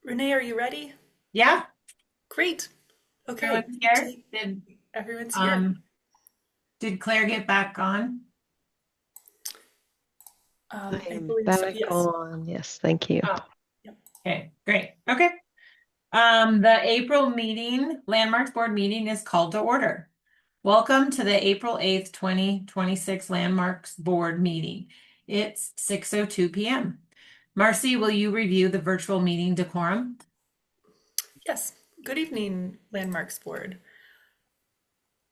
Renee, are you ready? Yeah, Great. Okay. everyone's here. Did Everyone's here. um did Claire get back on? I I am believe so. back Yes. on. Yes, thank you. Oh, Yep. okay, great. Okay. The April meeting, Landmarks Board meeting is called to order. Welcome to the April 8th, 2026 Landmarks Board meeting. It's 6:02 p.m. Marcy, will you review the virtual meeting decorum? Yes. Good evening, Landmarks Board.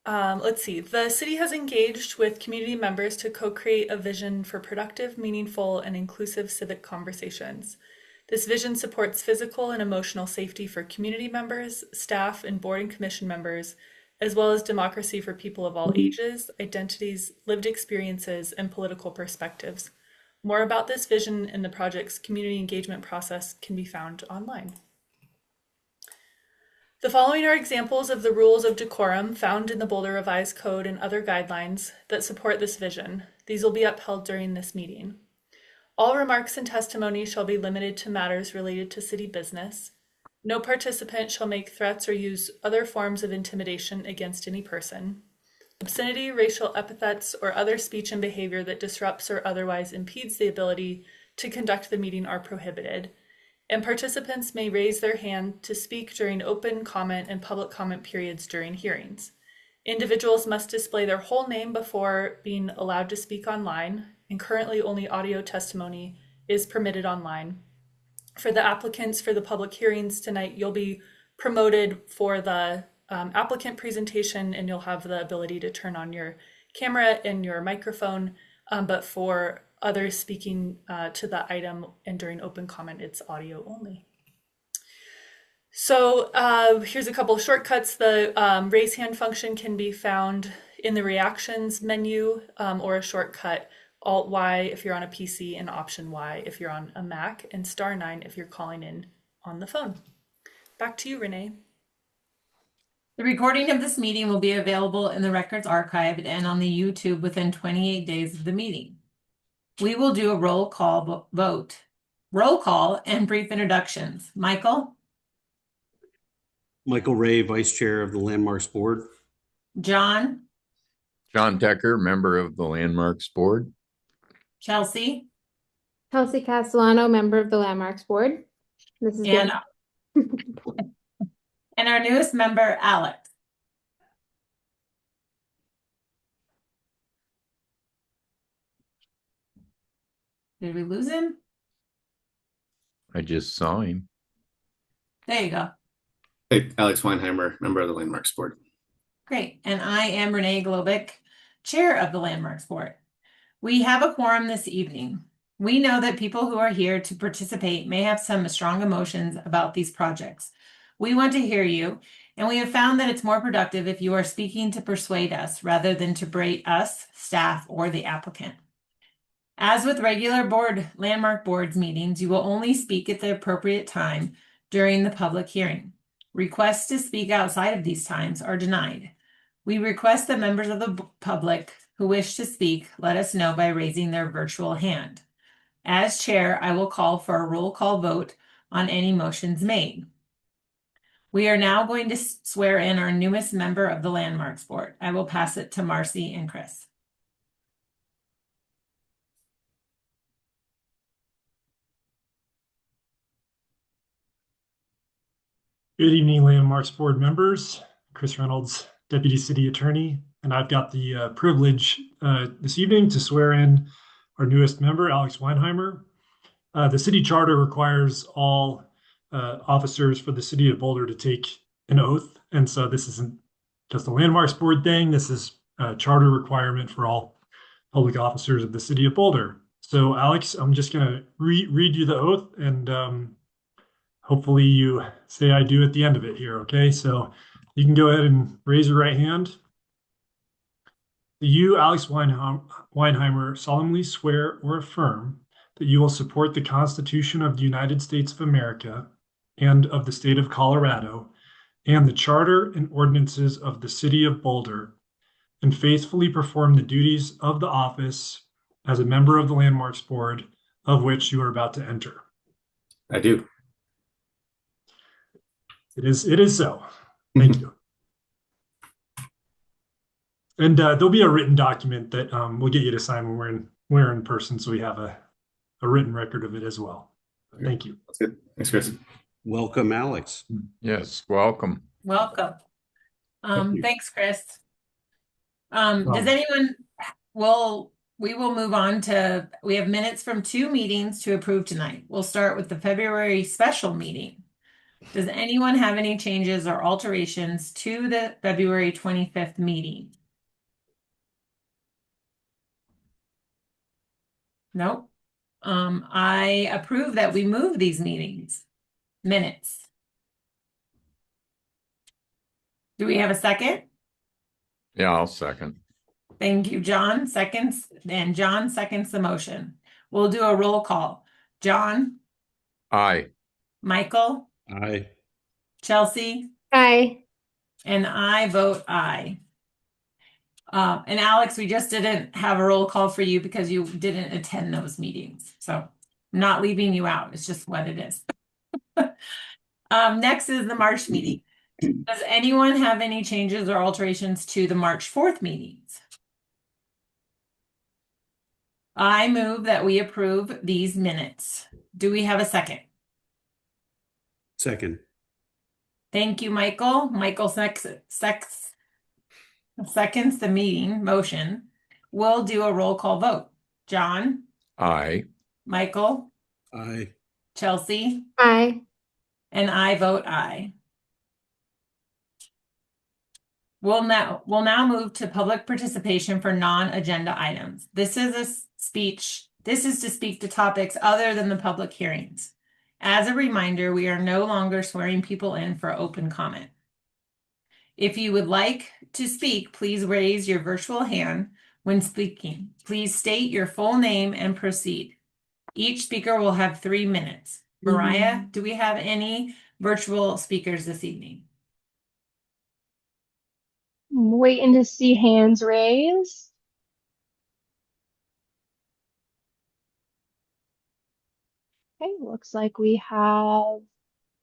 Let's see. The city has engaged with community members to co-create a vision for productive, meaningful, and inclusive civic conversations. This vision supports physical and emotional safety for community members, staff, and board and commission members, as well as democracy for people of all ages, identities, lived experiences, and political perspectives. More about this vision and the project's community engagement process can be found online. The following are examples of the rules of decorum found in the Boulder Revised Code and other guidelines that support this vision. These will be upheld during this meeting. All remarks and testimony shall be limited to matters related to city business. No participant shall make threats or use other forms of intimidation against any person. Obscenity, racial epithets, or other speech and behavior that disrupts or otherwise impedes the ability to conduct the meeting are prohibited, and participants may raise their hand to speak during open comment and public comment periods during hearings. Individuals must display their whole name before being allowed to speak online, and currently only audio testimony is permitted online. For the applicants for the public hearings tonight, you'll be promoted for the applicant presentation, and you'll have the ability to turn on your camera and your microphone, but for others speaking to the item and during open comment, it's audio only. So here's a couple of shortcuts. The raise hand function can be found in the reactions menu, or a shortcut Alt Y if you're on a PC and Option Y if you're on a Mac, and *9 if you're calling in on the phone. Back to you, Renee. The recording of this meeting will be available in the records archive and on the YouTube within 28 days of the meeting. We will do a roll call vote. Roll call and brief introductions. Michael? Michael Ray, Vice Chair of the Landmarks Board. John? John Decker, member of the Landmarks Board. Chelsea? Chelsea Castellano, member of the Landmarks Board. This is And, and our newest member, Alex. Did we lose him? I just saw him. There you go. Hey, Alex Weinheimer, member of the Landmarks Board. Great. And I am Renee Globick, Chair of the Landmarks Board. We have a quorum this evening. We know that people who are here to participate may have some strong emotions about these projects. We want to hear you, and we have found that it's more productive if you are speaking to persuade us rather than to berate us, staff, or the applicant. As with regular Landmark Boards meetings, you will only speak at the appropriate time during the public hearing. Requests to speak outside of these times are denied. We request that members of the public who wish to speak let us know by raising their virtual hand. As chair, I will call for a roll call vote on any motions made. We are now going to swear in our newest member of the Landmarks Board. I will pass it to Marcy and Chris. Good evening, Landmarks Board members. Chris Reynolds, Deputy City Attorney, and I've got the privilege this evening to swear in our newest member, Alex Weinheimer. The city charter requires all officers for the city of Boulder to take an oath, and so this isn't just a Landmarks Board thing. This is a charter requirement for all public officers of the city of Boulder. So, Alex, I'm just going to read you the oath, and hopefully you say I do at the end of it here, okay? So you can go ahead and raise your right hand. You, Alex Weinheimer, solemnly swear or affirm that you will support the Constitution of the United States of America and of the state of Colorado and the charter and ordinances of the city of Boulder, and faithfully perform the duties of the office as a member of the Landmarks Board of which you are about to enter. I do. It is so. Thank you. And there'll be a written document that we'll get you to sign when we're in person, so we have a written record of it as well. Thank you. That's good. Thanks, Chris. Welcome, Alex. Yes, welcome. Welcome. Thank you. Thanks, Chris. Does anyone, we will move on to, we have minutes from 2 meetings to approve tonight. We'll start with the February special meeting. Does anyone have any changes or alterations to the February 25th meeting? Nope. I approve that we move these minutes. Do we have a second? Yeah, I'll second. Thank you, John. Seconds, and John seconds the motion. We'll do a roll call. John, Aye. Michael, Aye. Chelsea, Aye. and I vote aye. And Alex, we just didn't have a roll call for you because you didn't attend those meetings. So I'm not leaving you out. It's just what it is. Next is the March meeting. Does anyone have any changes or alterations to the March 4th meetings? I move that we approve these minutes. Do we have a second? Second. Thank you, Michael. Michael seconds the motion. We'll do a roll call vote. John, Aye. Michael, Aye. Chelsea, Aye. and I vote aye. We'll now move to public participation for non-agenda items. This is to speak to topics other than the public hearings. As a reminder, we are no longer swearing people in for open comment. If you would like to speak, please raise your virtual hand when speaking. Please state your full name and proceed. Each speaker will have 3 minutes. Mariah, do we have any virtual speakers this evening? I'm waiting to see hands raised. Okay, looks like we have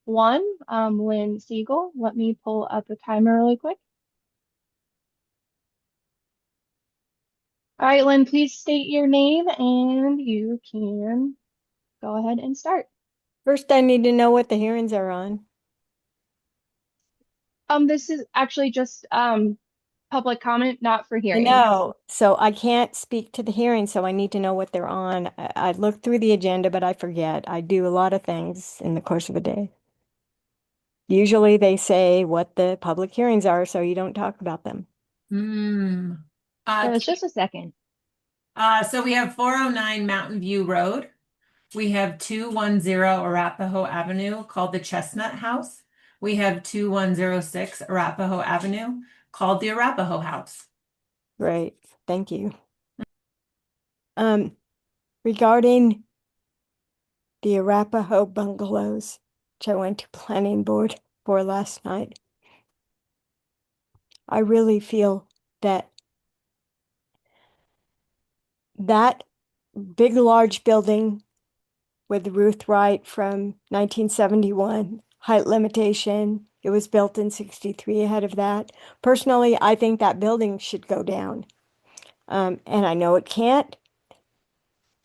one, Lynn Siegel. Let me pull up the timer really quick. All right, Lynn, please state your name and you can go ahead and start. First, I need to know what the hearings are on. This is actually just public comment, not for I hearing. know, so I can't speak to the hearing, so I need to know what they're on. I looked through the agenda, but I forget. I do a lot of things in the course of a day. Usually they say what the public hearings are, so you don't talk about them. It's just a second. So we have 409 Mountain View Road. We have 210 Arapahoe Avenue called the Chestnut House. We have 2106 Arapahoe Avenue called the Arapahoe House. Great, thank you. Regarding the Arapahoe bungalows, which I went to planning board for last night, I really feel that big, large building with Ruth Wright from 1971, height limitation, it was built in 63 ahead of that. Personally, I think that building should go down. And I know it can't,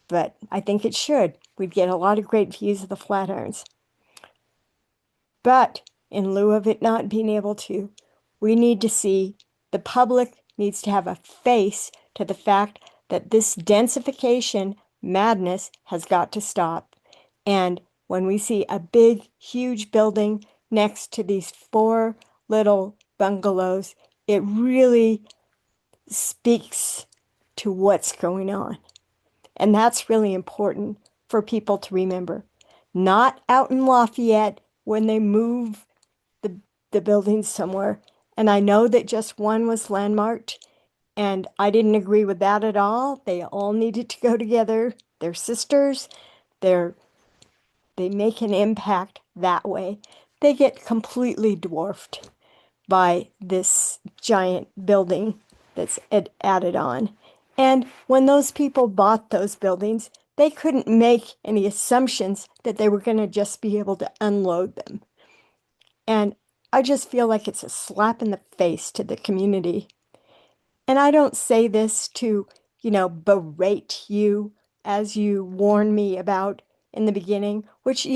but I think it should. We'd get a lot of great views of the Flatirons. But in lieu of it not being able to, we need to see, the public needs to have a face to the fact that this densification madness has got to stop. And when we see a big, huge building next to these 4 little bungalows, it really speaks to what's going on. And that's really important for people to remember. Not out in Lafayette when they move the buildings somewhere. And I know that just one was landmarked, and I didn't agree with that at all. They all needed to go together. They're sisters. They make an impact that way. They get completely dwarfed by this giant building that's added on. And when those people bought those buildings, they couldn't make any assumptions that they were going to just be able to unload them. And I just feel like it's a slap in the face to the community. And I don't say this to, berate you as you warned me about in the beginning, which,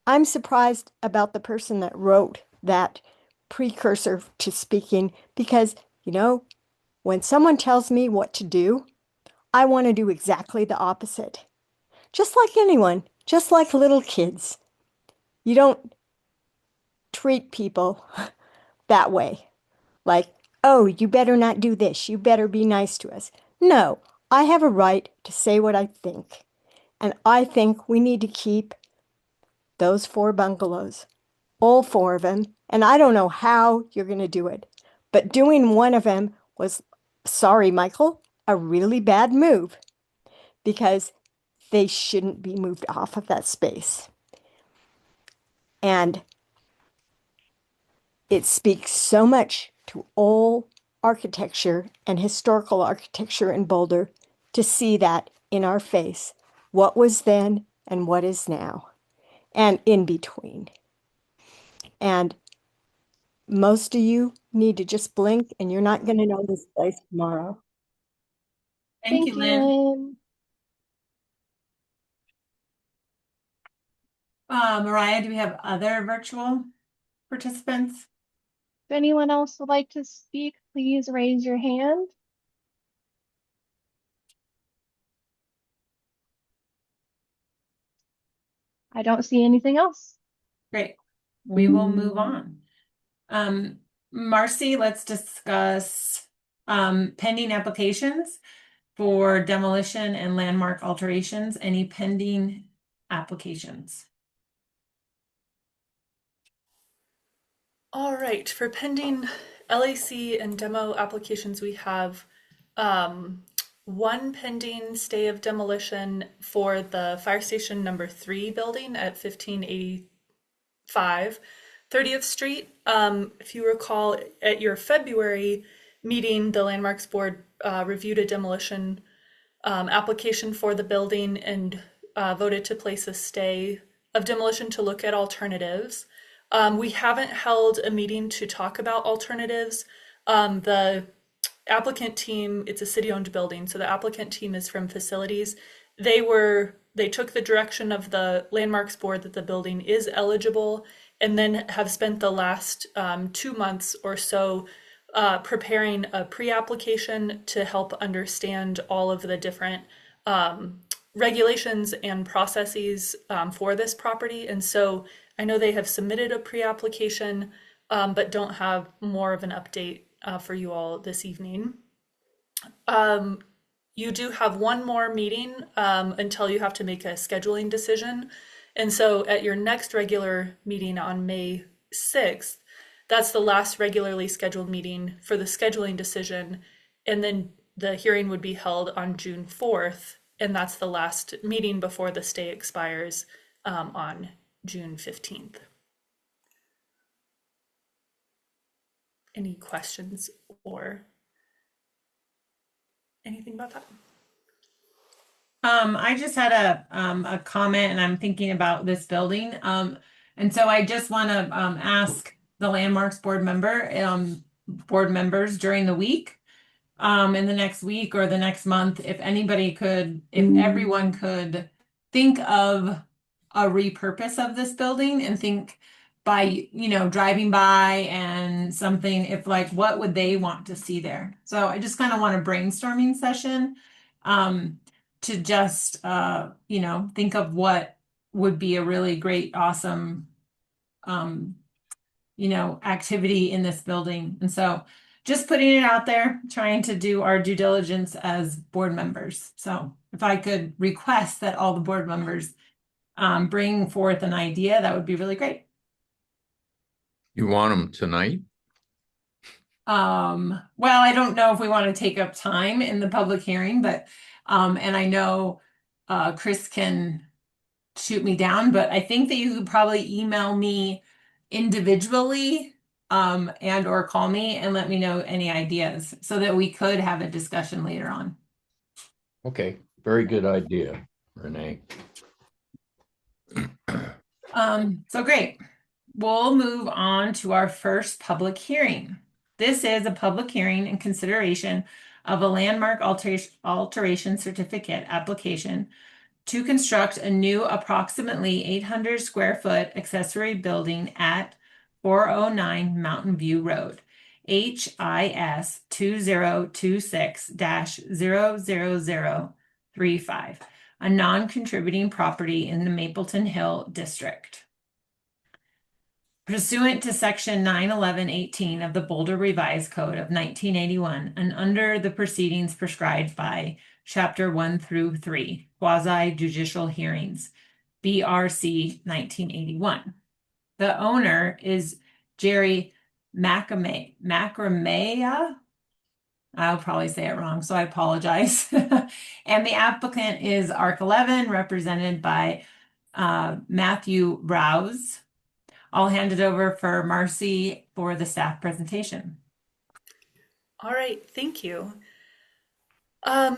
I'm surprised about the person that wrote that precursor to speaking because, when someone tells me what to do, I want to do exactly the opposite. Just like anyone, just like little kids. You don't treat people that way. Like, oh, you better not do this. You better be nice to us. No, I have a right to say what I think. And I think we need to keep those 4 bungalows, all 4 of them. And I don't know how you're going to do it. But doing one of them was, sorry, Michael, a really bad move because they shouldn't be moved off of that space. And it speaks so much to all architecture and historical architecture in Boulder to see that in our face, what was then and what is now, and in between. And most of you need to just blink and you're not going to know this place tomorrow. Thank you, Lynn. Lynn. Mariah, do we have other virtual participants? If anyone else would like to speak, please raise your hand. I don't see anything else. Great. We will move on. Marcy, let's discuss pending applications for demolition and landmark alterations. Any pending applications? All right, for pending LAC and demo applications, we have one pending stay of demolition for the fire station number 3 building at 1585 30th Street. If you recall, at your February meeting, the Landmarks Board reviewed a demolition application for the building and voted to place a stay of demolition to look at alternatives. We haven't held a meeting to talk about alternatives. The applicant team, it's a city-owned building, so the applicant team is from facilities. They took the direction of the Landmarks Board that the building is eligible, and then have spent the last 2 months or so preparing a pre-application to help understand all of the different regulations and processes for this property. And so I know they have submitted a pre-application, but don't have more of an update for you all this evening. You do have one more meeting until you have to make a scheduling decision. And so at your next regular meeting on May 6th, that's the last regularly scheduled meeting for the scheduling decision. And then the hearing would be held on June 4th. And that's the last meeting before the stay expires on June 15th. Any questions or anything about that? I just had a comment, and I'm thinking about this building. And so I just want to ask the Landmarks board members during the week, in the next week or the next month, if anybody could, if everyone could think of a repurpose of this building and think by, driving by and something, if like, what would they want to see there? So I just kind of want a brainstorming session, to just, think of what would be a really great, awesome, activity in this building. And so just putting it out there, trying to do our due diligence as board members. So if I could request that all the board members bring forth an idea, that would be really great. You want them tonight? Well, I don't know if we want to take up time in the public hearing, but and I know Chris can shoot me down, but I think that you could probably email me individually and or call me and let me know any ideas so that we could have a discussion later on. Okay, very good idea, Renee. So great. we'll move on to our first public hearing. This is a public hearing in consideration of a landmark alteration certificate application to construct a new approximately 800 square foot accessory building at 409 Mountain View Road, HIS 2026-00035, a non-contributing property in the Mapleton Hill District. Pursuant to Section 91118 of the Boulder Revised Code of 1981 and under the proceedings prescribed by Chapter 1 through 3, Quasi-Judicial Hearings, BRC 1981. The owner is Jerry Macramea. I'll probably say it wrong, so I apologize. And the applicant is ARC 11, represented by Matthew Rouse. I'll hand it over for Marcy for the staff presentation. All right, thank you.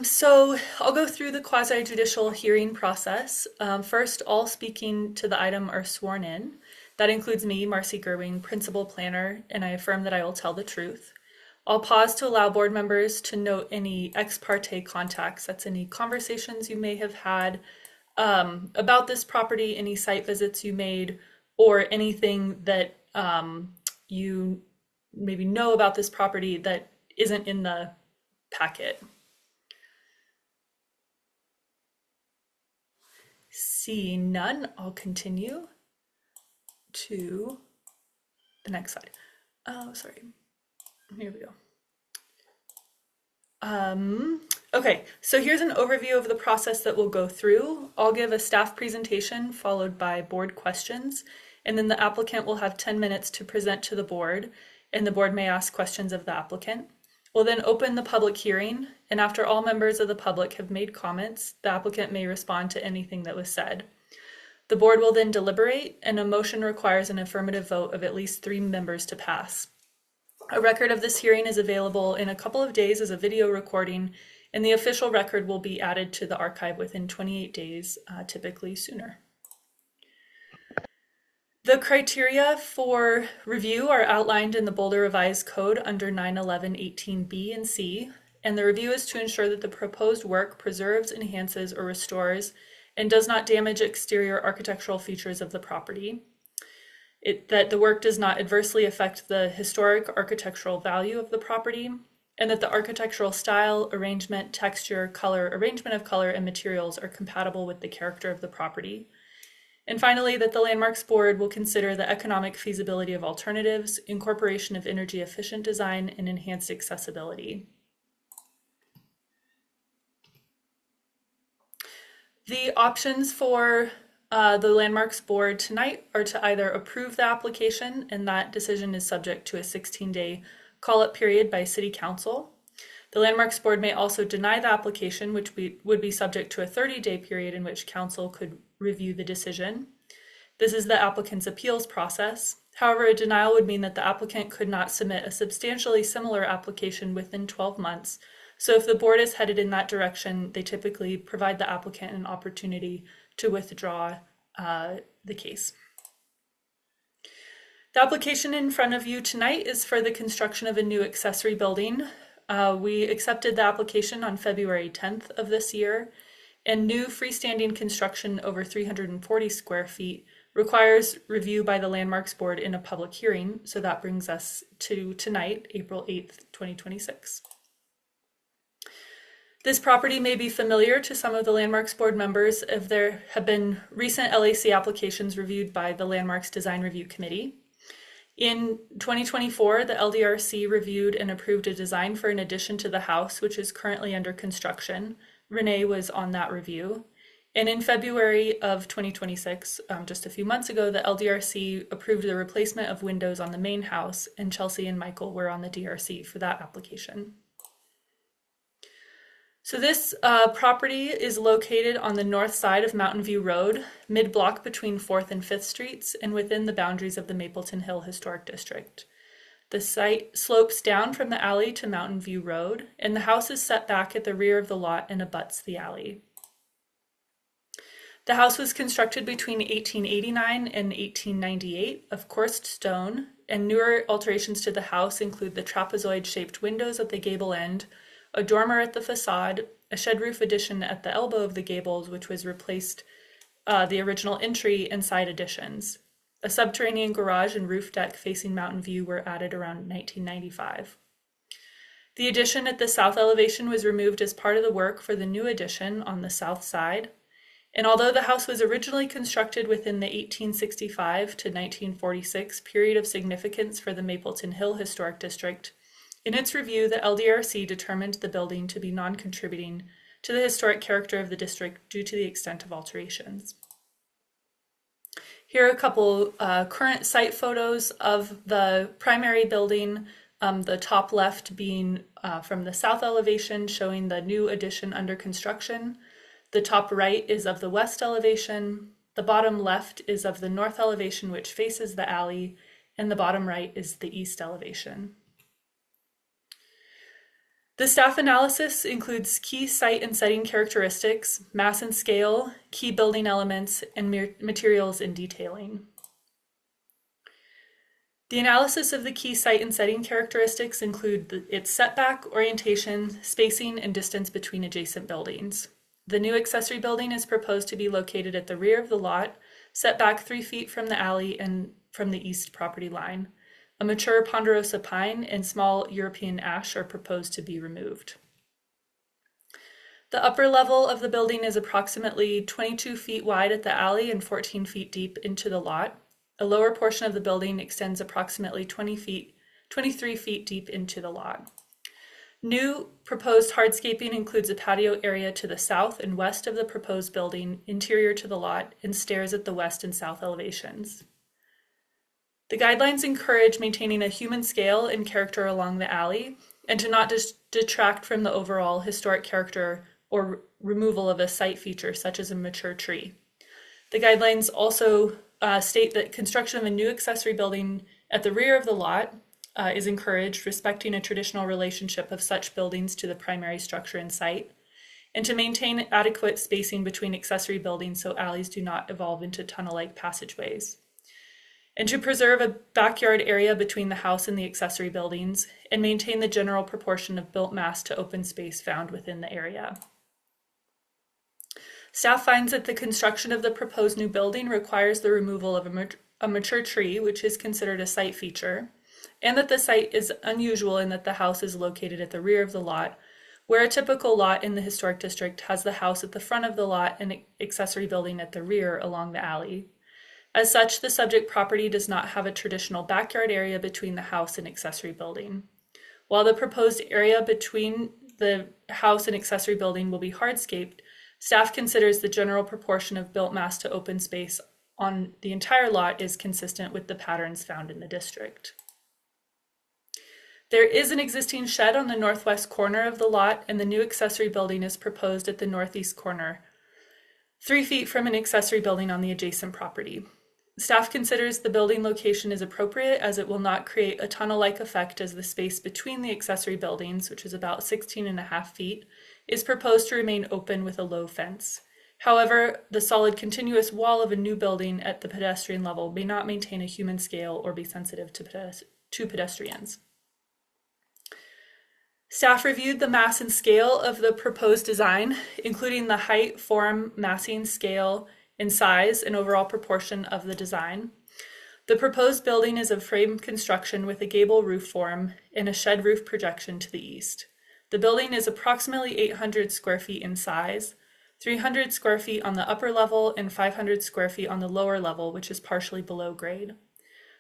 So I'll go through the quasi-judicial hearing process. First, all speaking to the item are sworn in. That includes me, Marcy Gerwing, principal planner, and I affirm that I will tell the truth. I'll pause to allow board members to note any ex parte contacts. That's any conversations you may have had about this property, any site visits you made, or anything that you maybe know about this property that isn't in the packet. Seeing none, I'll continue to the next slide. Oh, sorry. Here we go. Okay, so here's an overview of the process that we'll go through. I'll give a staff presentation followed by board questions, and then the applicant will have 10 minutes to present to the board, and the board may ask questions of the applicant. We'll then open the public hearing, and after all members of the public have made comments, the applicant may respond to anything that was said. The board will then deliberate, and a motion requires an affirmative vote of at least 3 members to pass. A record of this hearing is available in a couple of days as a video recording, and the official record will be added to the archive within 28 days, typically sooner. The criteria for review are outlined in the Boulder Revised Code under 91118B and C, and the review is to ensure that the proposed work preserves, enhances, or restores and does not damage exterior architectural features of the property. That the work does not adversely affect the historic architectural value of the property, and that the architectural style, arrangement, texture, color, arrangement of color, and materials are compatible with the character of the property. And finally, that the Landmarks Board will consider the economic feasibility of alternatives, incorporation of energy efficient design, and enhanced accessibility. The options for the Landmarks Board tonight are to either approve the application, and that decision is subject to a 16-day call-up period by City Council. The Landmarks Board may also deny the application, which would be subject to a 30-day period in which Council could review the decision. This is the applicant's appeals process. However, a denial would mean that the applicant could not submit a substantially similar application within 12 months. So if the board is headed in that direction, they typically provide the applicant an opportunity to withdraw the case. The application in front of you tonight is for the construction of a new accessory building. We accepted the application on February 10th of this year, and new freestanding construction over 340 square feet requires review by the Landmarks Board in a public hearing. So that brings us to tonight, April 8th, 2026. This property may be familiar to some of the Landmarks Board members if there have been recent LAC applications reviewed by the Landmarks Design Review Committee. In 2024, the LDRC reviewed and approved a design for an addition to the house, which is currently under construction. Renee was on that review. And in February of 2026, just a few months ago, the LDRC approved the replacement of windows on the main house, and Chelsea and Michael were on the DRC for that application. So this property is located on the north side of Mountain View Road, mid-block between 4th and 5th Streets, and within the boundaries of the Mapleton Hill Historic District. The site slopes down from the alley to Mountain View Road, and the house is set back at the rear of the lot and abuts the alley. The house was constructed between 1889 and 1898 of coursed stone, and newer alterations to the house include the trapezoid-shaped windows at the gable end, a dormer at the facade, a shed roof addition at the elbow of the gables, which was replaced the original entry and side additions. A subterranean garage and roof deck facing Mountain View were added around 1995. The addition at the south elevation was removed as part of the work for the new addition on the south side. And although the house was originally constructed within the 1865 to 1946 period of significance for the Mapleton Hill Historic District, in its review, the LDRC determined the building to be non-contributing to the historic character of the district due to the extent of alterations. Here are a couple current site photos of the primary building, the top left being from the south elevation showing the new addition under construction. The top right is of the west elevation, the bottom left is of the north elevation which faces the alley, and the bottom right is the east elevation. The staff analysis includes key site and setting characteristics, mass and scale, key building elements, and materials and detailing. The analysis of the key site and setting characteristics include its setback, orientation, spacing, and distance between adjacent buildings. The new accessory building is proposed to be located at the rear of the lot, set back 3 feet from the alley and from the east property line. A mature ponderosa pine and small European ash are proposed to be removed. The upper level of the building is approximately 22 feet wide at the alley and 14 feet deep into the lot. A lower portion of the building extends approximately 23 feet deep into the lot. New proposed hardscaping includes a patio area to the south and west of the proposed building, interior to the lot, and stairs at the west and south elevations. The guidelines encourage maintaining a human scale and character along the alley, and to not detract from the overall historic character or removal of a site feature such as a mature tree. The guidelines also state that construction of a new accessory building at the rear of the lot is encouraged, respecting a traditional relationship of such buildings to the primary structure and site, and to maintain adequate spacing between accessory buildings so alleys do not evolve into tunnel-like passageways, and to preserve a backyard area between the house and the accessory buildings, and maintain the general proportion of built mass to open space found within the area. Staff finds that the construction of the proposed new building requires the removal of a mature tree, which is considered a site feature, and that the site is unusual in that the house is located at the rear of the lot, where a typical lot in the historic district has the house at the front of the lot and accessory building at the rear along the alley. As such, the subject property does not have a traditional backyard area between the house and accessory building. While the proposed area between the house and accessory building will be hardscaped, staff considers the general proportion of built mass to open space on the entire lot is consistent with the patterns found in the district. There is an existing shed on the northwest corner of the lot, and the new accessory building is proposed at the northeast corner, 3 feet from an accessory building on the adjacent property. Staff considers the building location is appropriate as it will not create a tunnel-like effect, as the space between the accessory buildings, which is about 16.5 feet, is proposed to remain open with a low fence. However, the solid continuous wall of a new building at the pedestrian level may not maintain a human scale or be sensitive to pedestrians. Staff reviewed the mass and scale of the proposed design, including the height, form, massing, scale, and size and overall proportion of the design. The proposed building is of frame construction with a gable roof form and a shed roof projection to the east. The building is approximately 800 square feet in size, 300 square feet on the upper level and 500 square feet on the lower level, which is partially below grade.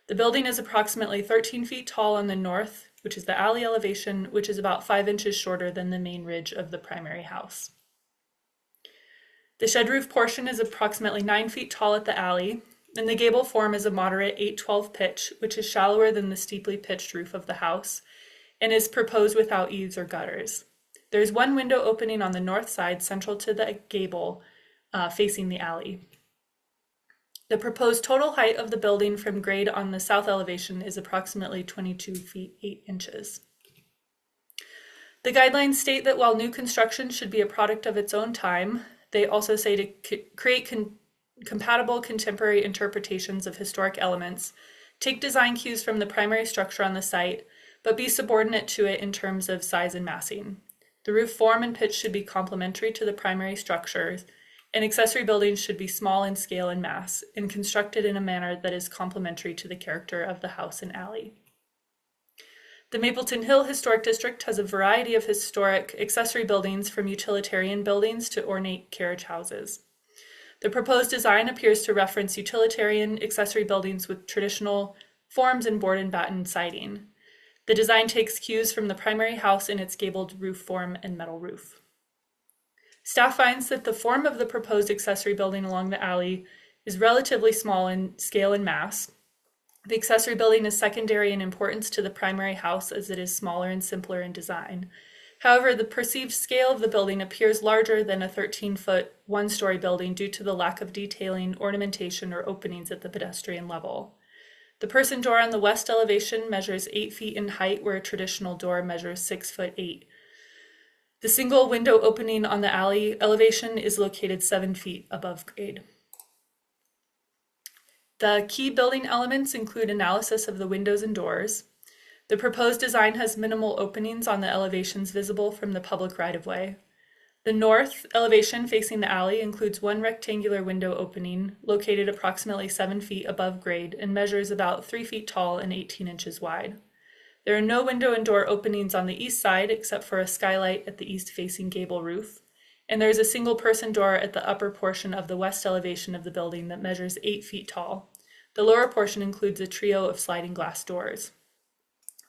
The building is approximately 13 feet tall on the north, which is the alley elevation, which is about 5 inches shorter than the main ridge of the primary house. The shed roof portion is approximately 9 feet tall at the alley, and the gable form is a moderate 8/12 pitch, which is shallower than the steeply pitched roof of the house, and is proposed without eaves or gutters. There is one window opening on the north side central to the gable, facing the alley. The proposed total height of the building from grade on the south elevation is approximately 22 feet 8 inches. The guidelines state that while new construction should be a product of its own time, they also say to create compatible contemporary interpretations of historic elements, take design cues from the primary structure on the site, but be subordinate to it in terms of size and massing. The roof form and pitch should be complementary to the primary structures, and accessory buildings should be small in scale and mass, and constructed in a manner that is complementary to the character of the house and alley. The Mapleton Hill Historic District has a variety of historic accessory buildings, from utilitarian buildings to ornate carriage houses. The proposed design appears to reference utilitarian accessory buildings with traditional forms and board and batten siding. The design takes cues from the primary house in its gabled roof form and metal roof. Staff finds that the form of the proposed accessory building along the alley is relatively small in scale and mass. The accessory building is secondary in importance to the primary house, as it is smaller and simpler in design. However, the perceived scale of the building appears larger than a 13-foot, one-story building due to the lack of detailing, ornamentation, or openings at the pedestrian level. The person door on the west elevation measures 8 feet in height, where a traditional door measures 6'8". The single window opening on the alley elevation is located 7 feet above grade. The key building elements include analysis of the windows and doors. The proposed design has minimal openings on the elevations visible from the public right-of-way. The north elevation facing the alley includes one rectangular window opening located approximately 7 feet above grade and measures about 3 feet tall and 18 inches wide. There are no window and door openings on the east side except for a skylight at the east-facing gable roof, and there is a single-person door at the upper portion of the west elevation of the building that measures 8 feet tall. The lower portion includes a trio of sliding glass doors.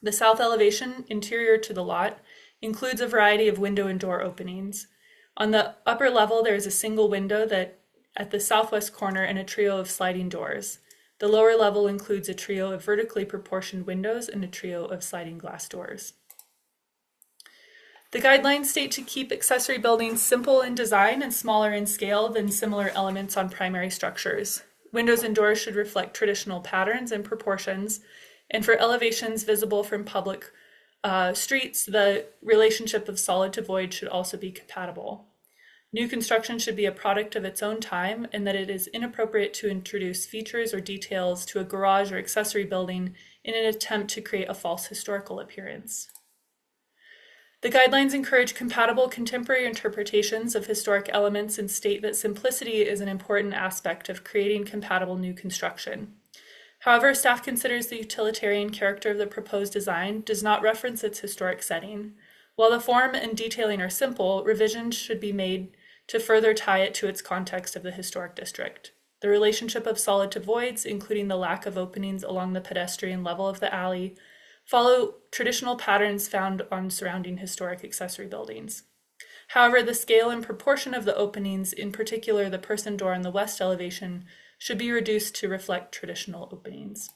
The south elevation, interior to the lot, includes a variety of window and door openings. On the upper level, there is a single window at the southwest corner and a trio of sliding doors. The lower level includes a trio of vertically proportioned windows and a trio of sliding glass doors. The guidelines state to keep accessory buildings simple in design and smaller in scale than similar elements on primary structures. Windows and doors should reflect traditional patterns and proportions, and for elevations visible from public streets, the relationship of solid to void should also be compatible. New construction should be a product of its own time, and that it is inappropriate to introduce features or details to a garage or accessory building in an attempt to create a false historical appearance. The guidelines encourage compatible contemporary interpretations of historic elements and state that simplicity is an important aspect of creating compatible new construction. However, staff considers the utilitarian character of the proposed design does not reference its historic setting. While the form and detailing are simple, revisions should be made to further tie it to its context of the historic district. The relationship of solid to voids, including the lack of openings along the pedestrian level of the alley, follow traditional patterns found on surrounding historic accessory buildings. However, the scale and proportion of the openings, in particular the person door on the west elevation, should be reduced to reflect traditional openings.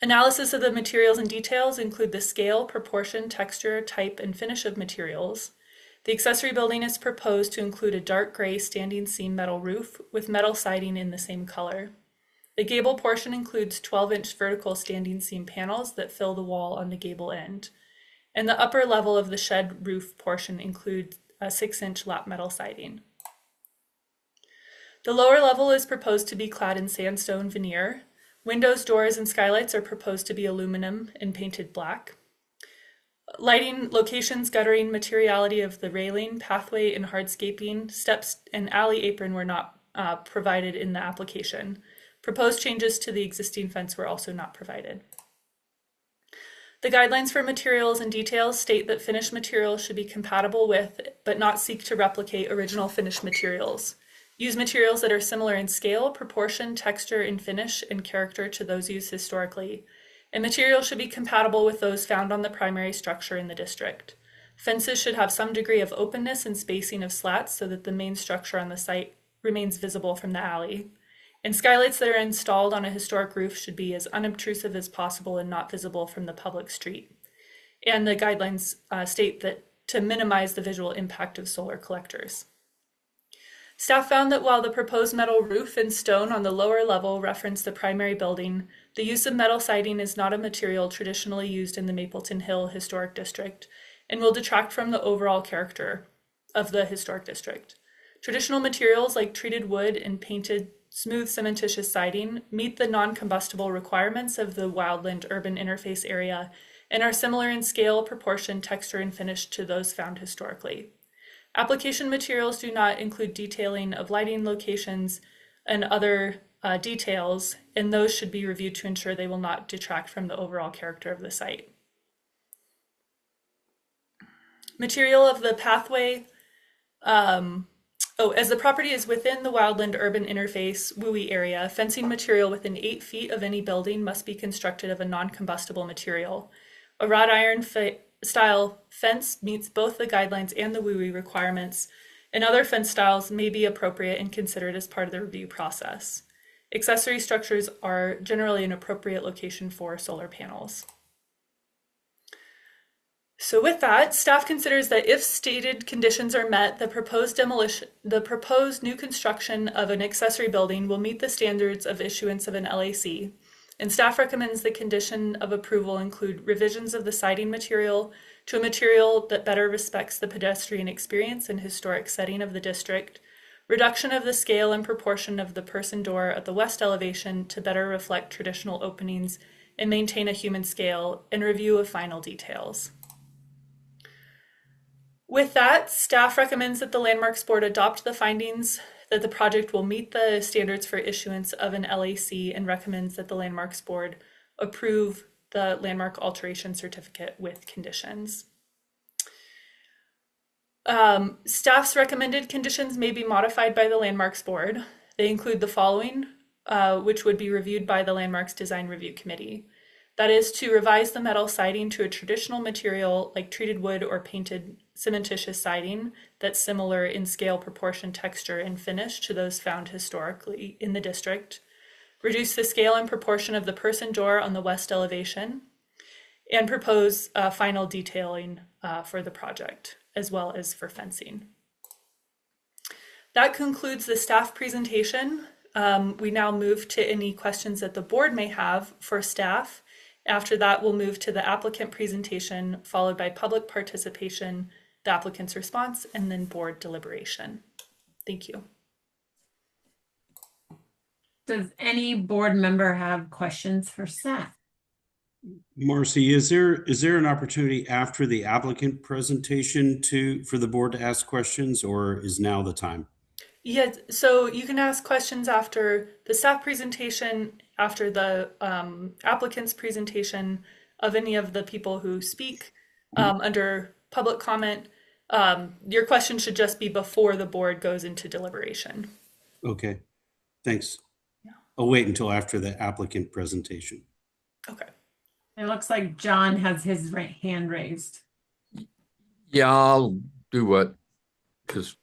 Analysis of the materials and details include the scale, proportion, texture, type, and finish of materials. The accessory building is proposed to include a dark gray standing seam metal roof with metal siding in the same color. The gable portion includes 12-inch vertical standing seam panels that fill the wall on the gable end. And the upper level of the shed roof portion includes a 6-inch lap metal siding. The lower level is proposed to be clad in sandstone veneer. Windows, doors, and skylights are proposed to be aluminum and painted black. Lighting, locations, guttering, materiality of the railing, pathway, and hardscaping, steps, and alley apron were not provided in the application. Proposed changes to the existing fence were also not provided. The guidelines for materials and details state that finished materials should be compatible with, but not seek to replicate, original finished materials. Use materials that are similar in scale, proportion, texture, and finish and character to those used historically, and materials should be compatible with those found on the primary structure in the district. Fences should have some degree of openness and spacing of slats so that the main structure on the site remains visible from the alley. And skylights that are installed on a historic roof should be as unobtrusive as possible and not visible from the public street. And the guidelines state that to minimize the visual impact of solar collectors. Staff found that while the proposed metal roof and stone on the lower level reference the primary building, the use of metal siding is not a material traditionally used in the Mapleton Hill Historic District and will detract from the overall character of the historic district. Traditional materials like treated wood and painted smooth cementitious siding meet the non-combustible requirements of the wildland urban interface area and are similar in scale, proportion, texture, and finish to those found historically. Application materials do not include detailing of lighting locations and other details, and those should be reviewed to ensure they will not detract from the overall character of the site. Material of the pathway. As the property is within the wildland urban interface WUI area, fencing material within 8 feet of any building must be constructed of a non-combustible material. A wrought iron style fence meets both the guidelines and the WUI requirements, and other fence styles may be appropriate and considered as part of the review process. Accessory structures are generally an appropriate location for solar panels. So with that, staff considers that if stated conditions are met, the proposed new construction of an accessory building will meet the standards of issuance of an LAC, and staff recommends the condition of approval include revisions of the siding material to a material that better respects the pedestrian experience and historic setting of the district, reduction of the scale and proportion of the person door at the west elevation to better reflect traditional openings and maintain a human scale, and review of final details. With that, staff recommends that the Landmarks Board adopt the findings that the project will meet the standards for issuance of an LAC and recommends that the Landmarks Board approve the landmark alteration certificate with conditions. Staff's recommended conditions may be modified by the Landmarks Board. They include the following, which would be reviewed by the Landmarks Design Review Committee. That is to revise the metal siding to a traditional material like treated wood or painted cementitious siding that's similar in scale, proportion, texture, and finish to those found historically in the district. Reduce the scale and proportion of the person door on the west elevation, and propose final detailing for the project, as well as for fencing. That concludes the staff presentation. We now move to any questions that the board may have for staff. After that, we'll move to the applicant presentation, followed by public participation, the applicant's response, and then board deliberation. Thank you. Does any board member have questions for staff? Marcy, is there an opportunity after the applicant presentation for the board to ask questions, or is now the time? Yeah, so you can ask questions after the staff presentation, after the applicant's presentation of any of the people who speak under public comment. Your question should just be before the board goes into deliberation. Okay, thanks. Yeah. I'll wait until after the applicant presentation. Okay. It looks like John has his hand raised. Yeah, I'll do what, because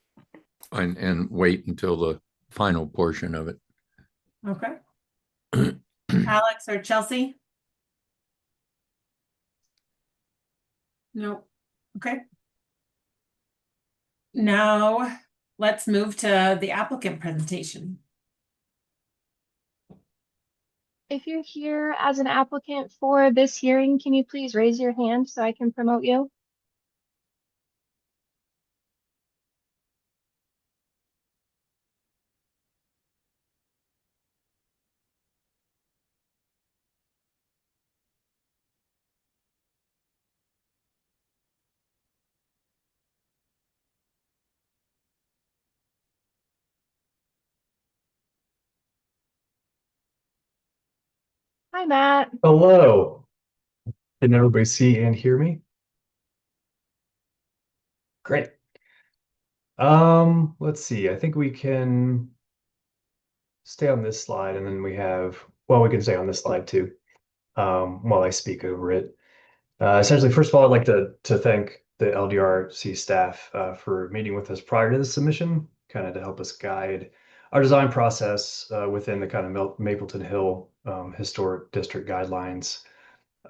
and wait until the final portion of it. Okay. Alex or Chelsea? No. Okay. Now let's move to the applicant presentation. If you're here as an applicant for this hearing, can you please raise your hand so I can promote you? Hi, Matt. Hello. Can everybody see and hear me? Great. Let's see. I think we can stay on this slide, and then we can stay on this slide too, while I speak over it. Essentially, first of all, I'd like to thank the LDRC staff for meeting with us prior to the submission, kind of to help us guide our design process within the kind of Mapleton Hill Historic District guidelines.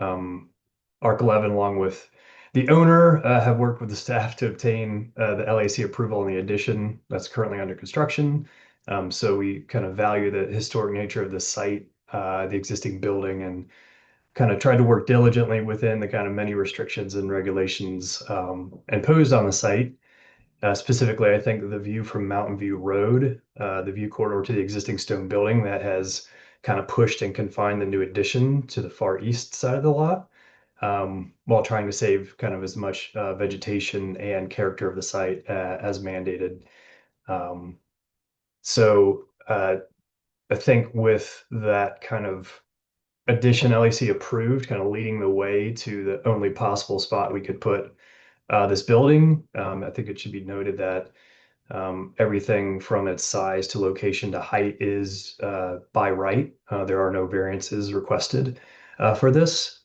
ARC 11, along with the owner, have worked with the staff to obtain the LAC approval on the addition that's currently under construction. So we kind of value the historic nature of the site, the existing building, and kind of tried to work diligently within the kind of many restrictions and regulations imposed on the site. Specifically, I think the view from Mountain View Road, the view corridor to the existing stone building that has kind of pushed and confined the new addition to the far east side of the lot, while trying to save kind of as much vegetation and character of the site as mandated. So I think with that kind of addition LEC approved, kind of leading the way to the only possible spot we could put this building, I think it should be noted that everything from its size to location to height is by right. There are no variances requested for this.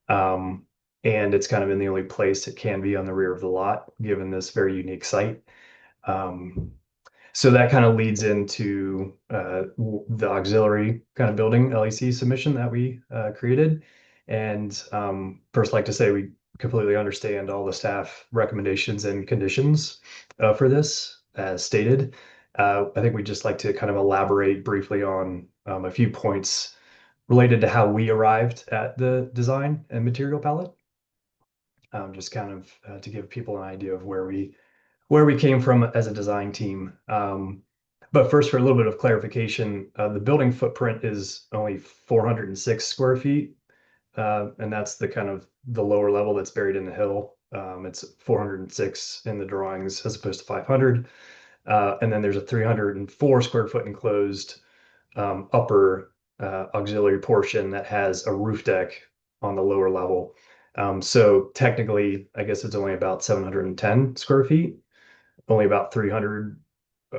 And it's kind of in the only place it can be on the rear of the lot, given this very unique site. So that kind of leads into the auxiliary kind of building LEC submission that we created. And first, like to say we completely understand all the staff recommendations and conditions for this as stated. I think we'd just like to kind of elaborate briefly on a few points related to how we arrived at the design and material palette. Just kind of to give people an idea of where we came from as a design team. But first, for a little bit of clarification, the building footprint is only 406 square feet. And that's the kind of the lower level that's buried in the hill. It's 406 in the drawings as opposed to 500. And then there's a 304 square foot enclosed upper auxiliary portion that has a roof deck on the lower level. So technically, I guess it's only about 710 square feet. Only about 300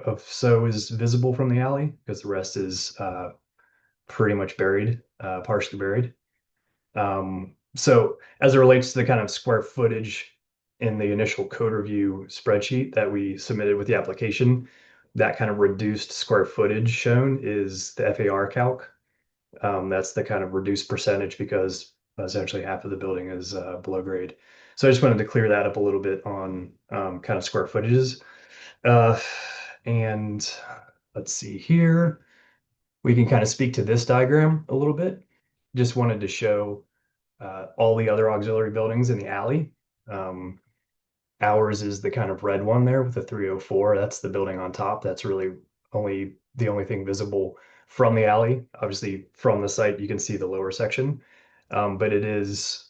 of so is visible from the alley because the rest is pretty much buried, partially buried. So as it relates to the kind of square footage in the initial code review spreadsheet that we submitted with the application, that kind of reduced square footage shown is the FAR calc. That's the kind of reduced percentage because essentially half of the building is below grade. So I just wanted to clear that up a little bit on kind of square footages. And let's see here. We can kind of speak to this diagram a little bit. Just wanted to show all the other auxiliary buildings in the alley. Ours is the kind of red one there with the 304. That's the building on top. That's really the only thing visible from the alley. Obviously, from the site, you can see the lower section. But it is,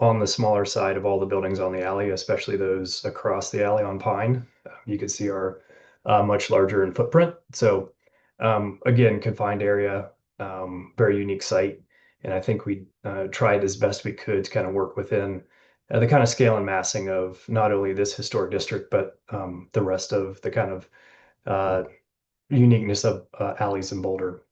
on the smaller side of all the buildings on the alley, especially those across the alley on Pine. You can see are much larger in footprint. So again, confined area, very unique site. And I think we tried as best we could to kind of work within the kind of scale and massing of not only this historic district, but the rest of the kind of uniqueness of alleys in Boulder.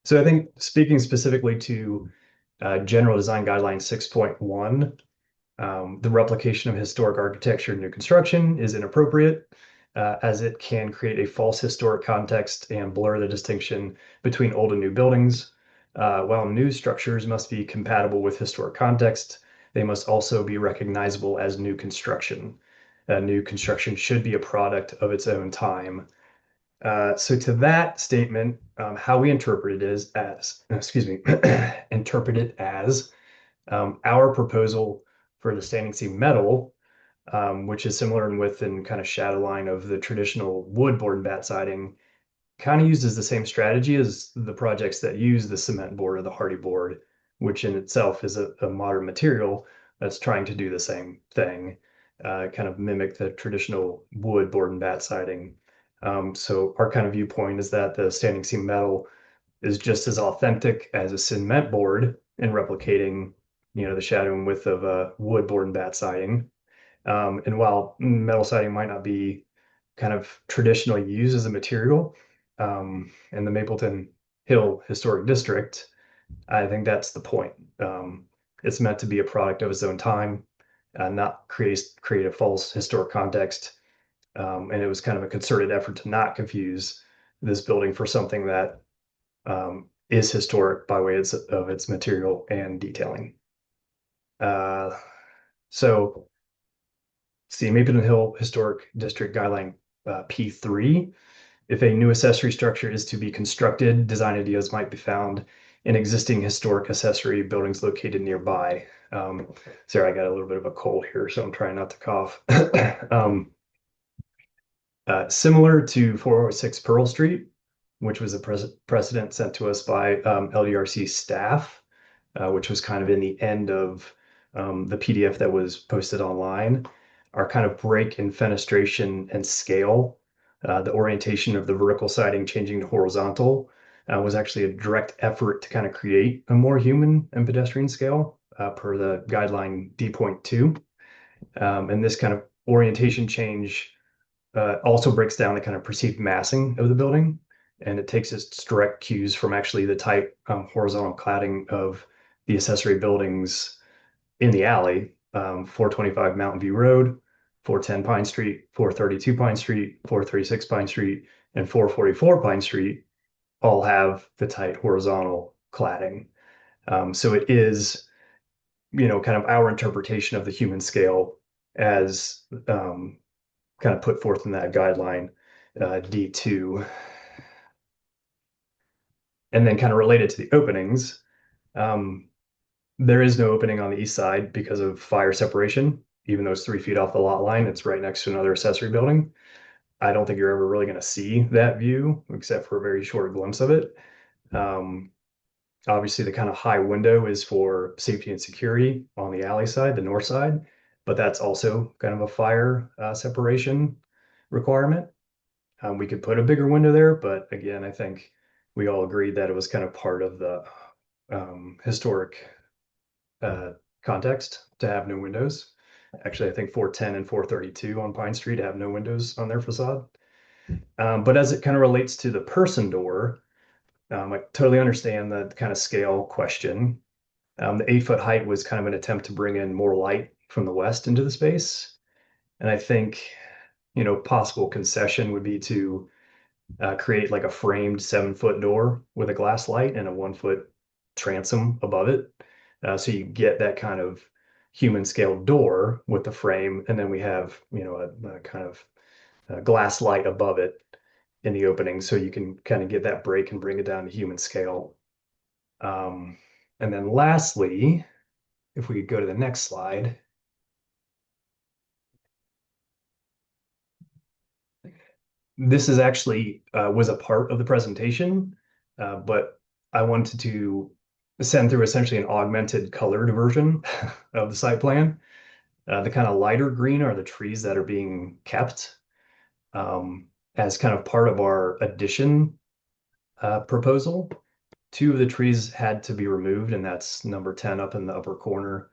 So I think speaking specifically to General Design Guidelines 6.1, the replication of historic architecture in new construction is inappropriate as it can create a false historic context and blur the distinction between old and new buildings. While new structures must be compatible with historic context, they must also be recognizable as new construction. New construction should be a product of its own time. So to that statement, how we interpret it is as, interpret it as our proposal for the standing seam metal, which is similar in width and kind of shadow line of the traditional wood board and batt siding, kind of uses the same strategy as the projects that use the cement board or the hardy board, which in itself is a modern material that's trying to do the same thing, kind of mimic the traditional wood board and batt siding. So our kind of viewpoint is that the standing seam metal is just as authentic as a cement board in replicating, the shadow and width of a wood board and batt siding. And while metal siding might not be kind of traditionally used as a material in the Mapleton Hill Historic District, I think that's the point. It's meant to be a product of its own time, not create a false historic context. And it was kind of a concerted effort to not confuse this building for something that is historic by way of its material and detailing. So see Mapleton Hill Historic District Guideline P3. If a new accessory structure is to be constructed, design ideas might be found in existing historic accessory buildings located nearby. Sorry, I got a little bit of a cold here, so I'm trying not to cough. Similar to 406 Pearl Street, which was a precedent sent to us by LDRC staff, which was kind of in the end of the PDF that was posted online. Our kind of break in fenestration and scale, the orientation of the vertical siding changing to horizontal, was actually a direct effort to kind of create a more human and pedestrian scale per the guideline D.2. And this kind of orientation change also breaks down the kind of perceived massing of the building, and it takes its direct cues from actually the tight horizontal cladding of the accessory buildings in the alley, 425 Mountain View Road, 410 Pine Street, 432 Pine Street, 436 Pine Street, and 444 Pine Street all have the tight horizontal cladding. So it is, kind of our interpretation of the human scale as kind of put forth in that guideline, D2. And then kind of related to the openings, there is no opening on the east side because of fire separation. Even though it's 3 feet off the lot line, it's right next to another accessory building. I don't think you're ever really going to see that view, except for a very short glimpse of it. Obviously, the kind of high window is for safety and security on the alley side, the north side, but that's also kind of a fire separation requirement. We could put a bigger window there, but again, I think we all agreed that it was kind of part of the historic context to have no windows. Actually, I think 410 and 432 on Pine Street have no windows on their facade. But as it kind of relates to the person door, I totally understand the kind of scale question. The 8-foot height was kind of an attempt to bring in more light from the west into the space. And I think, possible concession would be to create like a framed 7-foot door with a glass light and a 1-foot transom above it. So you get that kind of human scale door with the frame, and then we have, a kind of glass light above it in the opening, so you can kind of get that break and bring it down to human scale. And then lastly, if we could go to the next slide. This is actually was a part of the presentation, but I wanted to send through essentially an augmented colored version of the site plan. The kind of lighter green are the trees that are being kept as kind of part of our addition proposal. 2 of the trees had to be removed, and that's number 10 up in the upper corner,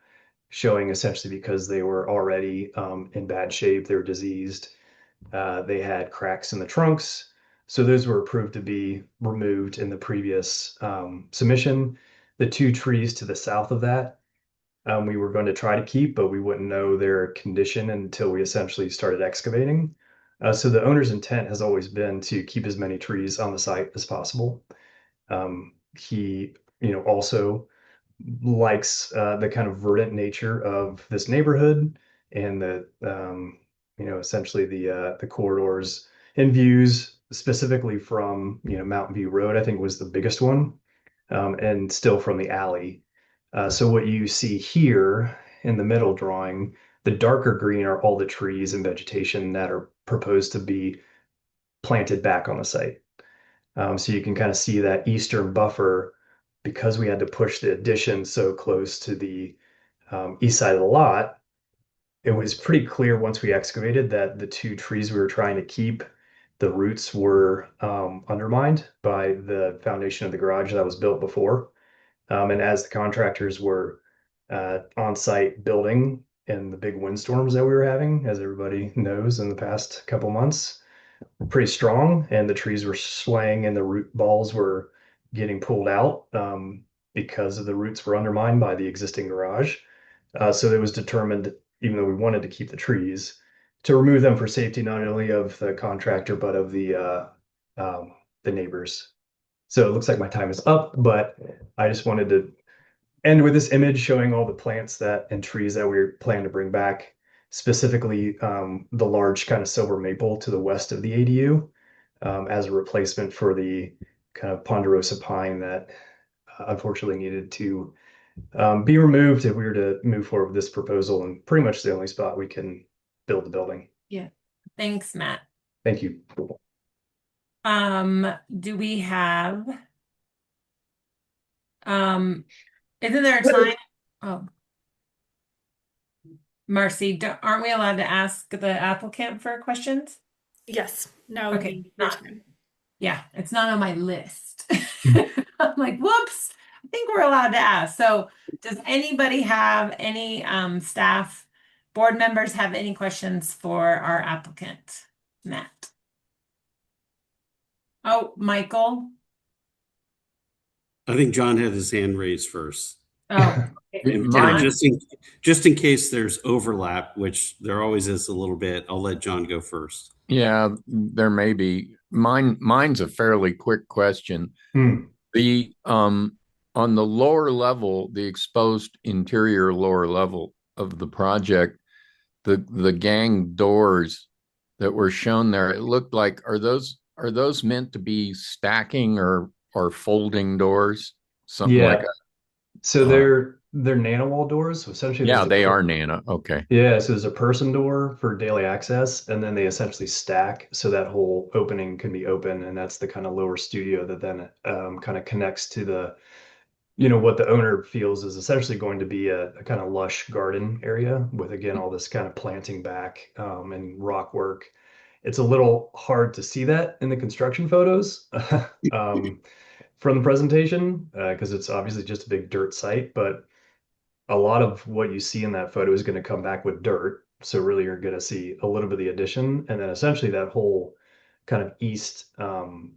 showing essentially because they were already in bad shape, they were diseased. They had cracks in the trunks. So those were approved to be removed in the previous submission. The 2 trees to the south of that, we were going to try to keep, but we wouldn't know their condition until we essentially started excavating. So the owner's intent has always been to keep as many trees on the site as possible. He, also likes the kind of verdant nature of this neighborhood and the, essentially the corridors and views, specifically from, Mountain View Road, I think was the biggest one, and still from the alley. So what you see here in the middle drawing, the darker green are all the trees and vegetation that are proposed to be planted back on the site. So you can kind of see that eastern buffer, because we had to push the addition so close to the east side of the lot. It was pretty clear once we excavated that the 2 trees we were trying to keep, the roots were undermined by the foundation of the garage that was built before. And as the contractors were on site building in the big windstorms that we were having, as everybody knows, in the past couple months, pretty strong, and the trees were swaying and the root balls were getting pulled out because of the roots were undermined by the existing garage. So it was determined, even though we wanted to keep the trees, to remove them for safety, not only of the contractor, but of the neighbors. So it looks like my time is up, but I just wanted to end with this image showing all the plants and trees that we plan to bring back, specifically the large kind of silver maple to the west of the ADU as a replacement for the kind of ponderosa pine that unfortunately needed to be removed if we were to move forward with this proposal, and pretty much the only spot we can build the building. Yeah. Thanks, Matt. Thank you. Do we have, isn't there a time? Oh. Marcy, aren't we allowed to ask the applicant for questions? Yes, now would Okay, be your not- time. Yeah, it's not on my list. I'm like, whoops, I think we're allowed to ask. So does anybody have any staff, board members have any questions for our applicant, Matt? Oh, Michael? I think John had his hand raised first. Oh, And Mine- just in case there's overlap, which there always is a little bit, I'll let John go first. Yeah, there may be. Mine's a fairly quick question. The on the lower level, the exposed interior lower level of the project, the gang doors that were shown there, it looked like, are those meant to be stacking or folding doors? Something like that. So they're NanoWall doors. So essentially, Yeah, there's a they are Nano. Okay. Yeah, so there's a person door for daily access, and then they essentially stack so that whole opening can be open, and that's the kind of lower studio that then kind of connects to the, what the owner feels is essentially going to be a kind of lush garden area with, again, all this kind of planting back and rock work. It's a little hard to see that in the construction photos from the presentation because it's obviously just a big dirt site, but a lot of what you see in that photo is going to come back with dirt. So really you're going to see a little bit of the addition, and then essentially that whole kind of east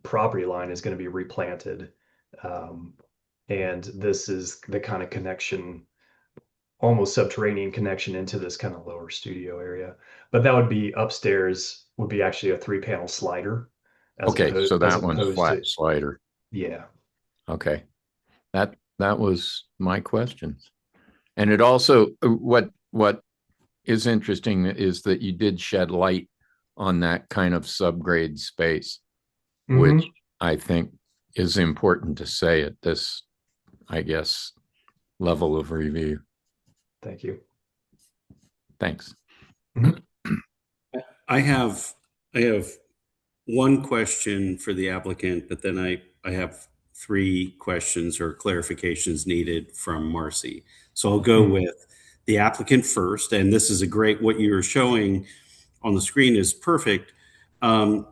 property line is going to be replanted. And this is the kind of connection, almost subterranean connection into this kind of lower studio area. But that would be upstairs, would be actually a 3-panel slider. Okay, so that one's opposed flat to- slider. Yeah. Okay. That was my questions. And it also, what is interesting is that you did shed light on that kind of subgrade space, which I think is important to say at this, I guess, level of review. Thank you. Thanks. I have one question for the applicant, but then I have 3 questions or clarifications needed from Marcy. So I'll go with the applicant first, and this is what you're showing on the screen is perfect. And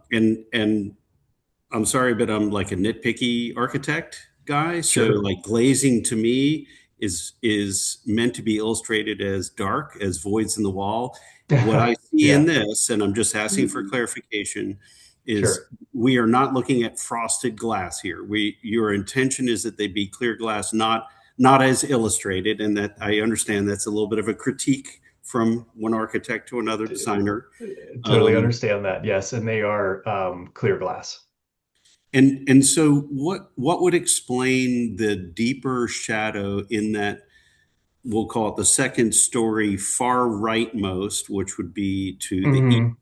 I'm sorry, but I'm like a nitpicky architect guy. So Sure. like glazing to me is meant to be illustrated as dark, as voids in the wall. What I see in this, and I'm just asking for clarification, is Sure. we are not looking at frosted glass here. Your intention is that they be clear glass, not as illustrated, and that I understand that's a little bit of a critique from one architect to another designer. Totally understand that. Yes, and they are clear glass. And so what would explain the deeper shadow in that, we'll call it the second story far rightmost, which would be to the east?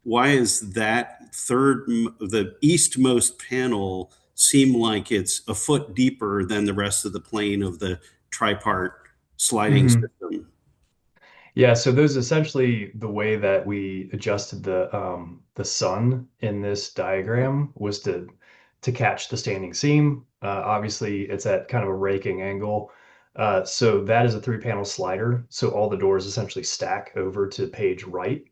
Why is that the eastmost panel seem like it's a foot deeper than the rest of the plane of the tripart sliding system? Yeah, so those essentially the way that we adjusted the sun in this diagram was to catch the standing seam. Obviously, it's at kind of a raking angle. So that is a 3-panel slider. So all the doors essentially stack over to page right.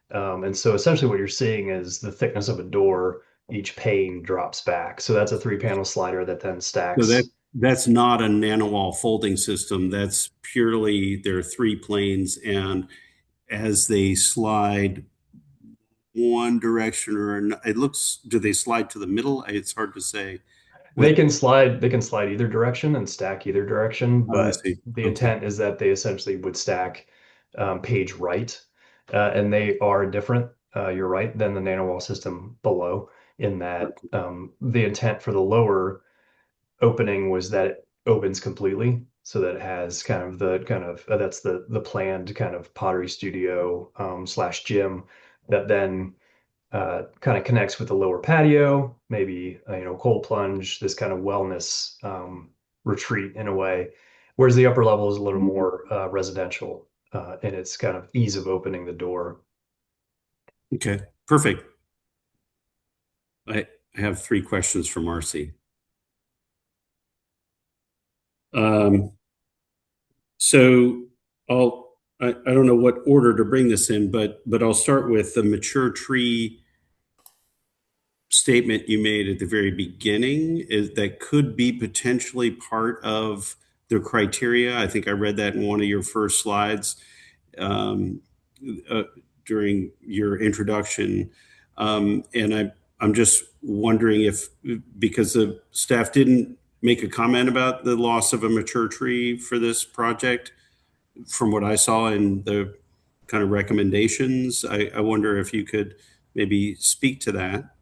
And so essentially what you're seeing is the thickness of a door, each pane drops back. So that's a 3-panel slider that then stacks. So that's not a NanoWall folding system. That's purely, there are 3 planes, and as they slide one direction or do they slide to the middle? It's hard to say. They can slide either direction and stack either direction, Oh, I but see. the Okay. intent is that they essentially would stack page right, and they are different, you're right, than the NanoWall system below, in that the intent for the lower opening was that it opens completely, so that it has that's the planned kind of pottery studio / gym that then kind of connects with the lower patio, maybe cold plunge, this kind of wellness retreat in a way. whereas the upper level is a little more residential in its kind of ease of opening the door. Okay, perfect. I have 3 questions for Marcy. So I don't know what order to bring this in, but I'll start with the mature tree statement you made at the very beginning that could be potentially part of the criteria. I think I read that in one of your first slides during your introduction. And I'm just wondering if, because the staff didn't make a comment about the loss of a mature tree for this project, from what I saw in the kind of recommendations, I wonder if you could maybe speak to that.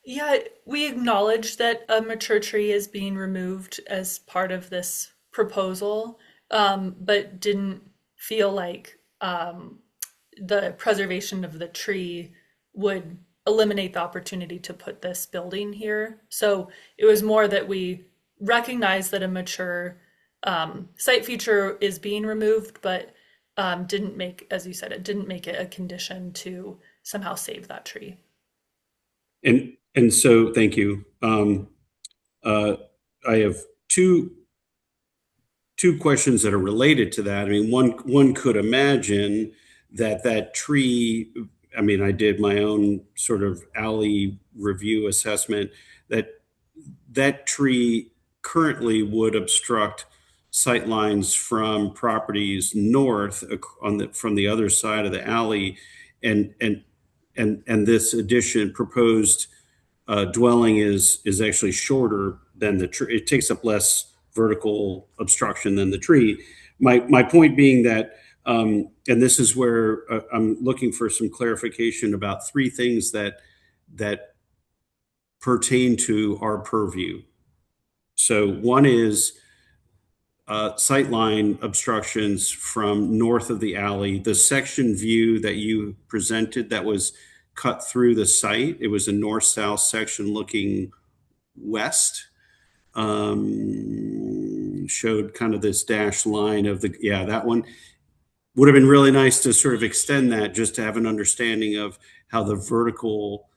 Yeah, we acknowledge that a mature tree is being removed as part of this proposal, but didn't feel like the preservation of the tree would eliminate the opportunity to put this building here. So it was more that we recognize that a mature site feature is being removed, but didn't make, as you said, it didn't make it a condition to somehow save that tree. And so, thank you. I have two questions that are related to that. I mean, one could imagine that tree. I mean, I did my own sort of alley review assessment that tree currently would obstruct sight lines from properties north from the other side of the alley, and this addition proposed dwelling is actually shorter than the tree. It takes up less vertical obstruction than the tree. My point being that, and this is where I'm looking for some clarification about 3 things that pertain to our purview. So one is sightline obstructions from north of the alley. The section view that you presented that was cut through the site, it was a north-south section looking west, showed kind of this dashed line of that one. Would have been really nice to sort of extend that just to have an understanding of how the vertical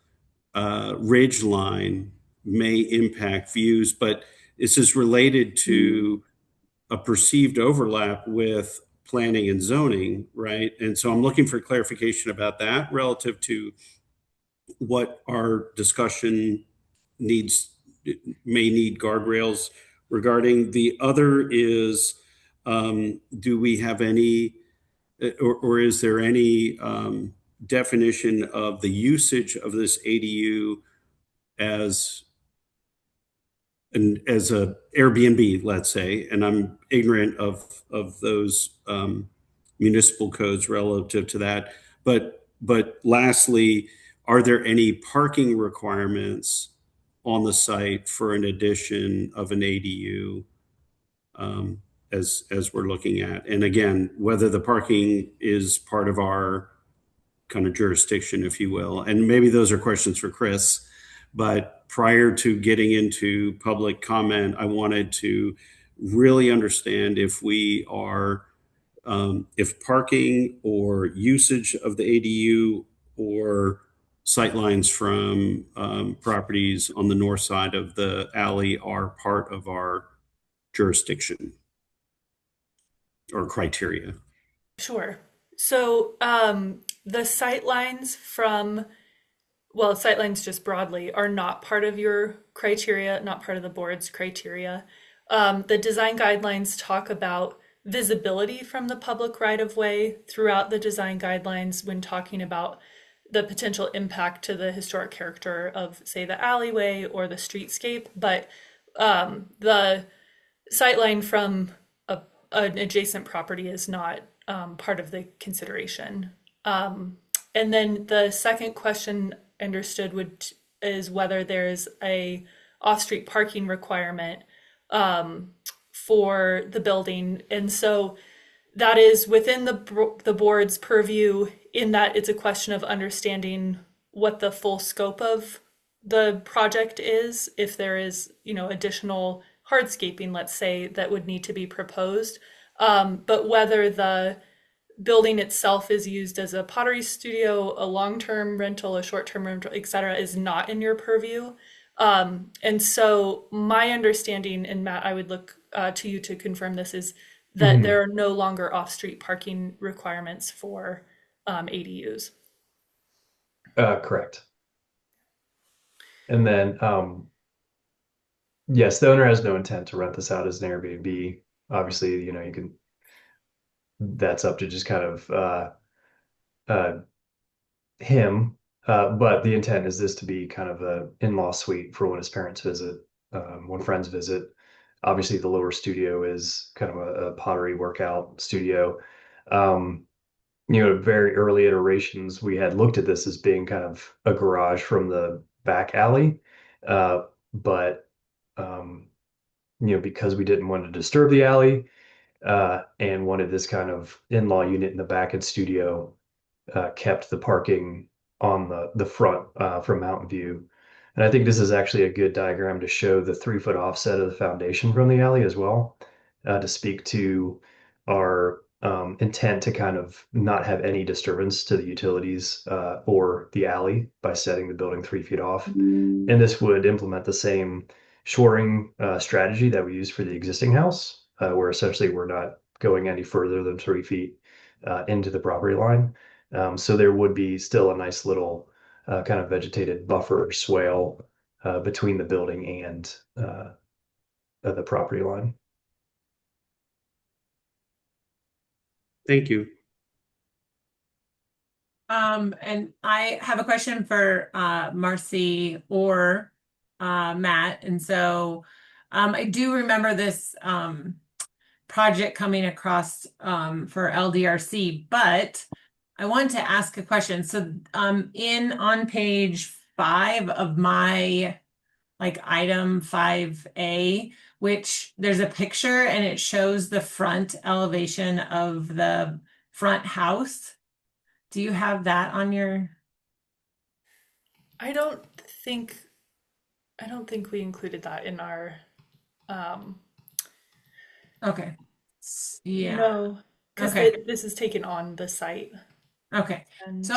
ridge line may impact views, but this is related to a perceived overlap with planning and zoning, right? And so I'm looking for clarification about that relative to what our discussion may need guardrails regarding. The other is, do we have any, or is there any definition of the usage of this ADU as a Airbnb, let's say, and I'm ignorant of those municipal codes relative to that. But lastly, are there any parking requirements on the site for an addition of an ADU as we're looking at? And again, whether the parking is part of our kind of jurisdiction, if you will. And maybe those are questions for Chris, but prior to getting into public comment, I wanted to really understand if we are, if parking or usage of the ADU or sightlines from properties on the north side of the alley are part of our jurisdiction or criteria. Sure. So the sightlines sightlines just broadly are not part of your criteria, not part of the board's criteria. The design guidelines talk about visibility from the public right-of-way throughout the design guidelines when talking about the potential impact to the historic character of, say, the alleyway or the streetscape. But the sightline from an adjacent property is not part of the consideration. And then the second question understood is whether there's a off-street parking requirement for the building. And so that is within the board's purview, in that it's a question of understanding what the full scope of the project is, if there is, additional hardscaping, let's say, that would need to be proposed. But whether the building itself is used as a pottery studio, a long-term rental, a short-term rental, et cetera, is not in your purview. And so my understanding, and Matt, I would look to you to confirm this, is that there are no longer off-street parking requirements for ADUs. Correct. And then, yes, the owner has no intent to rent this out as an Airbnb. Obviously, you know, you can, that's up to just kind of him. But the intent is this to be kind of a in-law suite for when his parents visit, when friends visit. Obviously, the lower studio is kind of a pottery workout studio. You know, very early iterations, we had looked at this as being kind of a garage from the back alley. But you know, because we didn't want to disturb the alley, and wanted this kind of in-law unit in the back and studio, kept the parking on the front from Mountain View. And I think this is actually a good diagram to show the 3-foot offset of the foundation from the alley as well, to speak to our intent to kind of not have any disturbance to the utilities or the alley by setting the building 3 feet off. And this would implement the same shoring strategy that we used for the existing house, where essentially we're not going any further than 3 feet into the property line. So there would be still a nice little kind of vegetated buffer or swale between the building and the property line. Thank you. And I have a question for Marcy or Matt. And so I do remember this project coming across for LDRC, but I want to ask a question. So on page 5 of my item 5A, which there's a picture and it shows the front elevation of the front house. Do you have that on your? I don't think we included that in our Okay. Yeah. no, because Okay. this is taken on the site. Okay. And So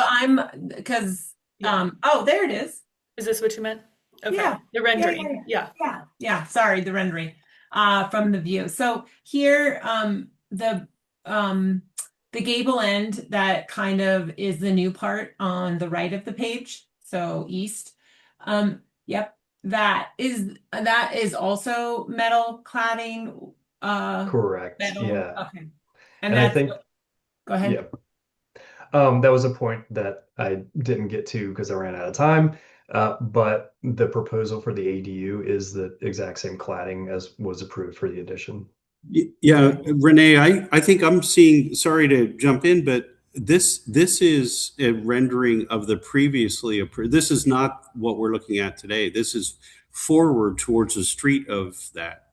because Yeah. oh, there it is. is this what you meant? Okay. Yeah. The rendering. Yeah. Yeah, sorry, the rendering from the view. So here the gable end that kind of is the new part on the right of the page, so east. Yep, that is also metal cladding. Correct. Metal. Yeah. Okay. And I think, go ahead. yeah. That was a point that I didn't get to because I ran out of time. But the proposal for the ADU is the exact same cladding as was approved for the addition. Yeah, Renee, I think I'm seeing, sorry to jump in, but this is a rendering of the previously approved. This is not what we're looking at today. This is forward towards the street of that.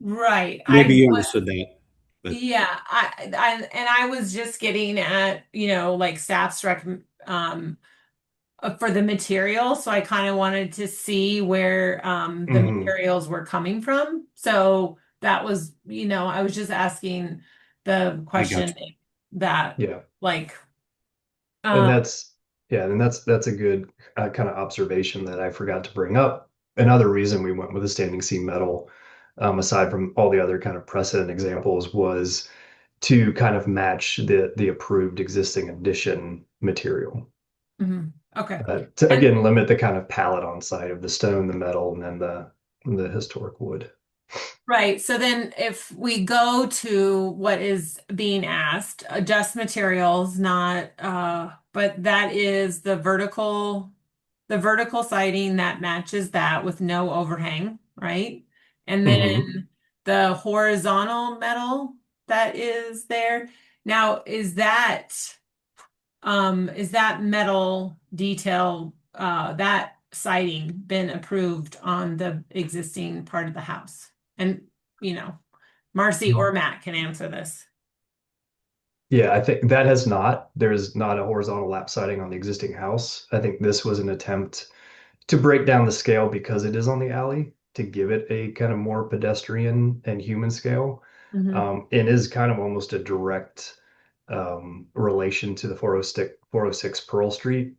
Right. Maybe you understood that. But. Yeah, I was just getting at, staff's for the material. So I kind of wanted to see where the materials were coming from. So that was, I was just asking the question that Yeah. and that's a good kind of observation that I forgot to bring up. Another reason we went with a standing seam metal, aside from all the other kind of precedent examples, was to kind of match the approved existing addition material. Okay. To again limit the kind of palette on site of the stone, the metal, and then the historic wood. Right. So then if we go to what is being asked, adjust materials, not but that is the vertical siding that matches that with no overhang, right? And then the horizontal metal that is there. Now, is that metal detail, that siding been approved on the existing part of the house? And, Marcy or Matt can answer this. Yeah, I think that has not. There's not a horizontal lap siding on the existing house. I think this was an attempt to break down the scale because it is on the alley to give it a kind of more pedestrian and human scale, Mhm. and is kind of almost a direct relation to the 406 Pearl Street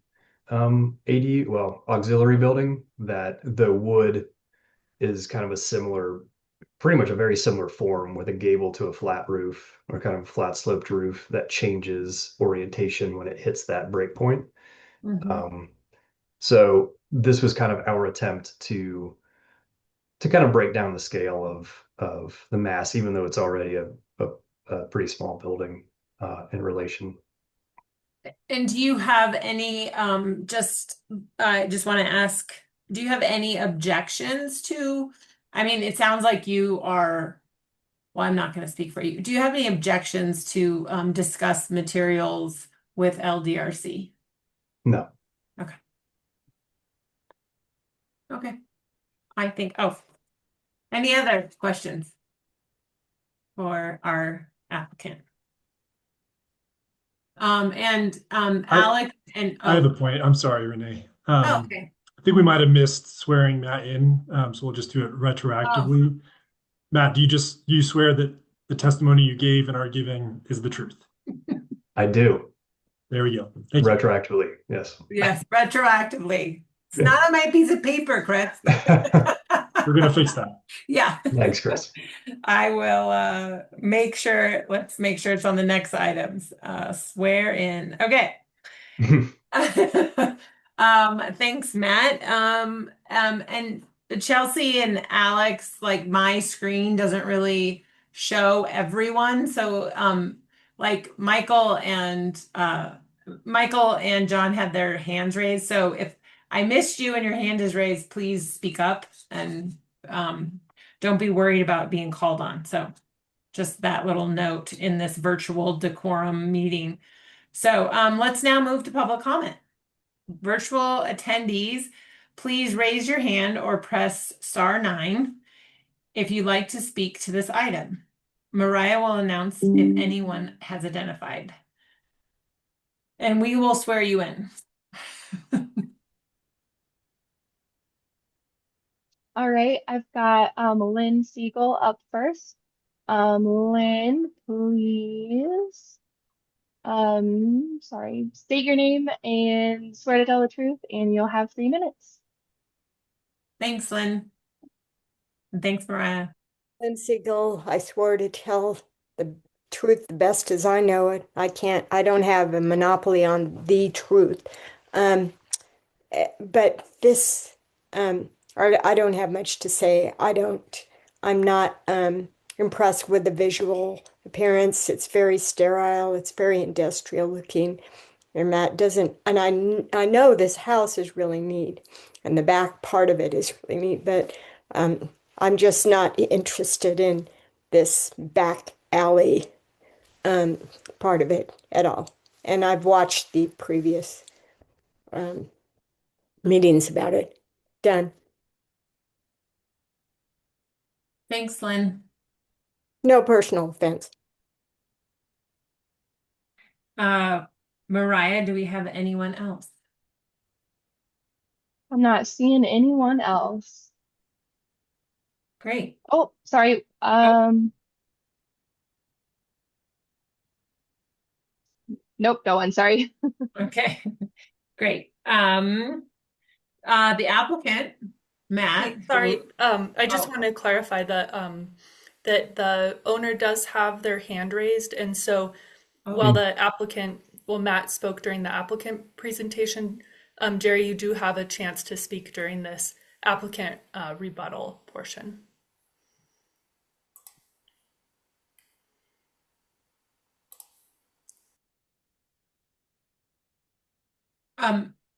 auxiliary building, that the wood is kind of a similar, pretty much a very similar form, with a gable to a flat roof, or kind of flat sloped roof that changes orientation when it hits that break point. Mhm. So this was kind of our attempt to kind of break down the scale of the mass, even though it's already a pretty small building in relation. And do you have any, I just want to ask, do you have any objections to, I mean, it sounds like you are, well, I'm not going to speak for you. Do you have any objections to discuss materials with LDRC? No. Okay. I think, any other questions for our applicant? Alex and, I have a point. I'm sorry, Renee. okay. I think we might have missed swearing Matt in, so we'll just do it retroactively. Matt, do you swear that the testimony you gave and are giving is the truth? I do. There we go. Thank you. Retroactively, yes. Yes, retroactively. It's not on my piece of paper, Chris. We're gonna fix that. Yeah. Thanks, Chris. I will make sure, let's make sure it's on the next items. Swear in. Okay. Thanks, Matt. And Chelsea and Alex, like my screen doesn't really show everyone. So like Michael and John had their hands raised. So if I missed you and your hand is raised, please speak up and don't be worried about being called on. So just that little note in this virtual decorum meeting. So let's now move to public comment. Virtual attendees, please raise your hand or press *9 if you'd like to speak to this item. Mariah will announce if anyone has identified. And we will swear you in. All right, I've got Lynn Siegel up first. Lynn, please. Sorry, state your name and swear to tell the truth, and you'll have 3 minutes. Thanks, Lynn. And thanks, Mariah. Lynn Siegel, I swore to tell the truth the best as I know it. I don't have a monopoly on the truth. But this, I don't have much to say. I'm not impressed with the visual appearance. It's very sterile. It's very industrial looking. And Matt doesn't, and I know this house is really neat and the back part of it is really neat, but I'm just not interested in this back alley part of it at all. And I've watched the previous meetings about it. Done. Thanks, Lynn. No personal offense. Mariah, do we have anyone else? I'm not seeing anyone else. Great. Oh, sorry. Nope, no one, sorry. Okay, great. The applicant, Matt. Sorry, I just want to clarify that that the owner does have their hand raised, and so while Matt spoke during the applicant presentation, Jerry, you do have a chance to speak during this applicant rebuttal portion.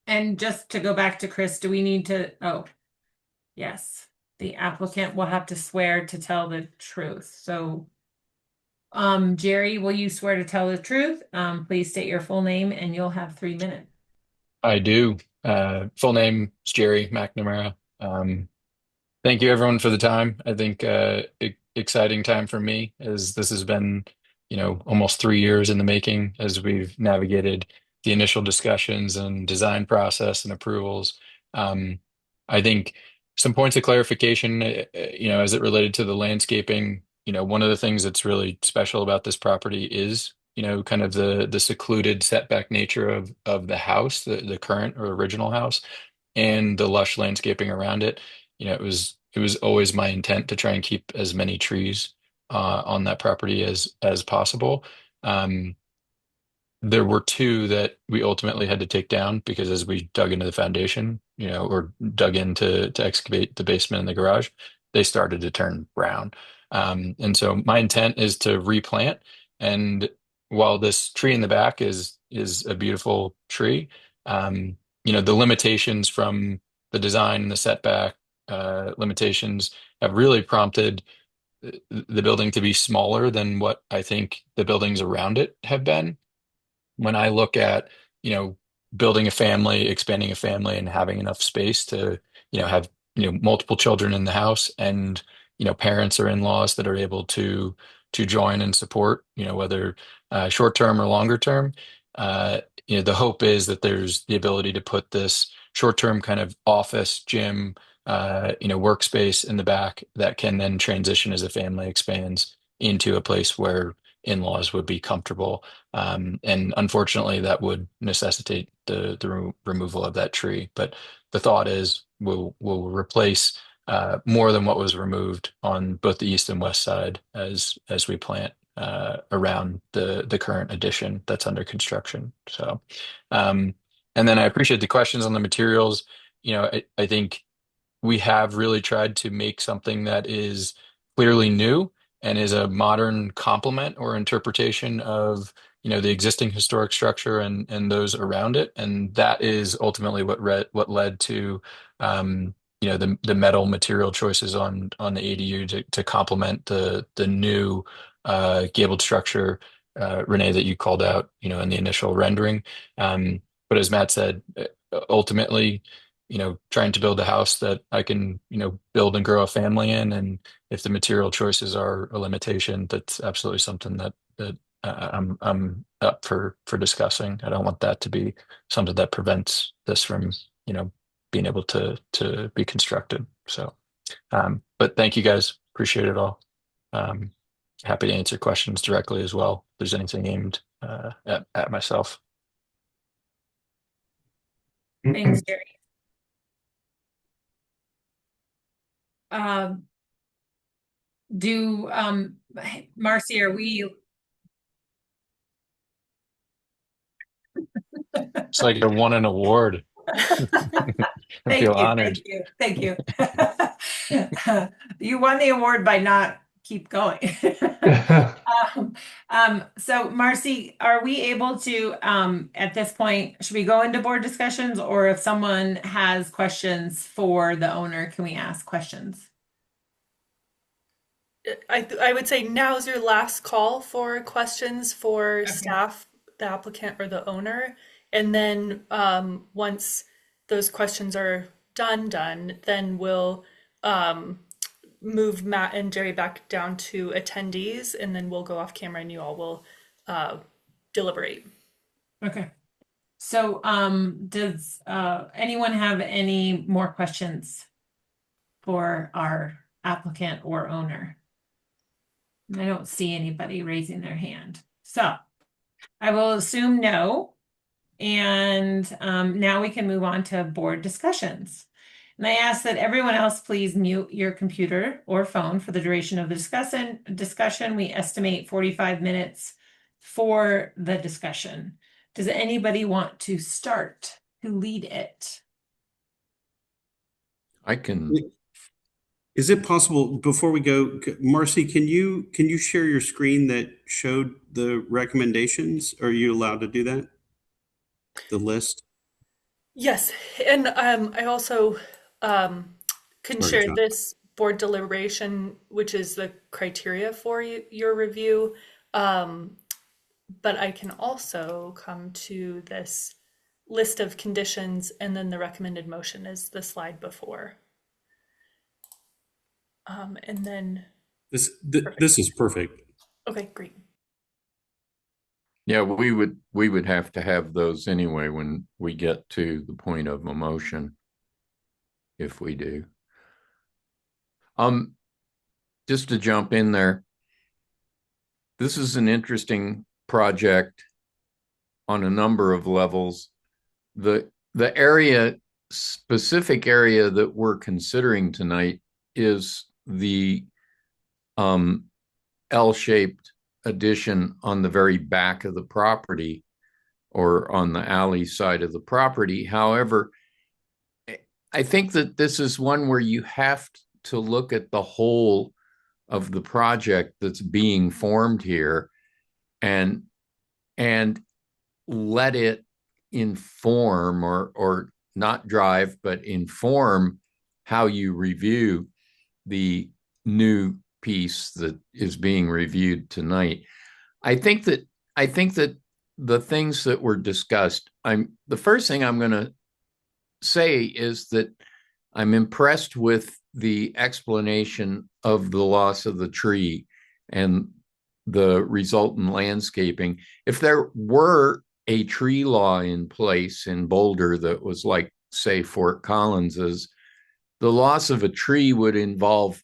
And just to go back to Chris, do we need to, yes, the applicant will have to swear to tell the truth. So, Jerry, will you swear to tell the truth? Please state your full name and you'll have 3 minutes. I do. Full name is Jerry McNamara. Thank you everyone for the time. I think exciting time for me, as this has been, almost 3 years in the making as we've navigated the initial discussions and design process and approvals. I think some points of clarification, as it related to the landscaping. One of the things that's really special about this property is, kind of the secluded setback nature of the house, the current or original house, and the lush landscaping around it. It was always my intent to try and keep as many trees on that property as possible. There were two that we ultimately had to take down because as we dug into the foundation, or dug in to excavate the basement and the garage, they started to turn brown. And so my intent is to replant. And while this tree in the back is a beautiful tree, the limitations from the design and the setback limitations have really prompted the building to be smaller than what I think the buildings around it have been. When I look at, building a family, expanding a family, and having enough space to, have, multiple children in the house, and, parents or in-laws that are able to join and support, whether short term or longer term, the hope is that there's the ability to put this short term kind of office, gym, workspace in the back that can then transition as the family expands into a place where in-laws would be comfortable. And unfortunately, that would necessitate the removal of that tree. But the thought is we'll replace more than what was removed on both the east and west side as we plant around the current addition that's under construction. So, and then I appreciate the questions on the materials. I think we have really tried to make something that is clearly new and is a modern complement or interpretation of the existing historic structure and those around it, and that is ultimately what led to the metal material choices on the ADU to complement the new gabled structure, Renee, that you called out in the initial rendering. But as Matt said, ultimately, trying to build a house that I can, build and grow a family in. And if the material choices are a limitation, that's absolutely something that I'm up for discussing. I don't want that to be something that prevents this from, being able to be constructed. So, but thank you guys. Appreciate it all. Happy to answer questions directly as well, if there's anything aimed at myself. Thanks, Jerry. Marcy, are we? It's like I won an award. I feel honored. Thank you. You won the award by not keep going. So Marcy, are we able to, at this point, should we go into board discussions, or if someone has questions for the owner, can we ask questions? I would say now's your last call for questions for staff, the applicant, or the owner. And then once those questions are done, then we'll move Matt and Jerry back down to attendees, and then we'll go off camera and you all will deliberate. Okay. So does anyone have any more questions for our applicant or owner? I don't see anybody raising their hand. So I will assume no. And now we can move on to board discussions. And I ask that everyone else please mute your computer or phone for the duration of the discussion. We estimate 45 minutes for the discussion. Does anybody want to start to lead it? I can. Is it possible, before we go, Marcy, can you share your screen that showed the recommendations? Are you allowed to do that? The list? Yes, and I also can share John. this board deliberation, which is the criteria for your review. But I can also come to this list of conditions, and then the recommended motion is the slide before. And then This is perfect. okay, great. Yeah, we would have to have those anyway when we get to the point of a motion, if we do. Just to jump in there, this is an interesting project on a number of levels. The specific area that we're considering tonight is the L-shaped addition on the very back of the property, or on the alley side of the property. However, I think that this is one where you have to look at the whole of the project that's being formed here, and let it inform, or not drive, but inform how you review the new piece that is being reviewed tonight. I think that the things that were discussed, the first thing I'm going to say is that I'm impressed with the explanation of the loss of the tree and the resultant landscaping. If there were a tree law in place in Boulder that was like, say, Fort Collins's, the loss of a tree would involve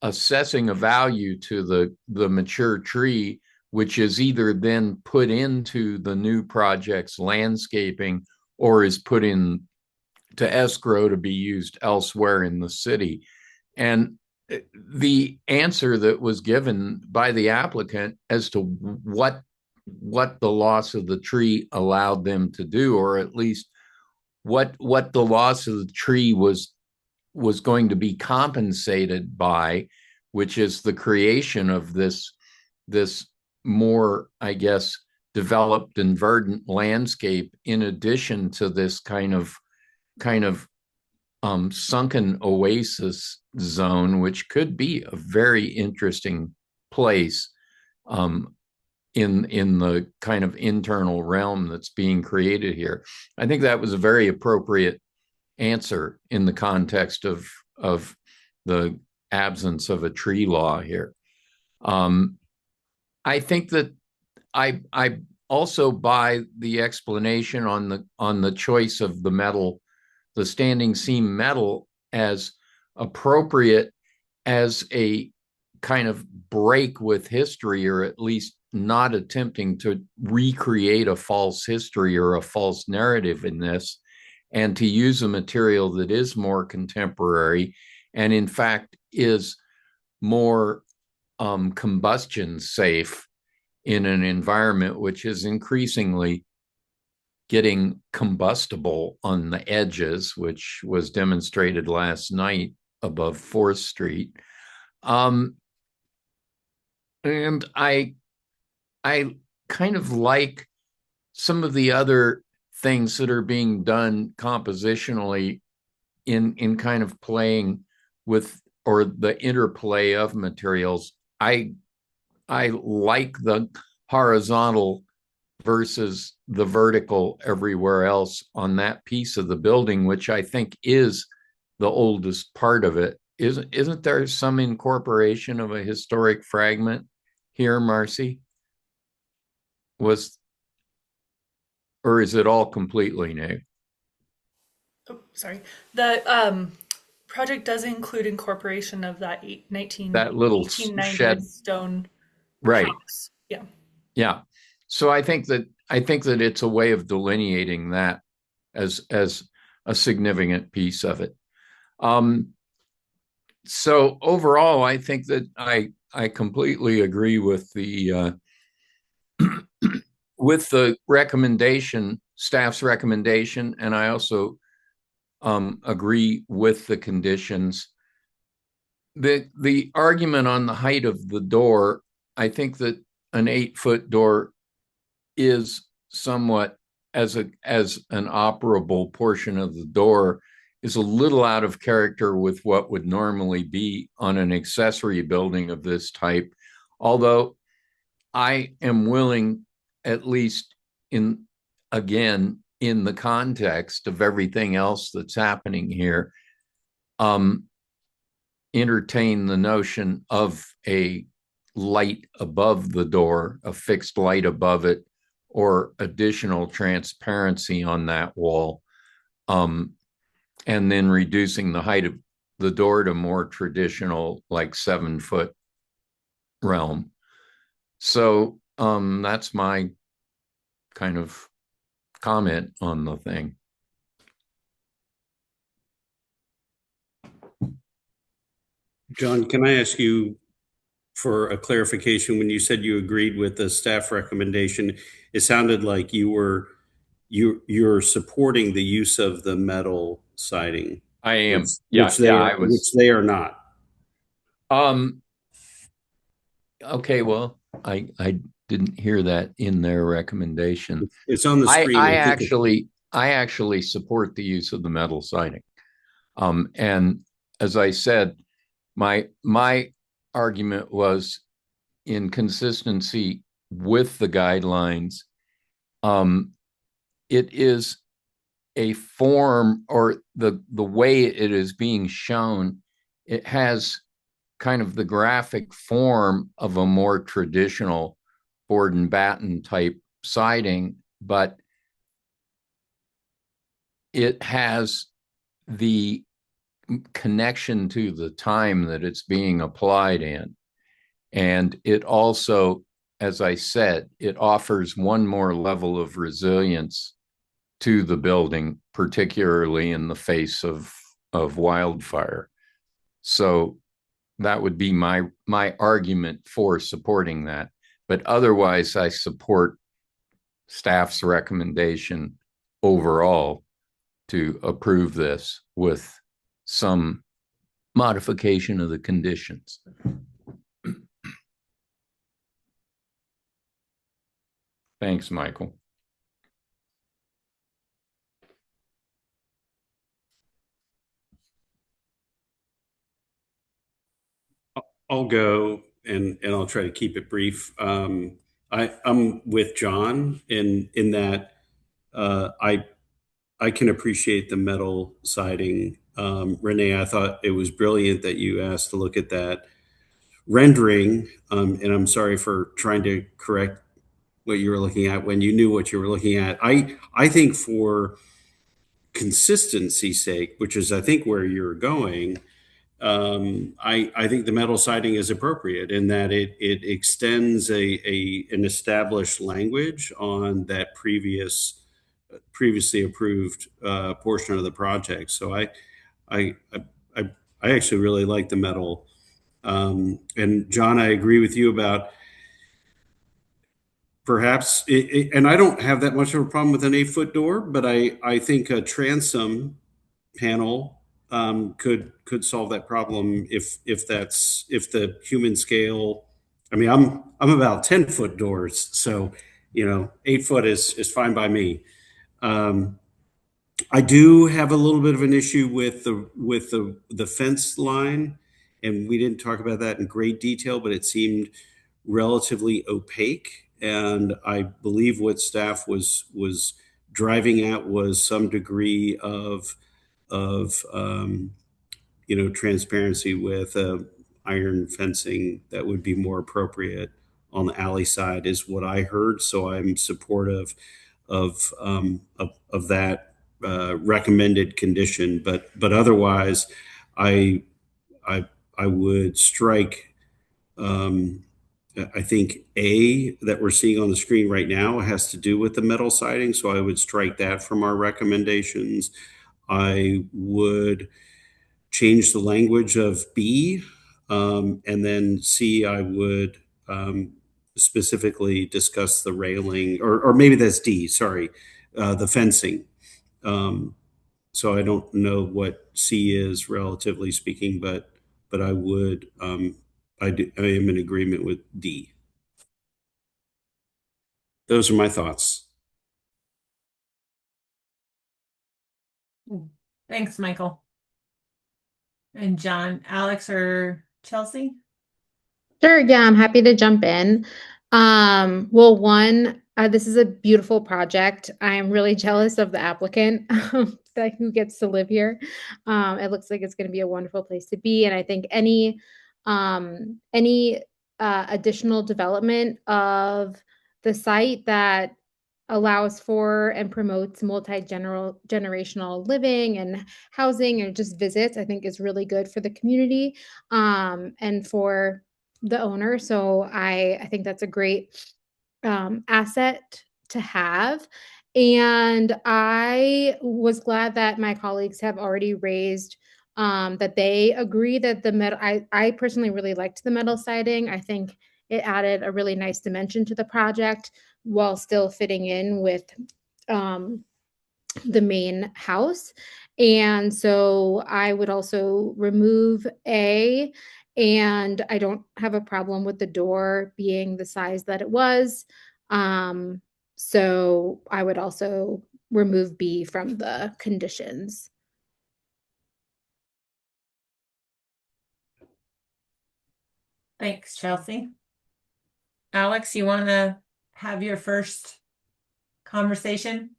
assessing a value to the mature tree, which is either then put into the new project's landscaping or is put in to escrow to be used elsewhere in the city. And the answer that was given by the applicant as to what the loss of the tree allowed them to do, or at least what the loss of the tree was going to be compensated by, which is the creation of this more, I guess, developed and verdant landscape, in addition to this kind of sunken oasis zone, which could be a very interesting place in the kind of internal realm that's being created here. I think that was a very appropriate answer in the context of the absence of a tree law here. I think that I also buy the explanation on the choice of the metal, the standing seam metal, as appropriate as a kind of break with history, or at least not attempting to recreate a false history or a false narrative in this, and to use a material that is more contemporary and in fact is more combustion safe in an environment which is increasingly getting combustible on the edges, which was demonstrated last night above 4th Street. And I kind of like some of the other things that are being done compositionally in kind of playing with, or the interplay of materials. I like the horizontal versus the vertical everywhere else on that piece of the building, which I think is the oldest part of it. Isn't there some incorporation of a historic fragment here, Marcy? Or is it all completely new? Oh, sorry. The project does include incorporation of that that little 1890s shed stone right house. Yeah. So I think that it's a way of delineating that as a significant piece of it. So overall, I think that I completely agree with the with the recommendation, staff's recommendation, and I also agree with the conditions. The argument on the height of the door, I think that an 8-foot door is somewhat, as an operable portion of the door, is a little out of character with what would normally be on an accessory building of this type. Although I am willing, at least in the context of everything else that's happening here, entertain the notion of a light above the door, a fixed light above it, or additional transparency on that wall, and then reducing the height the door to more traditional, like 7-foot realm. So that's my kind of comment on the thing. John, can I ask you for a clarification? When you said you agreed with the staff recommendation, it sounded like you're supporting the use of the metal siding. I am. Which they are not. Okay, well, I didn't hear that in their recommendation. It's on the screen. I actually support the use of the metal siding. And as I said, my argument was in consistency with the guidelines. It is a form, or the way it is being shown, it has kind of the graphic form of a more traditional board and batten type siding, but it has the connection to the time that it's being applied in. And it also, as I said, it offers one more level of resilience to the building, particularly in the face of wildfire. So that would be my argument for supporting that. But otherwise, I support staff's recommendation overall to approve this with some modification of the conditions. Thanks, Michael. I'll go and I'll try to keep it brief. I'm with John in that I can appreciate the metal siding. Renee, I thought it was brilliant that you asked to look at that rendering, and I'm sorry for trying to correct what you were looking at when you knew what you were looking at. I think for consistency's sake, which is I think where you're going, I think the metal siding is appropriate in that it extends an established language on that previously approved portion of the project. So I actually really like the metal. And John, I agree with you about perhaps, and I don't have that much of a problem with an 8-foot door, but I think a transom panel could solve that problem if the human scale. I mean, I'm about 10-foot doors, so 8-foot is fine by me. I do have a little bit of an issue with the fence line, and we didn't talk about that in great detail, but it seemed relatively opaque. And I believe what staff was driving at was some degree of transparency with iron fencing that would be more appropriate on the alley side, is what I heard. So I'm supportive of that recommended condition, but otherwise, I would strike. I think A, that we're seeing on the screen right now, has to do with the metal siding, so I would strike that from our recommendations. I would change the language of B, and then C, I would specifically discuss the railing, or maybe that's D, sorry, the fencing. So I don't know what C is, relatively speaking, but I would, I am in agreement with D. Those are my thoughts. Thanks, Michael. And John, Alex, or Chelsea? Sure, yeah, I'm happy to jump in. Well, one, this is a beautiful project. I am really jealous of the applicant who gets to live here. It looks like it's going to be a wonderful place to be, and I think any additional development of the site that allows for and promotes generational living and housing and just visits, I think is really good for the community and for the owner. So I think that's a great asset to have. And I was glad that my colleagues have already raised that they agree that the metal, I personally really liked the metal siding. I think it added a really nice dimension to the project while still fitting in with the main house. And so I would also remove A, and I don't have a problem with the door being the size that it was. So I would also remove B from the conditions. Thanks, Chelsea. Alex, you want to have your first conversation?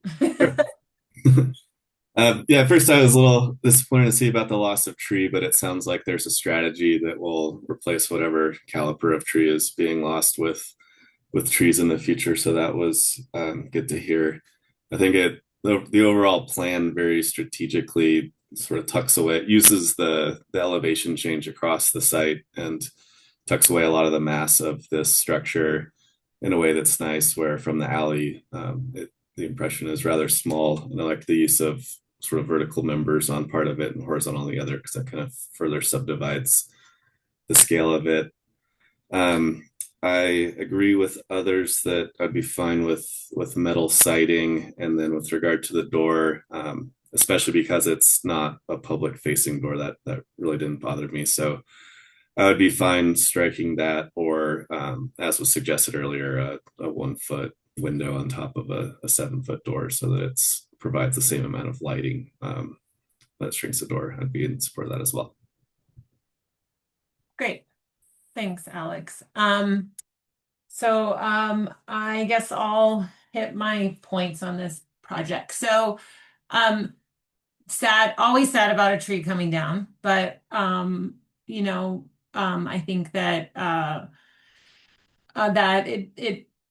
Yeah, at first I was a little disappointed to see about the loss of tree, but it sounds like there's a strategy that will replace whatever caliper of tree is being lost with trees in the future. So that was good to hear. I think the overall plan very strategically sort of tucks away, uses the elevation change across the site and tucks away a lot of the mass of this structure in a way that's nice, where from the alley, the impression is rather small. And I like the use of sort of vertical members on part of it and horizontal on the other, because that kind of further subdivides the scale of it. I agree with others that I'd be fine with metal siding. And then with regard to the door, especially because it's not a public facing door, that really didn't bother me. So I would be fine striking that, or as was suggested earlier, a 1 foot window on top of a 7 foot door, so that it provides the same amount of lighting that shrinks the door. I'd be in support of that as well. Great. Thanks, Alex. So I guess I'll hit my points on this project. So always sad about a tree coming down, but you know, I think that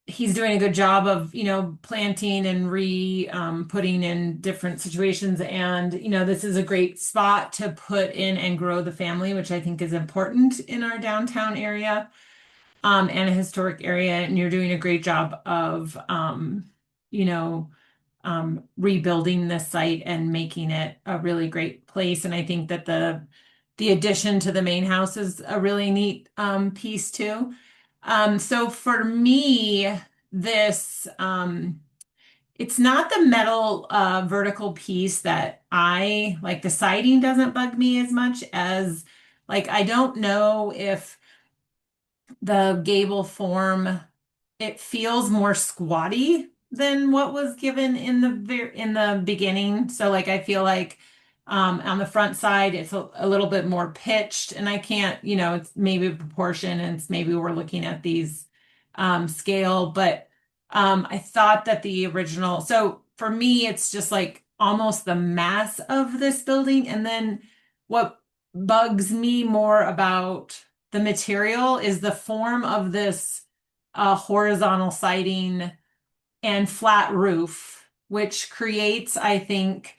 he's doing a good job of, you know, planting and putting in different situations. And, you know, this is a great spot to put in and grow the family, which I think is important in our downtown area and a historic area. And you're doing a great job of, you know, rebuilding the site and making it a really great place. And I think that the addition to the main house is a really neat piece too. So for me, this, it's not the metal vertical piece that I like. The siding doesn't bug me as much as, like, I don't know if the gable form, it feels more squatty than what was given in the beginning. So like, I feel like on the front side, it's a little bit more pitched, and I can't, you know, it's maybe proportion, and it's maybe we're looking at these scale, but I thought that the original, so for me, it's just like almost the mass of this building. And then what bugs me more about the material is the form of this horizontal siding and flat roof, which creates, I think,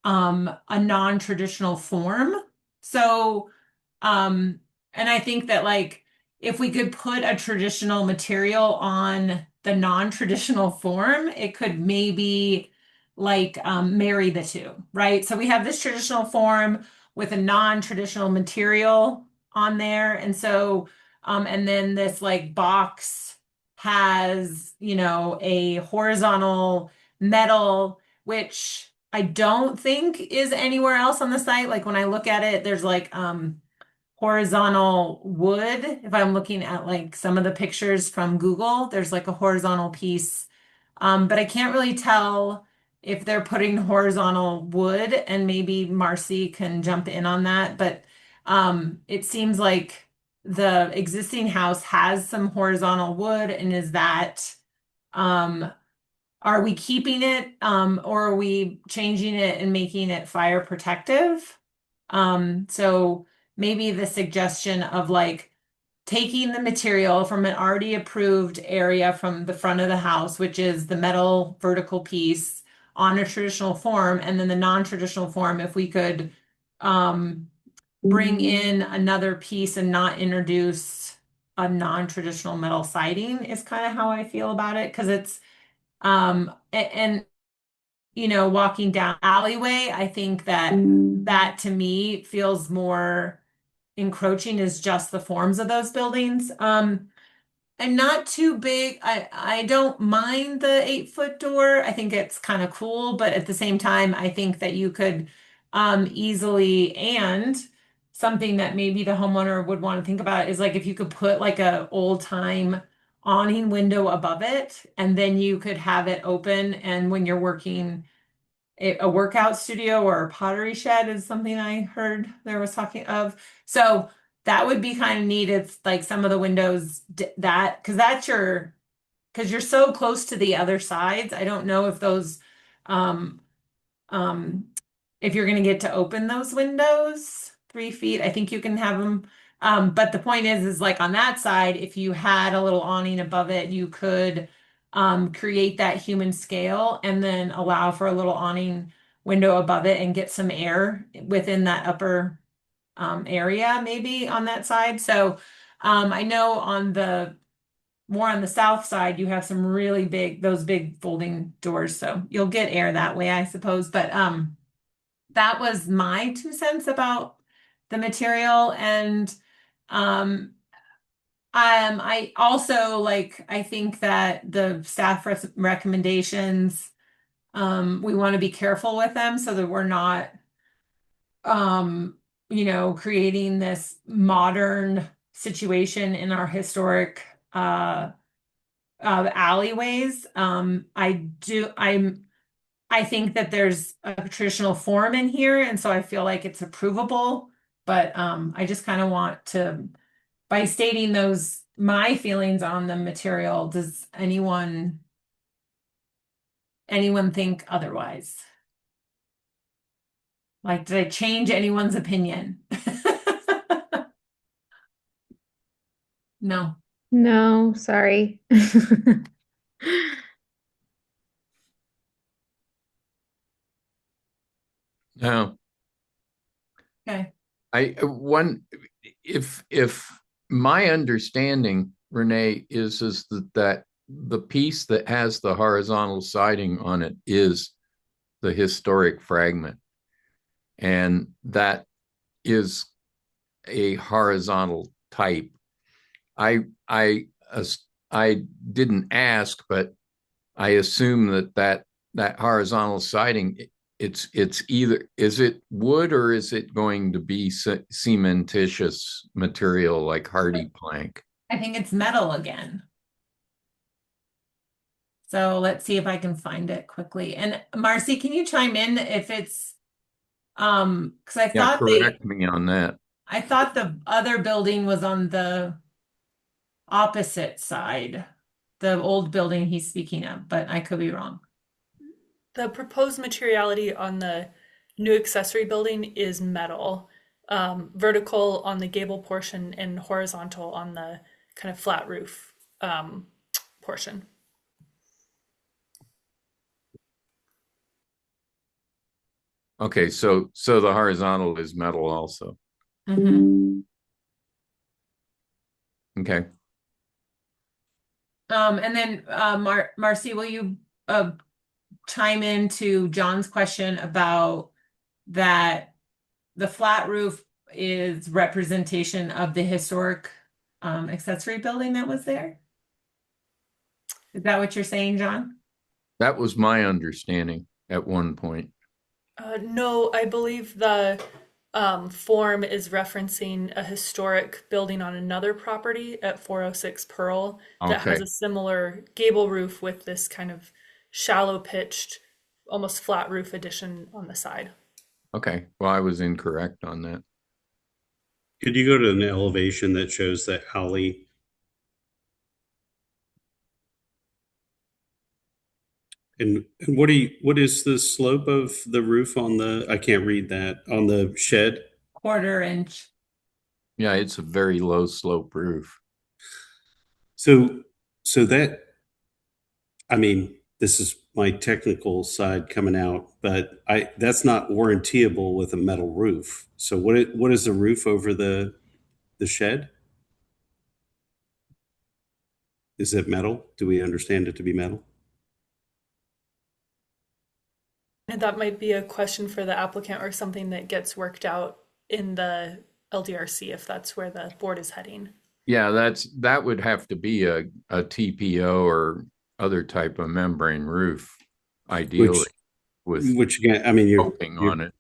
a non-traditional form. So, and I think that, like, if we could put a traditional material on the non-traditional form, it could maybe like marry the two, right? So we have this traditional form with a non-traditional material on there. And so, and then this like box has, you know, a horizontal metal, which I don't think is anywhere else on the site. Like when I look at it, there's like horizontal wood. If I'm looking at like some of the pictures from Google, there's like a horizontal piece. But I can't really tell if they're putting horizontal wood, and maybe Marcy can jump in on that. But it seems like the existing house has some horizontal wood, and is that are we keeping it or are we changing it and making it fire protective? So maybe the suggestion of like taking the material from an already approved area from the front of the house, which is the metal vertical piece on a traditional form, and then the non-traditional form, if we could bring in another piece and not introduce a non-traditional metal siding is kind of how I feel about it. Because it's and you know, walking down alleyway, I think that to me feels more encroaching is just the forms of those buildings. And not too big. I don't mind the 8-foot door. I think it's kind of cool, but at the same time, I think that you could easily, and something that maybe the homeowner would want to think about is like if you could put like a old time awning window above it, and then you could have it open, and when you're working a workout studio or a pottery shed is something I heard there was talking of. So that would be kind of neat if like some of the windows that, because you're so close to the other sides. I don't know if those um if you're going to get to open those windows 3 feet. I think you can have them. But the point is like on that side, if you had a little awning above it, you could create that human scale and then allow for a little awning window above it and get some air within that upper area, maybe on that side. So I know on the more on the south side, you have some really those big folding doors. So you'll get air that way, I suppose. But that was my 2 cents about the material. And I also I think that the staff recommendations, we want to be careful with them so that we're not, you know, creating this modern situation in our historic alleyways. I think that there's a traditional form in here, and so I feel like it's approvable. But I just kind of want to, by stating those my feelings on the material, does anyone think otherwise? Like, did I change anyone's opinion? No. No, sorry. No. Okay. If my understanding, Renee, is that the piece that has the horizontal siding on it is the historic fragment, and that is a horizontal type. I didn't ask, but I assume that horizontal siding, it's either, is it wood or is it going to be cementitious material like hardy plank? I think it's metal again. So let's see if I can find it quickly. And Marcy, can you chime in if it's because I thought correct me on that. I thought the other building was on the opposite side, the old building he's speaking of, but I could be wrong. The proposed materiality on the new accessory building is metal, vertical on the gable portion and horizontal on the kind of flat roof portion. Okay, so the horizontal is metal also. Mm-hmm. Okay. And then Marcy, will you chime into John's question about that the flat roof is representation of the historic accessory building that was there? Is that what you're saying, John? That was my understanding at one point. No, I believe the form is referencing a historic building on another property at 406 Pearl that has a similar gable roof with this kind of shallow pitched, almost flat roof addition on the side. Okay, well, I was incorrect on that. Could you go to an elevation that shows that alley? And what is the slope of the roof on the, I can't read that, on the shed? 1/4 inch. Yeah, it's a very low slope roof. So that, I mean, this is my technical side coming out, but that's not warrantyable with a metal roof. So what is the roof over the shed? Is it metal? Do we understand it to be metal? And that might be a question for the applicant or something that gets worked out in the LDRC if that's where the board is heading. Yeah, that would have to be a TPO or other type of membrane roof, ideally, with Which again, I mean, coating on it.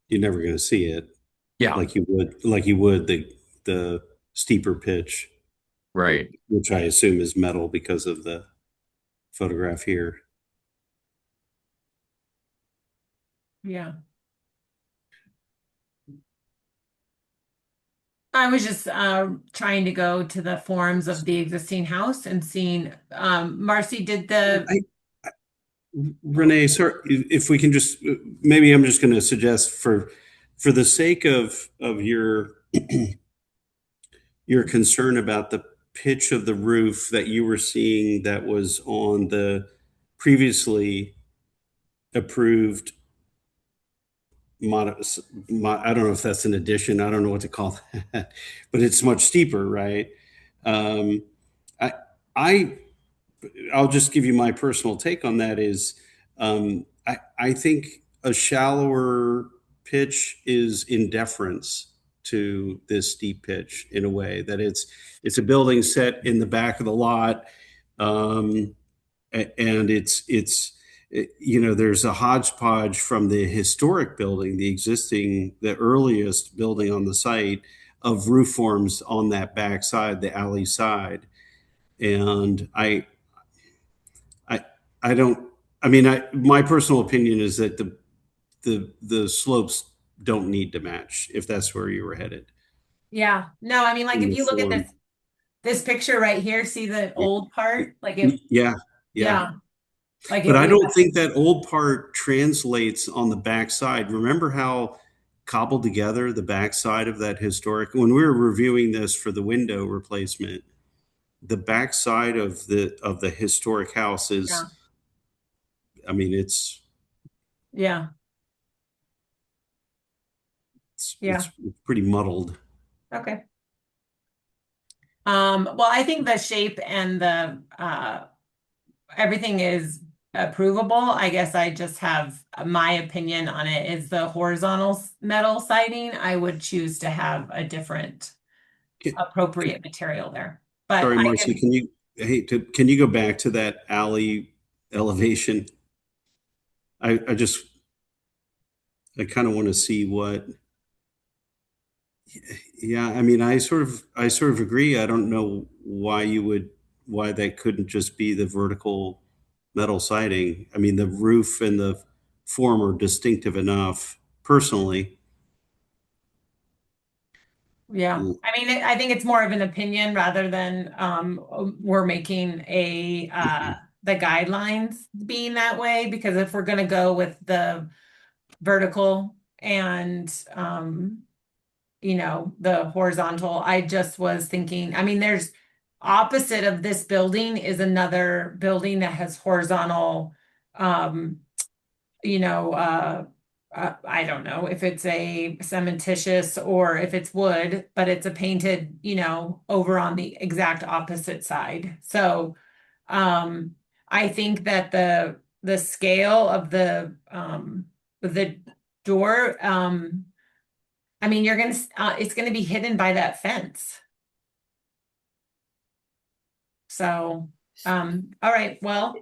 you're never going to see it. Yeah, like you would the steeper pitch, right. which I assume is metal because of the photograph here. Yeah. I was just trying to go to the forms of the existing house and seeing, Marcy, did the, Renee, sir, if we can just, maybe I'm just going to suggest for the sake of your your concern about the pitch of the roof that you were seeing that was on the previously approved I don't know if that's an addition. I don't know what to call that, but it's much steeper, right? Um, I, I'll just give you my personal take on that is, I think a shallower pitch is in deference to this steep pitch in a way that it's a building set in the back of the lot. And there's a hodgepodge from the historic building, the earliest building on the site of roof forms on that back side, the alley side. And I don't, I mean, my personal opinion is that the slopes don't need to match if that's where you were headed. yeah, no, I mean, like, if you look at this picture right here, see the old part? Like, if, yeah. Like, but I don't think that old part translates on the backside. Remember how cobbled together the backside of that historic, when we were reviewing this for the window replacement, the backside of the historic house is, I mean, it's pretty muddled. Okay. Well, I think the shape and the everything is approvable. I guess I just have my opinion on it is the horizontal metal siding. I would choose to have a different appropriate material there. But sorry, Marcy, can you go back to that alley elevation? I kind of want to see what. Yeah, I mean, I sort of agree. I don't know why that couldn't just be the vertical metal siding. I mean, the roof and the form are distinctive enough, personally. Yeah, I mean, I think it's more of an opinion rather than we're making the guidelines being that way, because if we're going to go with the vertical and the horizontal, I just was thinking, I mean, there's opposite of this building is another building that has horizontal, I don't know if it's a cementitious or if it's wood, but it's a painted, over on the exact opposite side. So I think that the scale of the door, I mean, it's gonna be hidden by that fence. So, all right, well.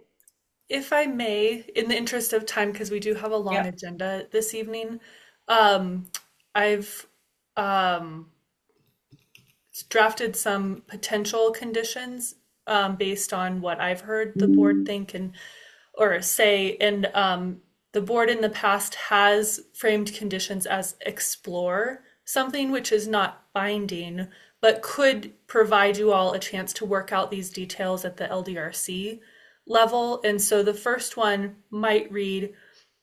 If I may, in the interest of time, because we do have a long agenda this evening, I've drafted some potential conditions based on what I've heard the board think or say, and the board in the past has framed conditions as explore something, which is not binding, but could provide you all a chance to work out these details at the LDRC level. And so the first one might read,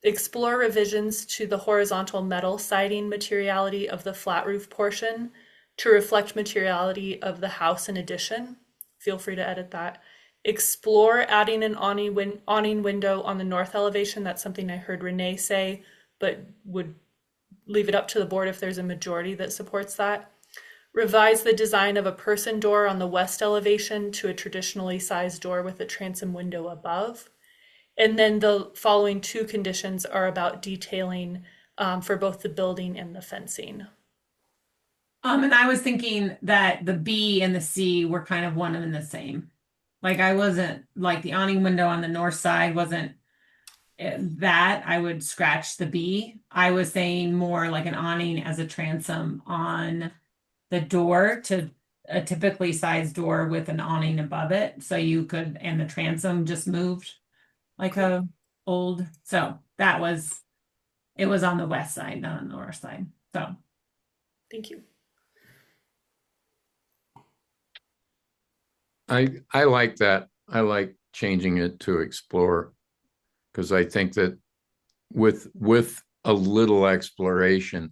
Explore revisions to the horizontal metal siding materiality of the flat roof portion to reflect materiality of the house in addition. Feel free to edit that. Explore adding an awning window on the north elevation. That's something I heard Renee say, but would leave it up to the board if there's a majority that supports that. Revise the design of a person door on the west elevation to a traditionally sized door with a transom window above. And then the following two conditions are about detailing for both the building and the fencing. And I was thinking that the B and the C were kind of one and the same. Like I wasn't like the awning window on the north side wasn't that. I would scratch the B. I was saying more like an awning as a transom on the door to a typically sized door with an awning above it. So you could, and the transom just moved like a old, so that was, it was on the west side, not on the north side. So thank you. I like that. I like changing it to explore, because I think that with a little exploration,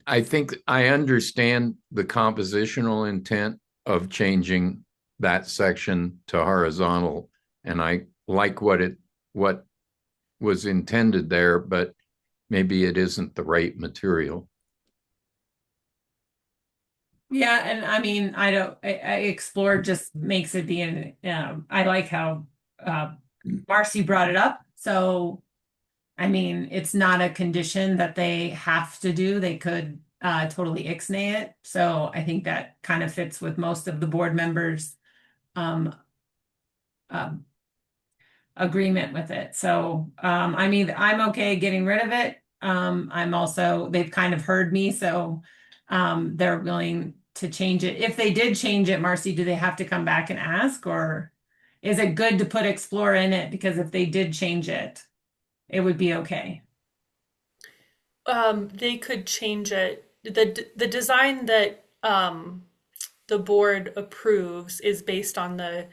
I think I understand the compositional intent of changing that section to horizontal, and I like what was intended there, but maybe it isn't the right material. yeah, and I mean, I explore just makes it be an, I like how Marcy brought it up. So, I mean, it's not a condition that they have to do. They could totally ixnay it. So I think that kind of fits with most of the board members' agreement with it. So, I mean, I'm okay getting rid of it. I'm also, they've kind of heard me, so they're willing to change it. If they did change it, Marcy, do they have to come back and ask, or is it good to put explore in it? Because if they did change it, it would be okay. They could change it. The design that the board approves is based on the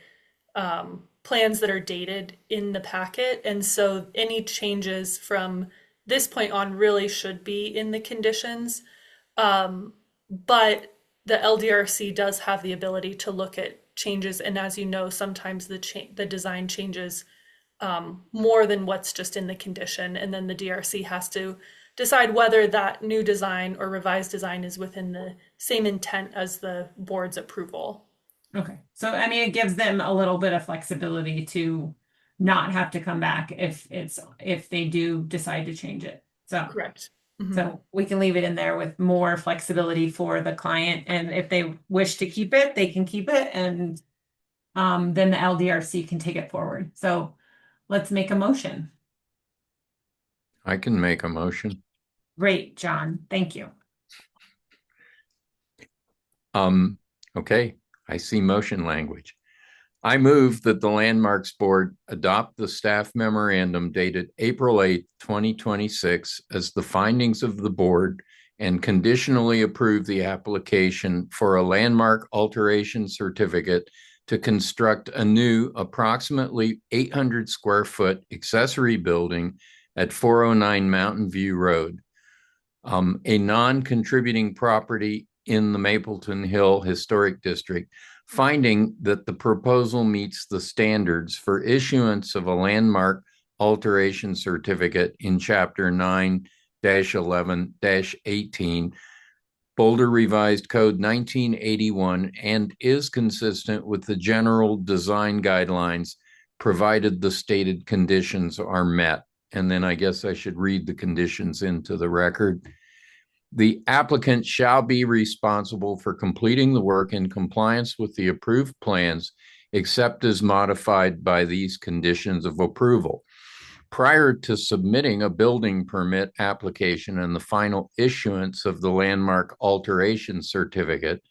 plans that are dated in the packet. And so any changes from this point on really should be in the conditions. But the LDRC does have the ability to look at changes. And as you know, sometimes the design changes more than what's just in the condition. And then the DRC has to decide whether that new design or revised design is within the same intent as the board's approval. Okay. So, I mean, it gives them a little bit of flexibility to not have to come back if they do decide to change it. So, correct. So we can leave it in there with more flexibility for the client. And if they wish to keep it, they can keep it. And then the LDRC can take it forward. So let's make a motion. I can make a motion. Great, John. Thank you. Okay, I see motion language. I move that the Landmarks Board adopt the staff memorandum dated April 8, 2026 as the findings of the board and conditionally approve the application for a landmark alteration certificate to construct a new approximately 800 square foot accessory building at 409 Mountain View Road, a non-contributing property in the Mapleton Hill Historic District, finding that the proposal meets the standards for issuance of a landmark alteration certificate in Chapter 9-11-18, Boulder Revised Code 1981, and is consistent with the general design guidelines, provided the stated conditions are met. And then I guess I should read the conditions into the record. The applicant shall be responsible for completing the work in compliance with the approved plans, except as modified by these conditions of approval. Prior to submitting a building permit application and the final issuance of the landmark alteration certificate,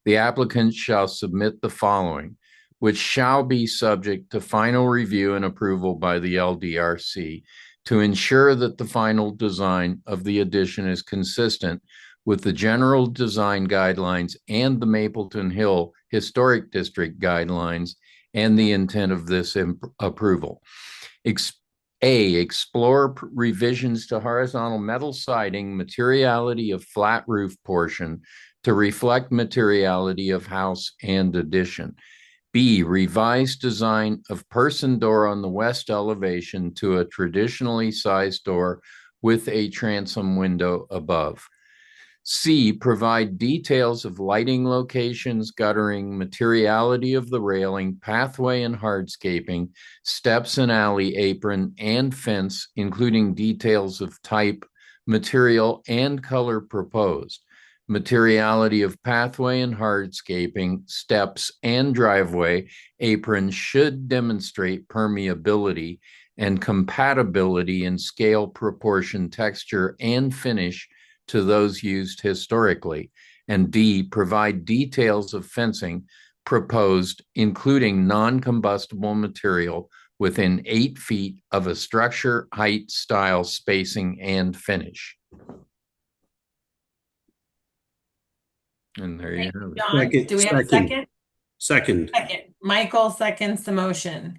the applicant shall submit the following, which shall be subject to final review and approval by the LDRC, to ensure that the final design of the addition is consistent with the general design guidelines and the Mapleton Hill Historic District guidelines and the intent of this approval. A, explore revisions to horizontal metal siding, materiality of flat roof portion to reflect materiality of house and addition. B, revised design of person door on the west elevation to a traditionally sized door with a transom window above. C, provide details of lighting locations, guttering, materiality of the railing, pathway and hardscaping, steps and alley apron, and fence, including details of type, material, and color proposed. Materiality of pathway and hardscaping, steps, and driveway apron should demonstrate permeability and compatibility in scale, proportion, texture, and finish to those used historically. And D, provide details of fencing proposed, including non-combustible material within 8 feet of a structure, height, style, spacing, and finish. And there you have it. John, do we have a second? Second. Michael seconds the motion.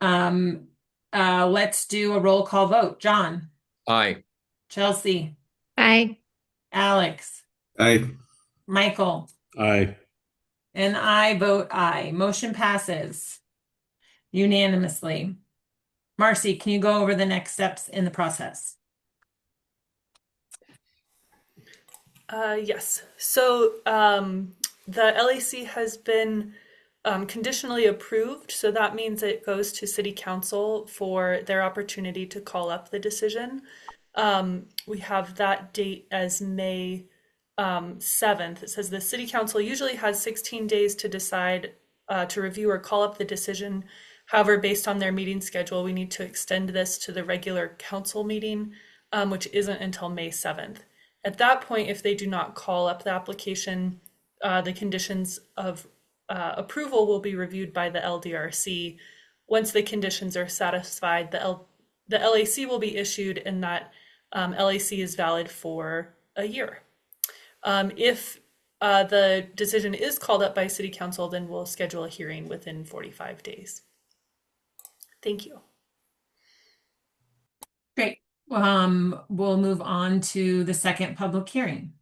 Let's do a roll call vote. John. Aye. Chelsea. Aye. Alex. Aye. Michael. Aye. And I vote aye. Motion passes unanimously. Marcy, can you go over the next steps in the process? Yes. So the LAC has been conditionally approved. So that means it goes to City Council for their opportunity to call up the decision. We have that date as May 7th. It says the City Council usually has 16 days to decide to review or call up the decision. However, based on their meeting schedule, we need to extend this to the regular council meeting, which isn't until May 7th. At that point, if they do not call up the application, the conditions of approval will be reviewed by the LDRC. Once the conditions are satisfied, the LAC will be issued, and that LAC is valid for a year. If the decision is called up by City Council, then we'll schedule a hearing within 45 days. Thank you. Great. We'll move on to the second public hearing.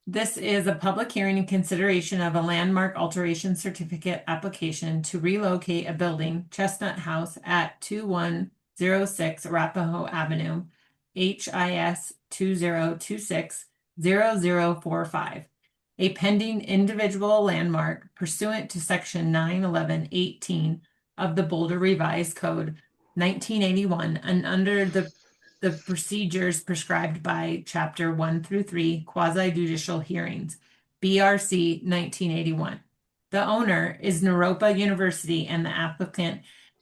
This is a public hearing in consideration of a landmark alteration certificate application to relocate a building, Chestnut House at 2106 Arapahoe Avenue, HIS 2026-0045, a pending individual landmark pursuant to section 911-18 of the Boulder Revised Code 1981 and under the procedures prescribed by Chapter 1 through 3 quasi-judicial hearings, BRC 1981. The owner is Naropa University and the applicant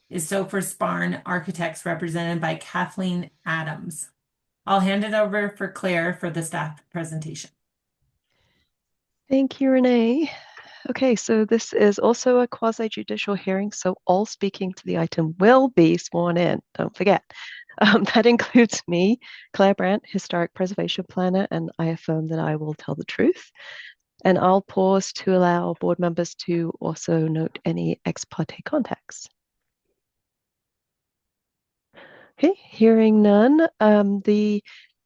is Soper Sparn Architects represented by Kathleen Adams. I'll hand it over for Claire for the staff presentation. Thank you, Renee. Okay, so this is also a quasi-judicial hearing, so all speaking to the item will be sworn in, don't forget. That includes me, Claire Brandt, Historic Preservation Planner, and I affirm that I will tell the truth. And I'll pause to allow board members to also note any ex parte contacts. Okay, hearing none. The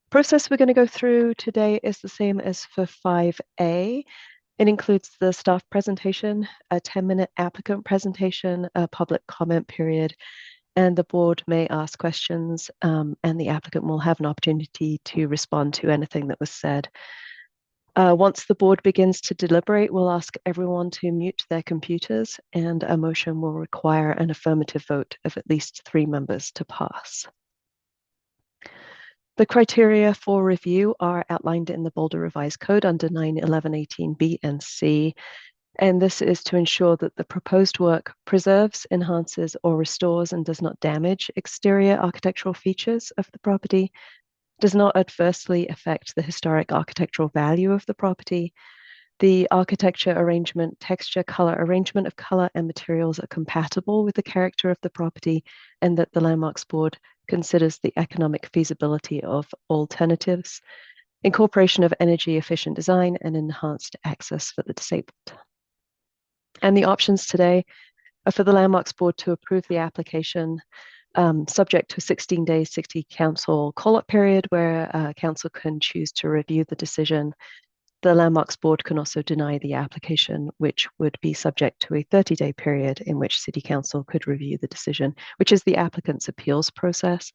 process we're going to go through today is the same as for 5A. It includes the staff presentation, a 10-minute applicant presentation, a public comment period, and the board may ask questions, and the applicant will have an opportunity to respond to anything that was said. Once the board begins to deliberate, we'll ask everyone to mute their computers, and a motion will require an affirmative vote of at least 3 members to pass. The criteria for review are outlined in the Boulder Revised Code under 911-18B and C, and this is to ensure that the proposed work preserves, enhances, or restores and does not damage exterior architectural features of the property, does not adversely affect the historic architectural value of the property, the architecture arrangement, texture, color, arrangement of color and materials are compatible with the character of the property, and that the Landmarks Board considers the economic feasibility of alternatives, incorporation of energy efficient design, and enhanced access for the disabled. And the options today, for the Landmarks Board to approve the application, subject to a 16-day city council call-up period where council can choose to review the decision. The Landmarks Board can also deny the application, which would be subject to a 30-day period in which City Council could review the decision, which is the applicant's appeals process.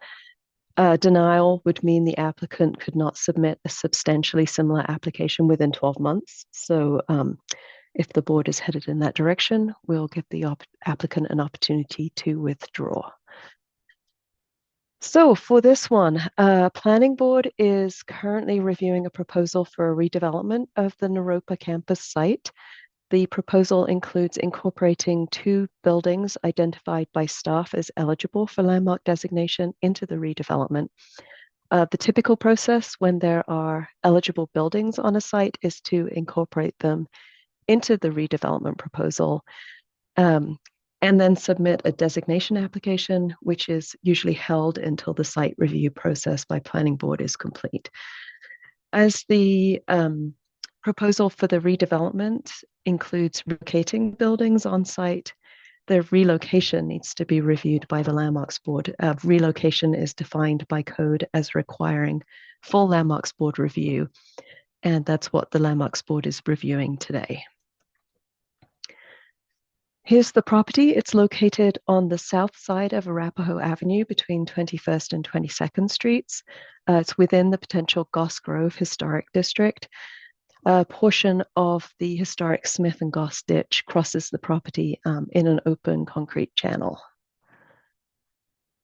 Denial would mean the applicant could not submit a substantially similar application within 12 months. So if the board is headed in that direction, we'll give the applicant an opportunity to withdraw. So for this one, Planning Board is currently reviewing a proposal for a redevelopment of the Naropa campus site. The proposal includes incorporating 2 buildings identified by staff as eligible for landmark designation into the redevelopment. The typical process when there are eligible buildings on a site is to incorporate them into the redevelopment proposal. And then submit a designation application, which is usually held until the site review process by Planning Board is complete. As the proposal for the redevelopment includes relocating buildings on site, the relocation needs to be reviewed by the Landmarks Board. Relocation is defined by code as requiring full Landmarks Board review, and that's what the Landmarks Board is reviewing today. Here's the property. It's located on the south side of Arapahoe Avenue between 21st and 22nd Streets. It's within the potential Goss Grove Historic District. A portion of the historic Smith and Goss ditch crosses the property in an open concrete channel.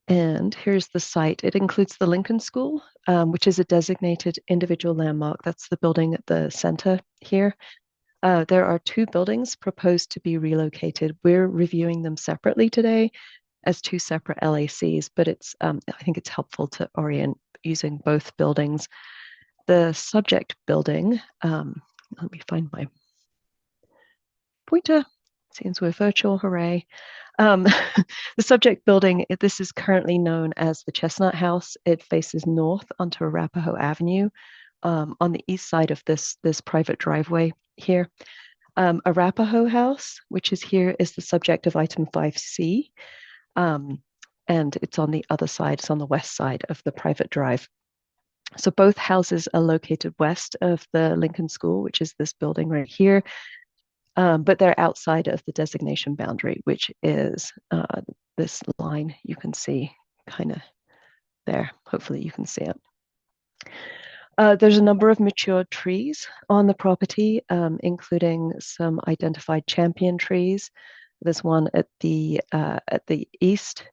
And here's the site. It includes the Lincoln School, which is a designated individual landmark. That's the building at the center here. There are 2 buildings proposed to be relocated. We're reviewing them separately today as 2 separate LACs, but it's I think it's helpful to orient using both buildings. The subject building, let me find my pointer. Seems we're virtual, hooray. The subject building, this is currently known as the Chestnut House. It faces north onto Arapahoe Avenue on the east side of this private driveway here. Arapahoe House, which is here, is the subject of item 5C, and it's on the other side, it's on the west side of the private drive. So both houses are located west of the Lincoln School, which is this building right here, but they're outside of the designation boundary, which is this line you can see kind of there. Hopefully you can see it. There's a number of mature trees on the property, including some identified champion trees. There's one at the east,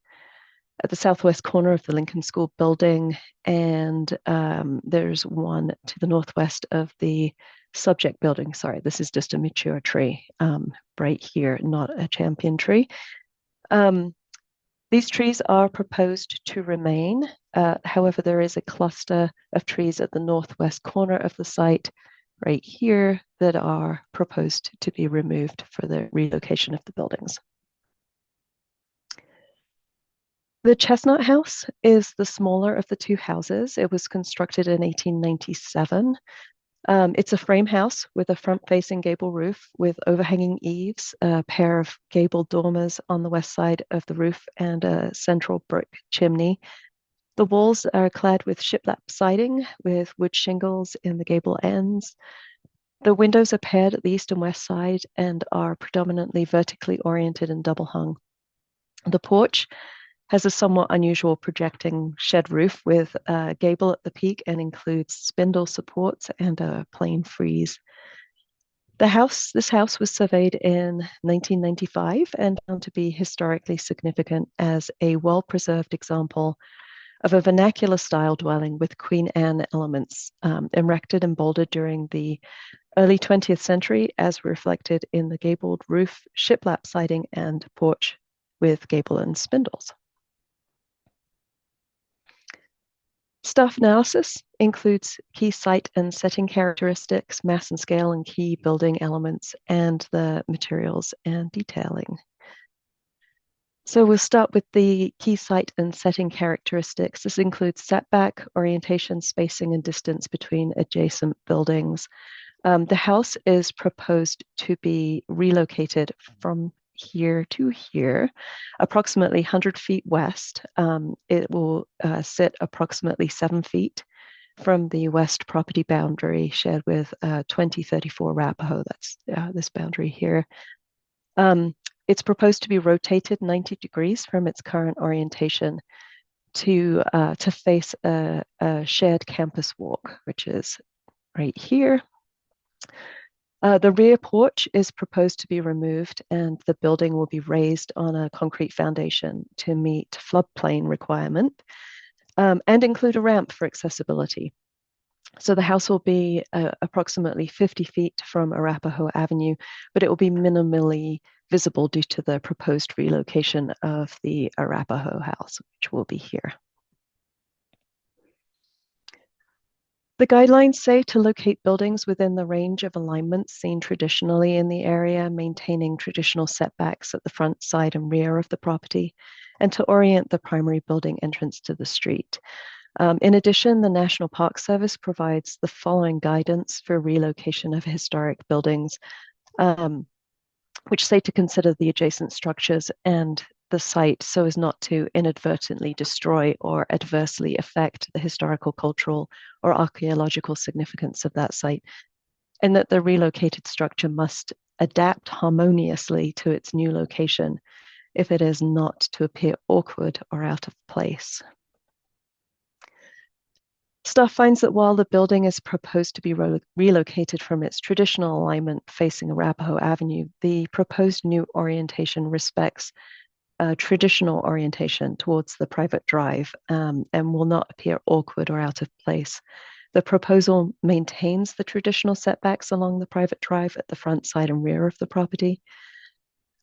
at the southwest corner of the Lincoln School building, and there's one to the northwest of the subject building. Sorry, this is just a mature tree right here, not a champion tree. These trees are proposed to remain. However, there is a cluster of trees at the northwest corner of the site right here that are proposed to be removed for the relocation of the buildings. The Chestnut House is the smaller of the 2 houses. It was constructed in 1897. It's a frame house with a front-facing gable roof with overhanging eaves, a pair of gable dormers on the west side of the roof, and a central brick chimney. The walls are clad with shiplap siding with wood shingles in the gable ends. The windows are paired at the east and west side and are predominantly vertically oriented and double hung. The porch has a somewhat unusual projecting shed roof with a gable at the peak and includes spindle supports and a plain frieze. This house was surveyed in 1995 and found to be historically significant as a well-preserved example of a vernacular style dwelling with Queen Anne elements, erected and bolded during the early 20th century, as reflected in the gabled roof, shiplap siding, and porch with gable and spindles. Staff analysis includes key site and setting characteristics, mass and scale and key building elements, and the materials and detailing. So we'll start with the key site and setting characteristics. This includes setback, orientation, spacing, and distance between adjacent buildings. The house is proposed to be relocated from here to here, approximately 100 feet west. It will sit approximately 7 feet from the west property boundary shared with 2034 Arapahoe. That's this boundary here. It's proposed to be rotated 90 degrees from its current orientation to face a shared campus walk, which is right here. The rear porch is proposed to be removed, and the building will be raised on a concrete foundation to meet floodplain requirement and include a ramp for accessibility. So the house will be approximately 50 feet from Arapahoe Avenue, but it will be minimally visible due to the proposed relocation of the Arapahoe house, which will be here. The guidelines say to locate buildings within the range of alignments seen traditionally in the area, maintaining traditional setbacks at the front, side, and rear of the property, and to orient the primary building entrance to the street. In addition, the National Park Service provides the following guidance for relocation of historic buildings, which say to consider the adjacent structures and the site so as not to inadvertently destroy or adversely affect the historical, cultural, or archaeological significance of that site, and that the relocated structure must adapt harmoniously to its new location if it is not to appear awkward or out of place. Staff finds that while the building is proposed to be relocated from its traditional alignment facing Arapahoe Avenue, the proposed new orientation respects a traditional orientation towards the private drive and will not appear awkward or out of place. The proposal maintains the traditional setbacks along the private drive at the front, side, and rear of the property.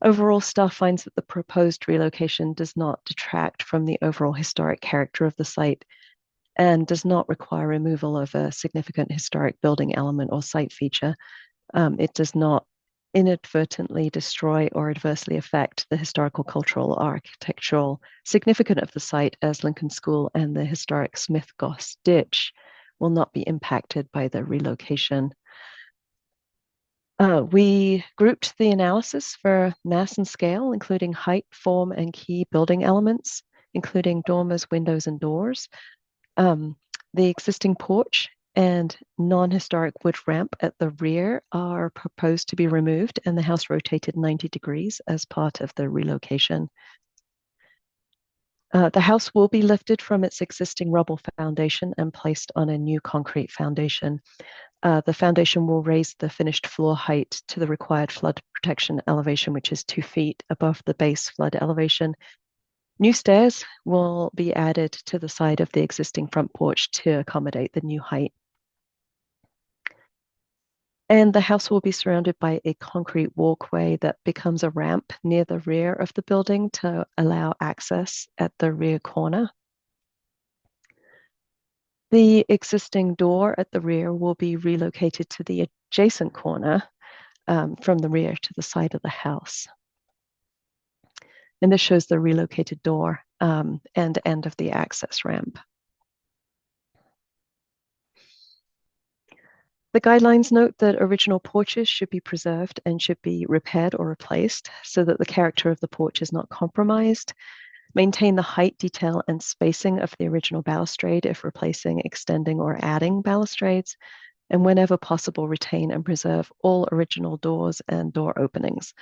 Overall, staff finds that the proposed relocation does not detract from the overall historic character of the site and does not require removal of a significant historic building element or site feature. It does not inadvertently destroy or adversely affect the historical, cultural, or architectural significance of the site, as Lincoln School and the historic Smith Goss Ditch will not be impacted by the relocation. We grouped the analysis for mass and scale, including height, form, and key building elements, including dormers, windows, and doors. The existing porch and non-historic wood ramp at the rear are proposed to be removed and the house rotated 90 degrees as part of the relocation. The house will be lifted from its existing rubble foundation and placed on a new concrete foundation. The foundation will raise the finished floor height to the required flood protection elevation, which is 2 feet above the base flood elevation. New stairs will be added to the side of the existing front porch to accommodate the new height. And the house will be surrounded by a concrete walkway that becomes a ramp near the rear of the building to allow access at the rear corner. The existing door at the rear will be relocated to the adjacent corner from the rear to the side of the house. And this shows the relocated door and end of the access ramp. The guidelines note that original porches should be preserved and should be repaired or replaced so that the character of the porch is not compromised. Maintain the height, detail, and spacing of the original balustrade if replacing, extending, or adding balustrades. And whenever possible, retain and preserve all original doors and door openings.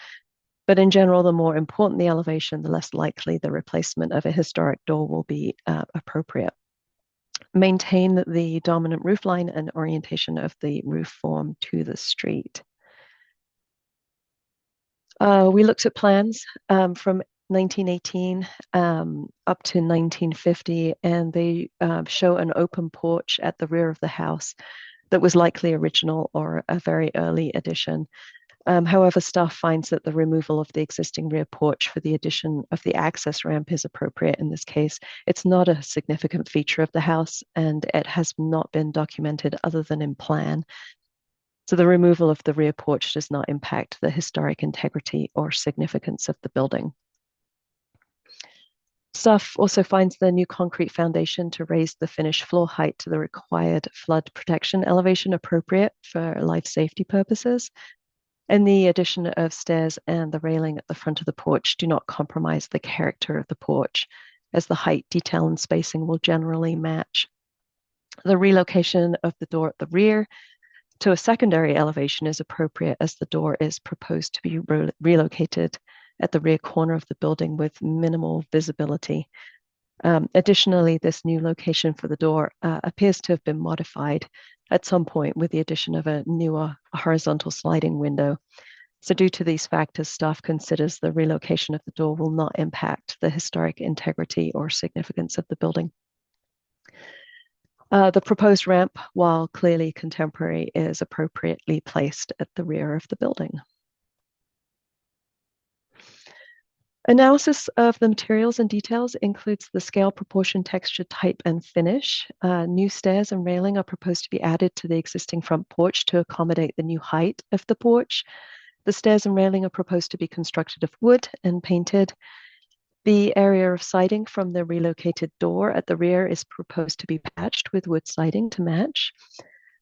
But in general, the more important the elevation, the less likely the replacement of a historic door will be appropriate. Maintain the dominant roof line and orientation of the roof form to the street. We looked at plans from 1918 up to 1950, and they show an open porch at the rear of the house that was likely original or a very early addition. However, staff finds that the removal of the existing rear porch for the addition of the access ramp is appropriate in this case. It's not a significant feature of the house, and it has not been documented other than in plan. So the removal of the rear porch does not impact the historic integrity or significance of the building. Staff also finds the new concrete foundation to raise the finished floor height to the required flood protection elevation appropriate for life safety purposes. And the addition of stairs and the railing at the front of the porch do not compromise the character of the porch, as the height, detail, and spacing will generally match. The relocation of the door at the rear to a secondary elevation is appropriate, as the door is proposed to be relocated at the rear corner of the building with minimal visibility. Additionally, this new location for the door appears to have been modified at some point with the addition of a newer horizontal sliding window. So due to these factors, staff considers the relocation of the door will not impact the historic integrity or significance of the building. The proposed ramp, while clearly contemporary, is appropriately placed at the rear of the building. Analysis of the materials and details includes the scale, proportion, texture, type, and finish. New stairs and railing are proposed to be added to the existing front porch to accommodate the new height of the porch. The stairs and railing are proposed to be constructed of wood and painted. The area of siding from the relocated door at the rear is proposed to be patched with wood siding to match.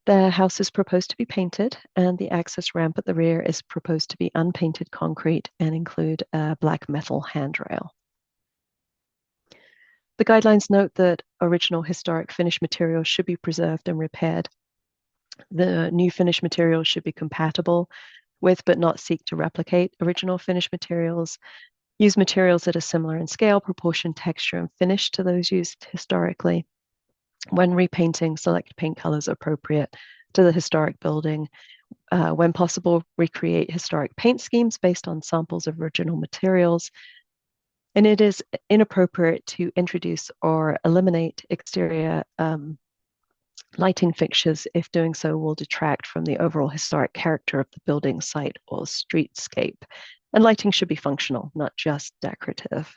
The house is proposed to be painted, and the access ramp at the rear is proposed to be unpainted concrete and include a black metal handrail. The guidelines note that original historic finish materials should be preserved and repaired. The new finish materials should be compatible with, but not seek to replicate, original finish materials. Use materials that are similar in scale, proportion, texture, and finish to those used historically. When repainting, select paint colors appropriate to the historic building. When possible, recreate historic paint schemes based on samples of original materials. And it is inappropriate to introduce or eliminate exterior lighting fixtures if doing so will detract from the overall historic character of the building, site, or streetscape. And lighting should be functional, not just decorative.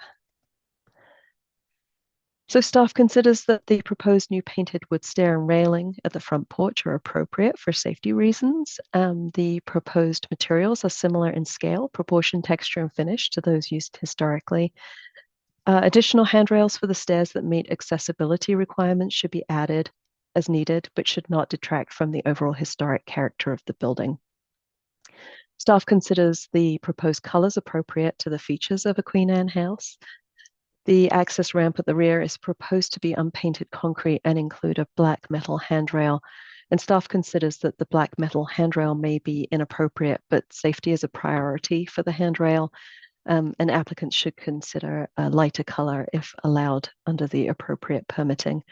So staff considers that the proposed new painted wood stair and railing at the front porch are appropriate for safety reasons. The proposed materials are similar in scale, proportion, texture, and finish to those used historically. Additional handrails for the stairs that meet accessibility requirements should be added as needed, but should not detract from the overall historic character of the building. Staff considers the proposed colors appropriate to the features of a Queen Anne house. The access ramp at the rear is proposed to be unpainted concrete and include a black metal handrail. And staff considers that the black metal handrail may be inappropriate, but safety is a priority for the handrail. And applicants should consider a lighter color if allowed under the appropriate permitting.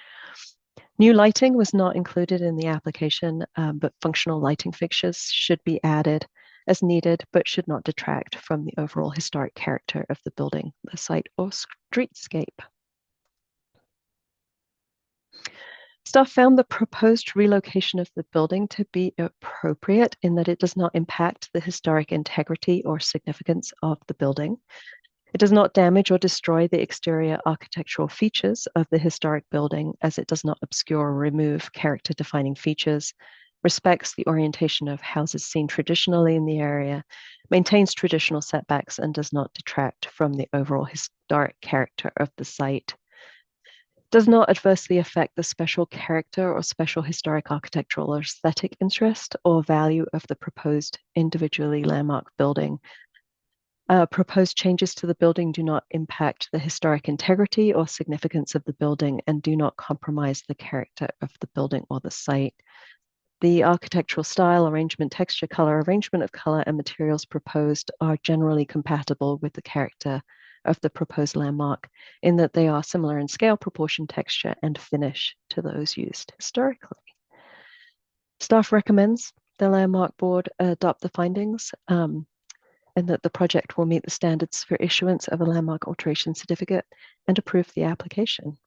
New lighting was not included in the application, but functional lighting fixtures should be added as needed, but should not detract from the overall historic character of the building, the site, or streetscape. Staff found the proposed relocation of the building to be appropriate in that it does not impact the historic integrity or significance of the building. It does not damage or destroy the exterior architectural features of the historic building, as it does not obscure or remove character-defining features, respects the orientation of houses seen traditionally in the area, maintains traditional setbacks, and does not detract from the overall historic character of the site. Does not adversely affect the special character or special historic architectural or aesthetic interest or value of the proposed individually landmark building. Proposed changes to the building do not impact the historic integrity or significance of the building and do not compromise the character of the building or the site. The architectural style, arrangement, texture, color, arrangement of color, and materials proposed are generally compatible with the character of the proposed landmark in that they are similar in scale, proportion, texture, and finish to those used historically. Staff recommends the Landmark Board adopt the findings and that the project will meet the standards for issuance of a landmark alteration certificate and approve the application.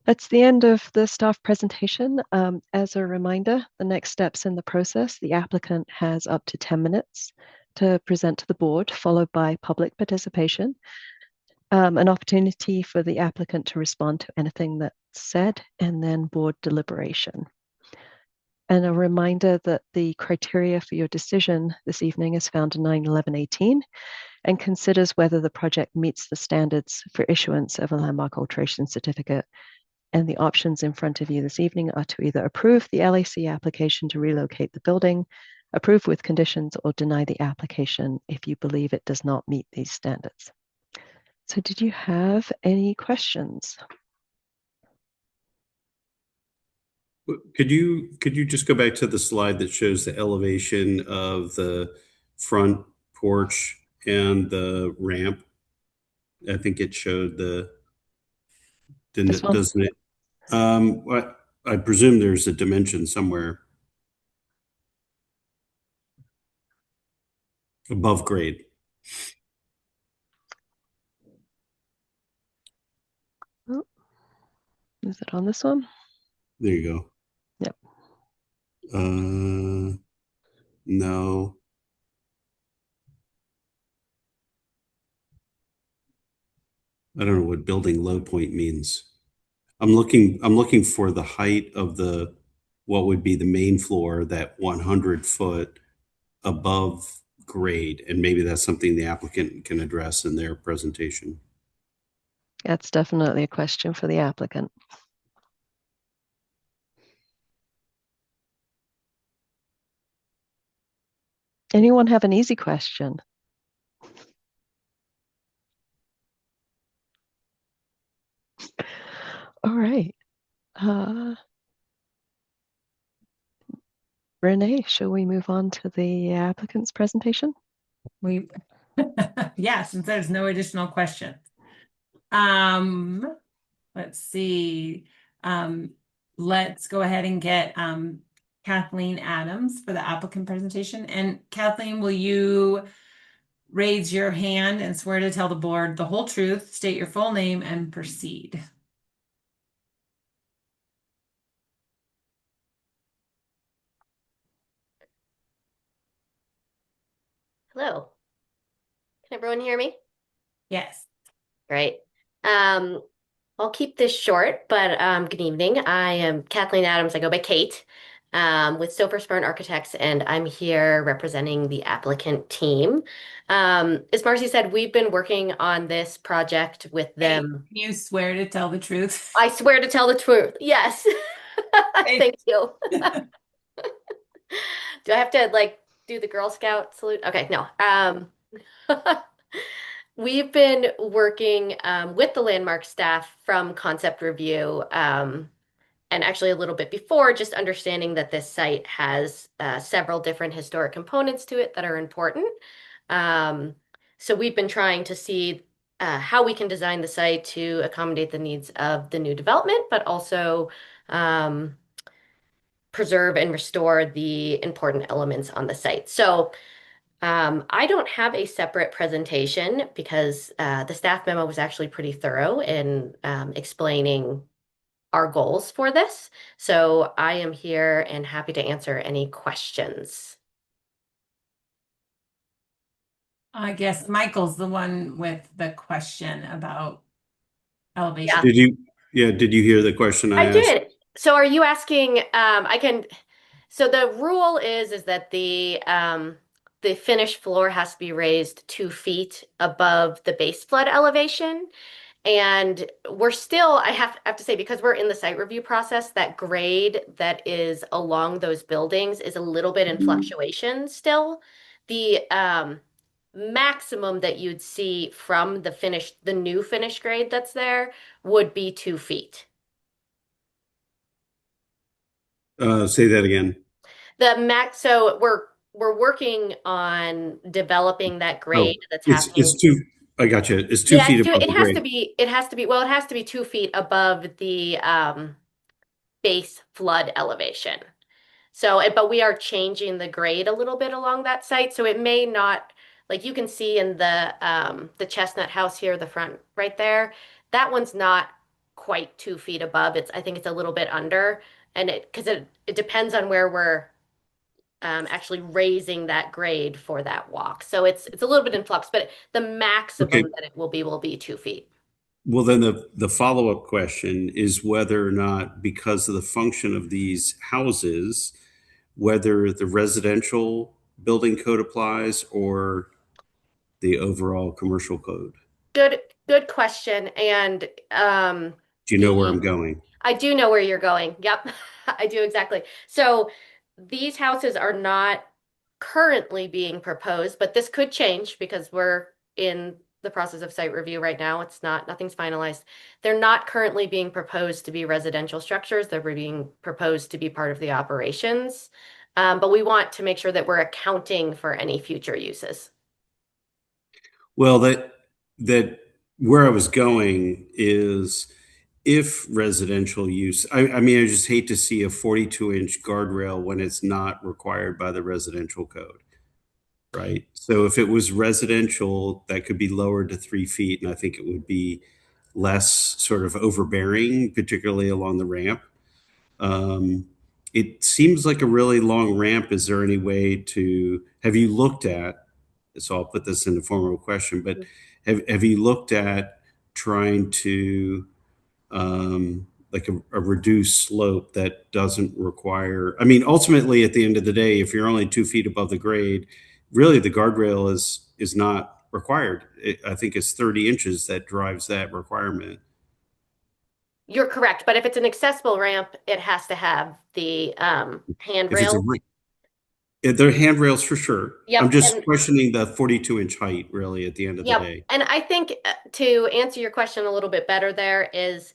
That's the end of the staff presentation. As a reminder, the next steps in the process, the applicant has up to 10 minutes to present to the board, followed by public participation, an opportunity for the applicant to respond to anything that's said, and then board deliberation. And a reminder that the criteria for your decision this evening is found in 9/11/18 and considers whether the project meets the standards for issuance of a landmark alteration certificate. And the options in front of you this evening are to either approve the LAC application to relocate the building, approve with conditions or deny the application if you believe it does not meet these standards. So did you have any questions? Could you just go back to the slide that shows the elevation of the front porch and the ramp? I think it showed doesn't it? I presume there's a dimension somewhere above grade. Oh, is it on this one? There you go. Yep. No. I don't know what building low point means. I'm looking for the height of what would be the main floor, that 100 foot above grade, and maybe that's something the applicant can address in their presentation. That's definitely a question for the applicant. Anyone have an easy question? All right. Renee, shall we move on to the applicant's presentation? Yeah, since there's no additional questions. Let's see. Let's go ahead and get Kathleen Adams for the applicant presentation. And Kathleen, will you raise your hand and swear to tell the board the whole truth, state your full name, and proceed? Hello. Can everyone hear me? Yes. Great. I'll keep this short, but good evening. I am Kathleen Adams. I go by Kate with Stouffer Spartan Architects, and I'm here representing the applicant team. As Marcy said, we've been working on this project with them. Can you swear to tell the truth? I swear to tell the truth. Yes. Thank you. Do I have to do the Girl Scout salute? Okay, no. We've been working with the Landmark staff from concept review and actually a little bit before, just understanding that this site has several different historic components to it that are important. So we've been trying to see how we can design the site to accommodate the needs of the new development, but also preserve and restore the important elements on the site. So I don't have a separate presentation because the staff memo was actually pretty thorough in explaining our goals for this. So I am here and happy to answer any questions. I guess Michael's the one with the question about elevation. Did you hear the question I asked? did. So are you asking, so the rule is that the finished floor has to be raised 2 feet above the base flood elevation. And we're still, I have to say, because we're in the site review process, that grade that is along those buildings is a little bit in fluctuation still. The maximum that you'd see from the new finished grade that's there would be 2 feet. Say that again. So we're working on developing that grade that's happening. It's 2. I got you. It's 2 feet above the grade. It has to be 2 feet above the base flood elevation. So, but we are changing the grade a little bit along that site. So it may not, like you can see in the Chestnut House here, the front right there, that one's not quite 2 feet above. I think it's a little bit under, and because it depends on where we're actually raising that grade for that walk. So it's a little bit in flux, but the maximum that it will be 2 feet. Well, then the follow-up question is whether or not, because of the function of these houses, whether the residential building code applies or the overall commercial code. Good question. And do you know where I'm going? I do know where you're going. Yep, I do exactly. So these houses are not currently being proposed, but this could change because we're in the process of site review right now. Nothing's finalized. They're not currently being proposed to be residential structures. They're being proposed to be part of the operations. But we want to make sure that we're accounting for any future uses. Well, that where I was going is if residential use, I mean, I just hate to see a 42-inch guardrail when it's not required by the residential code, right? So if it was residential, that could be lowered to 3 feet, and I think it would be less sort of overbearing, particularly along the ramp. It seems like a really long ramp. Is there any way to, have you looked at, so I'll put this in the form of a question, but have you looked at trying to like a reduced slope that doesn't require, I mean, ultimately at the end of the day, if you're only 2 feet above the grade, really the guardrail is not required. I think it's 30 inches that drives that requirement. You're correct, but if it's an accessible ramp, it has to have the handrail. They're handrails for sure. Yep, I'm just questioning the 42-inch height really at the end of the day. And I think to answer your question a little bit better there is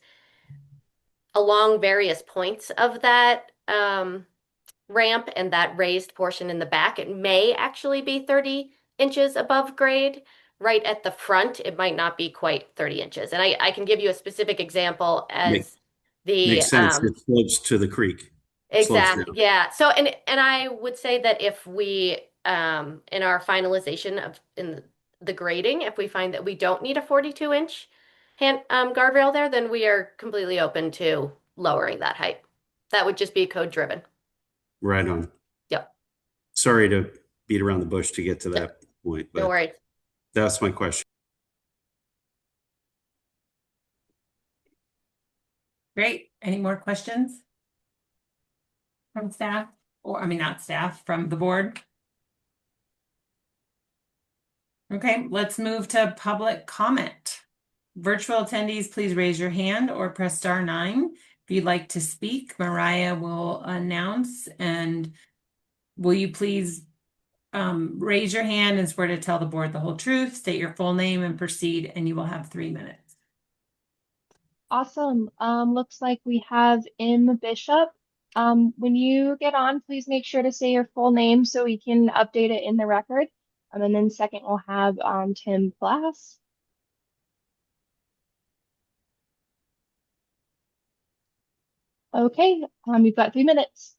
along various points of that ramp and that raised portion in the back, it may actually be 30 inches above grade. Right at the front, it might not be quite 30 inches. And I can give you a specific example as Makes sense. It slopes to the creek. Exactly. Yeah. So, and I would say that if we, in our finalization of in the grading, if we find that we don't need a 42-inch guardrail there, then we are completely open to lowering that height. That would just be code driven. Right on. Yep. Sorry to beat around the bush to get to that point, but no worries. That's my question. Great. Any more questions from staff? Or, I mean, not staff, from the board? Okay, let's move to public comment. Virtual attendees, please raise your hand or press *9. If you'd like to speak, Mariah will announce, and will you please raise your hand and swear to tell the board the whole truth, state your full name and proceed, and you will have 3 minutes. Awesome. Looks like we have M. Bishop. When you get on, please make sure to say your full name so we can update it in the record. And then second, we'll have Tim Glass. Okay, you've got 3 minutes.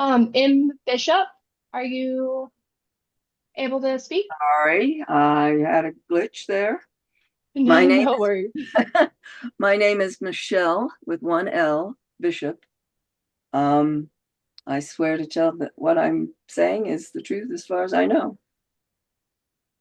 M. Bishop, are you able to speak? Sorry, I had a glitch there. No worries. My name is Michelle with 1 L, Bishop. I swear to tell that what I'm saying is the truth as far as I know.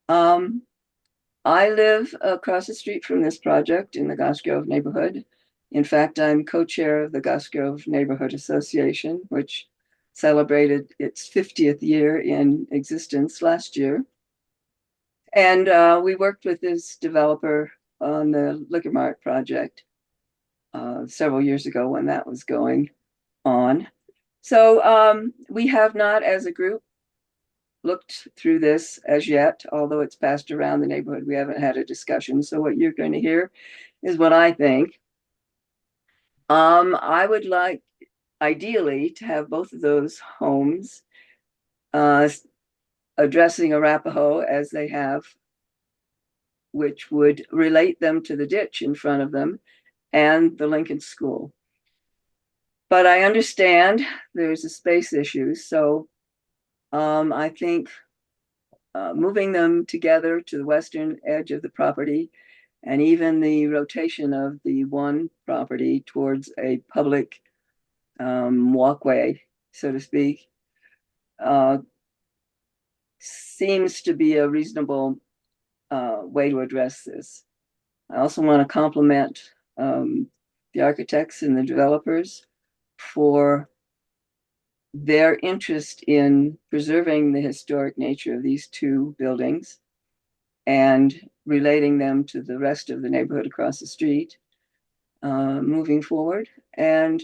I live across the street from this project in the Goss Grove neighborhood. In fact, I'm co-chair of the Goss Grove Neighborhood Association, which celebrated its 50th year in existence last year. And we worked with this developer on the Liquor Mart project several years ago when that was going on. So we have not, as a group, looked through this as yet, although it's passed around the neighborhood. We haven't had a discussion. So what you're going to hear is what I think. I would like, ideally, to have both of those homes addressing Arapahoe as they have, which would relate them to the ditch in front of them and the Lincoln School. But I understand there's a space issue. So I think moving them together to the western edge of the property and even the rotation of the one property towards a public walkway, so to speak, seems to be a reasonable way to address this. I also want to compliment the architects and the developers for their interest in preserving the historic nature of these two buildings and relating them to the rest of the neighborhood across the street. moving forward. And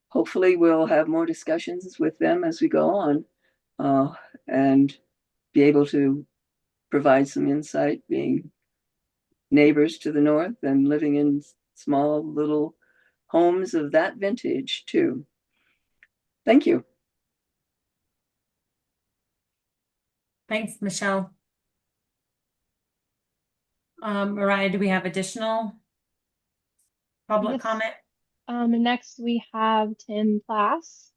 hopefully we'll have more discussions with them as we go on, and be able to provide some insight, being neighbors to the north and living in small little homes of that vintage too. Thank you. Thanks, Michelle. Mariah, do we have additional public Yes. comment? Next we have Tim Plass.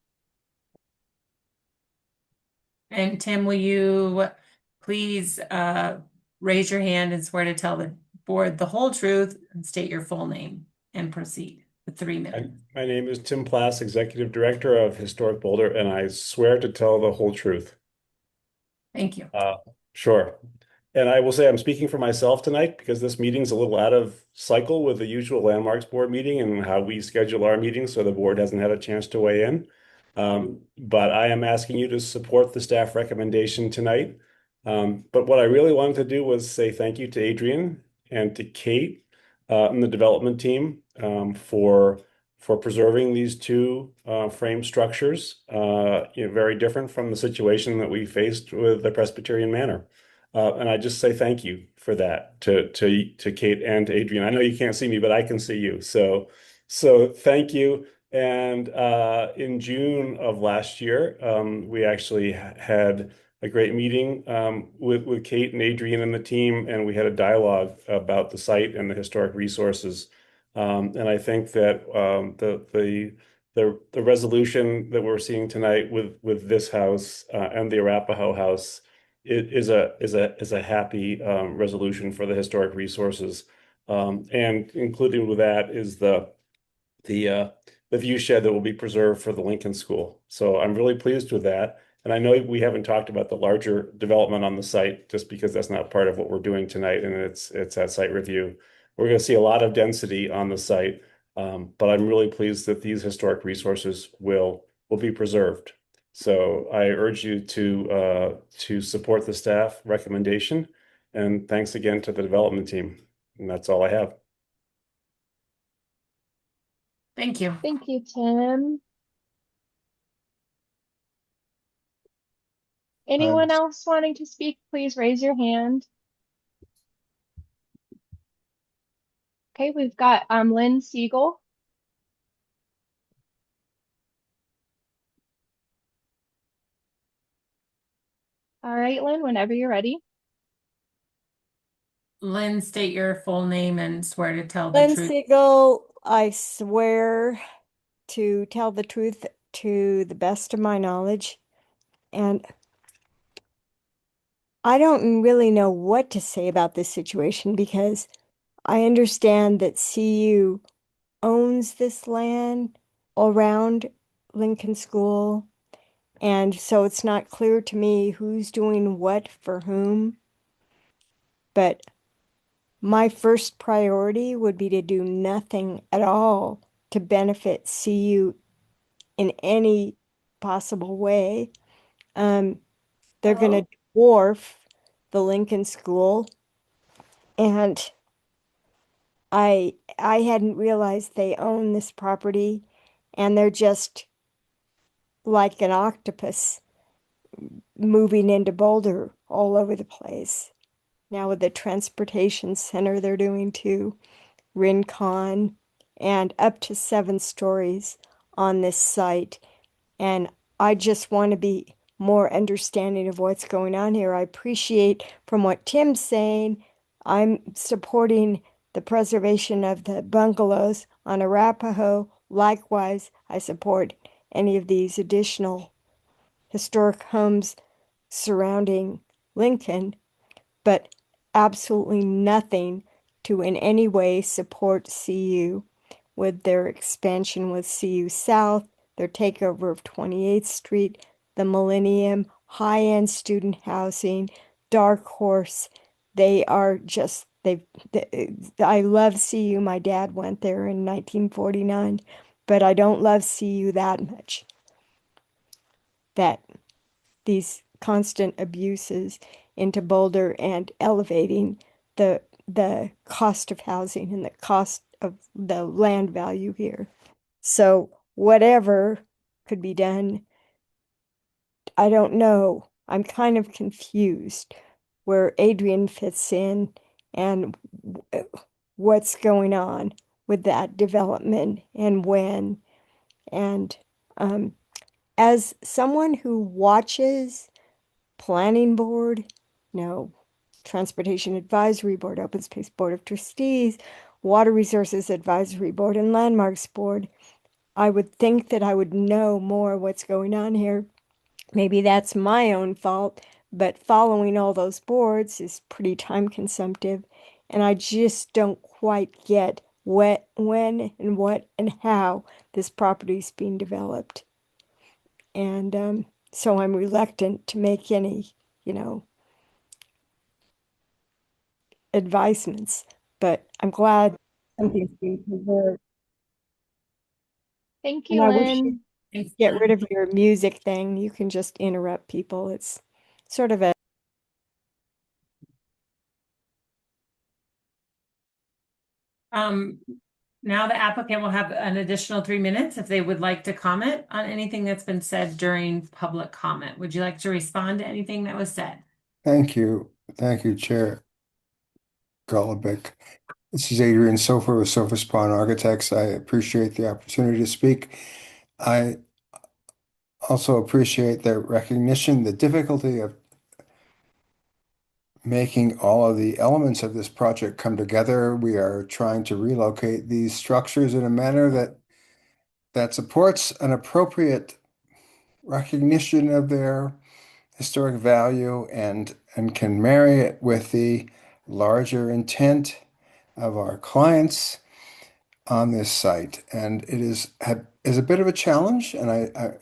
And Tim, will you please raise your hand and swear to tell the board the whole truth and state your full name and proceed with 3 minutes. My name is Tim Plass, Executive Director of Historic Boulder, and I swear to tell the whole truth. Thank you. Sure. And I will say I'm speaking for myself tonight because this meeting's a little out of cycle with the usual Landmarks Board meeting and how we schedule our meetings, so the board hasn't had a chance to weigh in. But I am asking you to support the staff recommendation tonight. But what I really wanted to do was say thank you to Adrian and to Kate and the development team for preserving these 2 frame structures, very different from the situation that we faced with the Presbyterian Manor. And I just say thank you for that to Kate and to Adrian. I know you can't see me, but I can see you. So thank you. And in June of last year, we actually had a great meeting with Kate and Adrian and the team, and we had a dialogue about the site and the historic resources. And I think that the resolution that we're seeing tonight with this house and the Arapahoe house is a happy resolution for the historic resources, and included with that is the view shed that will be preserved for the Lincoln School. So I'm really pleased with that. And I know we haven't talked about the larger development on the site just because that's not part of what we're doing tonight, and it's at site review. We're going to see a lot of density on the site, but I'm really pleased that these historic resources will be preserved. So I urge you to support the staff recommendation, and thanks again to the development team. And that's all I have. Thank you. Thank you, Tim. Anyone else wanting to speak, please raise your hand. Okay, we've got Lynn Siegel. All right, Lynn, whenever you're ready. Lynn, state your full name and swear to tell the Lynn truth. Siegel, I swear to tell the truth to the best of my knowledge. And I don't really know what to say about this situation because I understand that CU owns this land around Lincoln School. And so it's not clear to me who's doing what for whom. But my first priority would be to do nothing at all to benefit CU in any possible way. They're going to dwarf the Lincoln School, and I hadn't realized they own this property, and they're just like an octopus moving into Boulder all over the place. Now with the transportation center they're doing too, Rincon, and up to 7 stories on this site. And I just want to be more understanding of what's going on here. I appreciate from what Tim's saying, I'm supporting the preservation of the bungalows on Arapahoe. Likewise, I support any of these additional historic homes surrounding Lincoln, but absolutely nothing to in any way support CU with their expansion with CU South, their takeover of 28th Street, the Millennium, high-end student housing, Dark Horse. They are just, I love CU. My dad went there in 1949, but I don't love CU that much. That these constant abuses into Boulder and elevating the cost of housing and the cost of the land value here. So whatever could be done, I don't know. I'm kind of confused where Adrian fits in and what's going on with that development and when. And as someone who watches planning board, Transportation Advisory Board, Open Space Board of Trustees, Water Resources Advisory Board, and Landmarks Board, I would think that I would know more what's going on here. Maybe that's my own fault, but following all those boards is pretty time consumptive, and I just don't quite get when and what and how this property is being developed. And so I'm reluctant to make any, advisements, but I'm glad something's being preserved. Thank And you, I wish Lynn. you'd get rid of your music thing. You can just interrupt people. It's sort of a Now the applicant will have an additional 3 minutes if they would like to comment on anything that's been said during public comment. Would you like to respond to anything that was said? Thank you. Thank you, Chair Golobic. This is Adrian Sofer with Sofer Spawn Architects. I appreciate the opportunity to speak. I also appreciate the recognition, the difficulty of making all of the elements of this project come together. We are trying to relocate these structures in a manner that supports an appropriate recognition of their historic value and can marry it with the larger intent of our clients on this site. And it is a bit of a challenge, and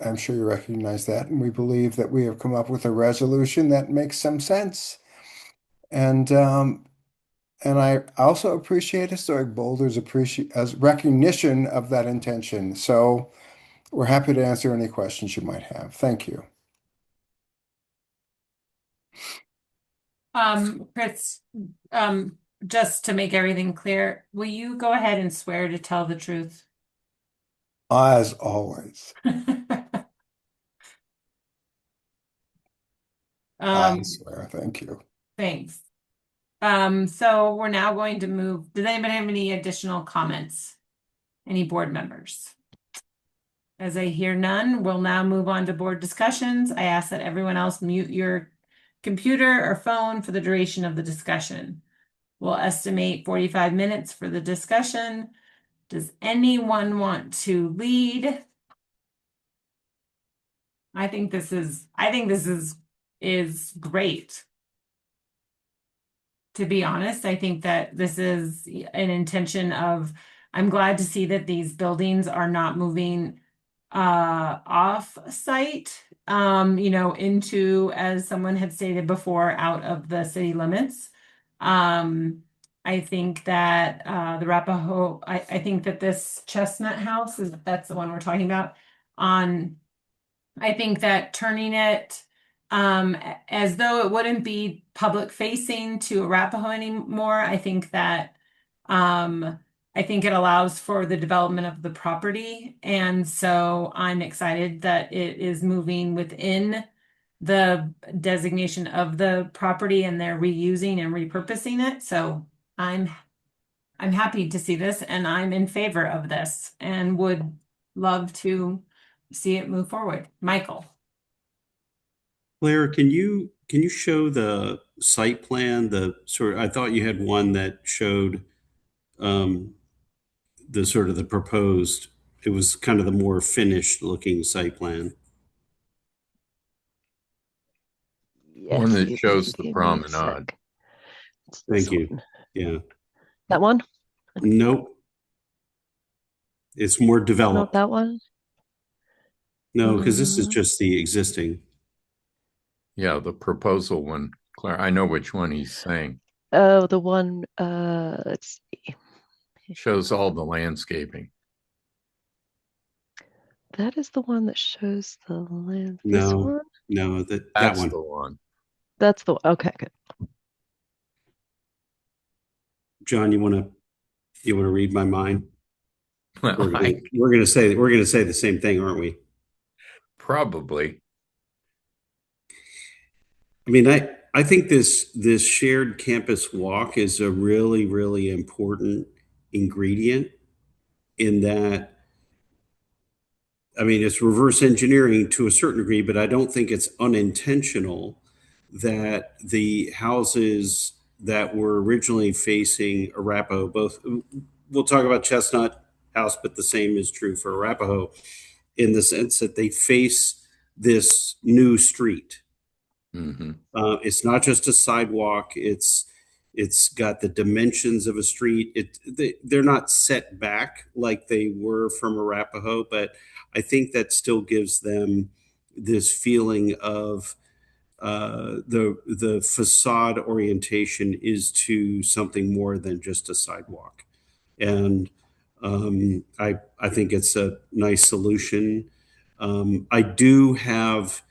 I'm sure you recognize that. And we believe that we have come up with a resolution that makes some sense. And I also appreciate Historic Boulder's as recognition of that intention. So we're happy to answer any questions you might have. Thank you. Chris, just to make everything clear, will you go ahead and swear to tell the truth? As always. I swear. Thank you. Thanks. So we're now going to move. Does anybody have any additional comments? Any board members? As I hear none, we'll now move on to board discussions. I ask that everyone else mute your computer or phone for the duration of the discussion. We'll estimate 45 minutes for the discussion. Does anyone want to lead? I think this is great. To be honest, I think that this is an intention of, I'm glad to see that these buildings are not moving off site, into, as someone had stated before, out of the city limits. I think that the Arapahoe, I think that this Chestnut House that's the one we're talking about. I think that turning it as though it wouldn't be public facing to Arapahoe anymore, I think that I think it allows for the development of the property. And so I'm excited that it is moving within the designation of the property and they're reusing and repurposing it. So I'm happy to see this, and I'm in favor of this and would love to see it move forward. Michael. Claire, can you show the site plan? I thought you had one that showed the proposed. It was kind of the more finished looking site plan. Yes, One that you shows can the give me a promenade. sec. It's this Thank you. one. Yeah. That one? Nope. It's more Not developed. that one? No, because this is just the existing. Yeah, the proposal one, Claire. I know which one he's saying. Oh, the one, let's see. Shows all the landscaping. That is the one that shows the land. This No, one? no, that That's one. the one. That's the one. Okay, good. John, you want to? You want to read my mind? Well, We're gonna say the same thing, aren't we? probably. I mean, I think this shared campus walk is a really, really important ingredient in that. I mean, it's reverse engineering to a certain degree, but I don't think it's unintentional that the houses that were originally facing Arapahoe, both, we'll talk about Chestnut House, but the same is true for Arapahoe in the sense that they face this new street. Mm-hmm. It's not just a sidewalk. It's got the dimensions of a street. They're not set back like they were from Arapahoe, but I think that still gives them this feeling of the facade orientation is to something more than just a sidewalk, and I think it's a nice solution. I do have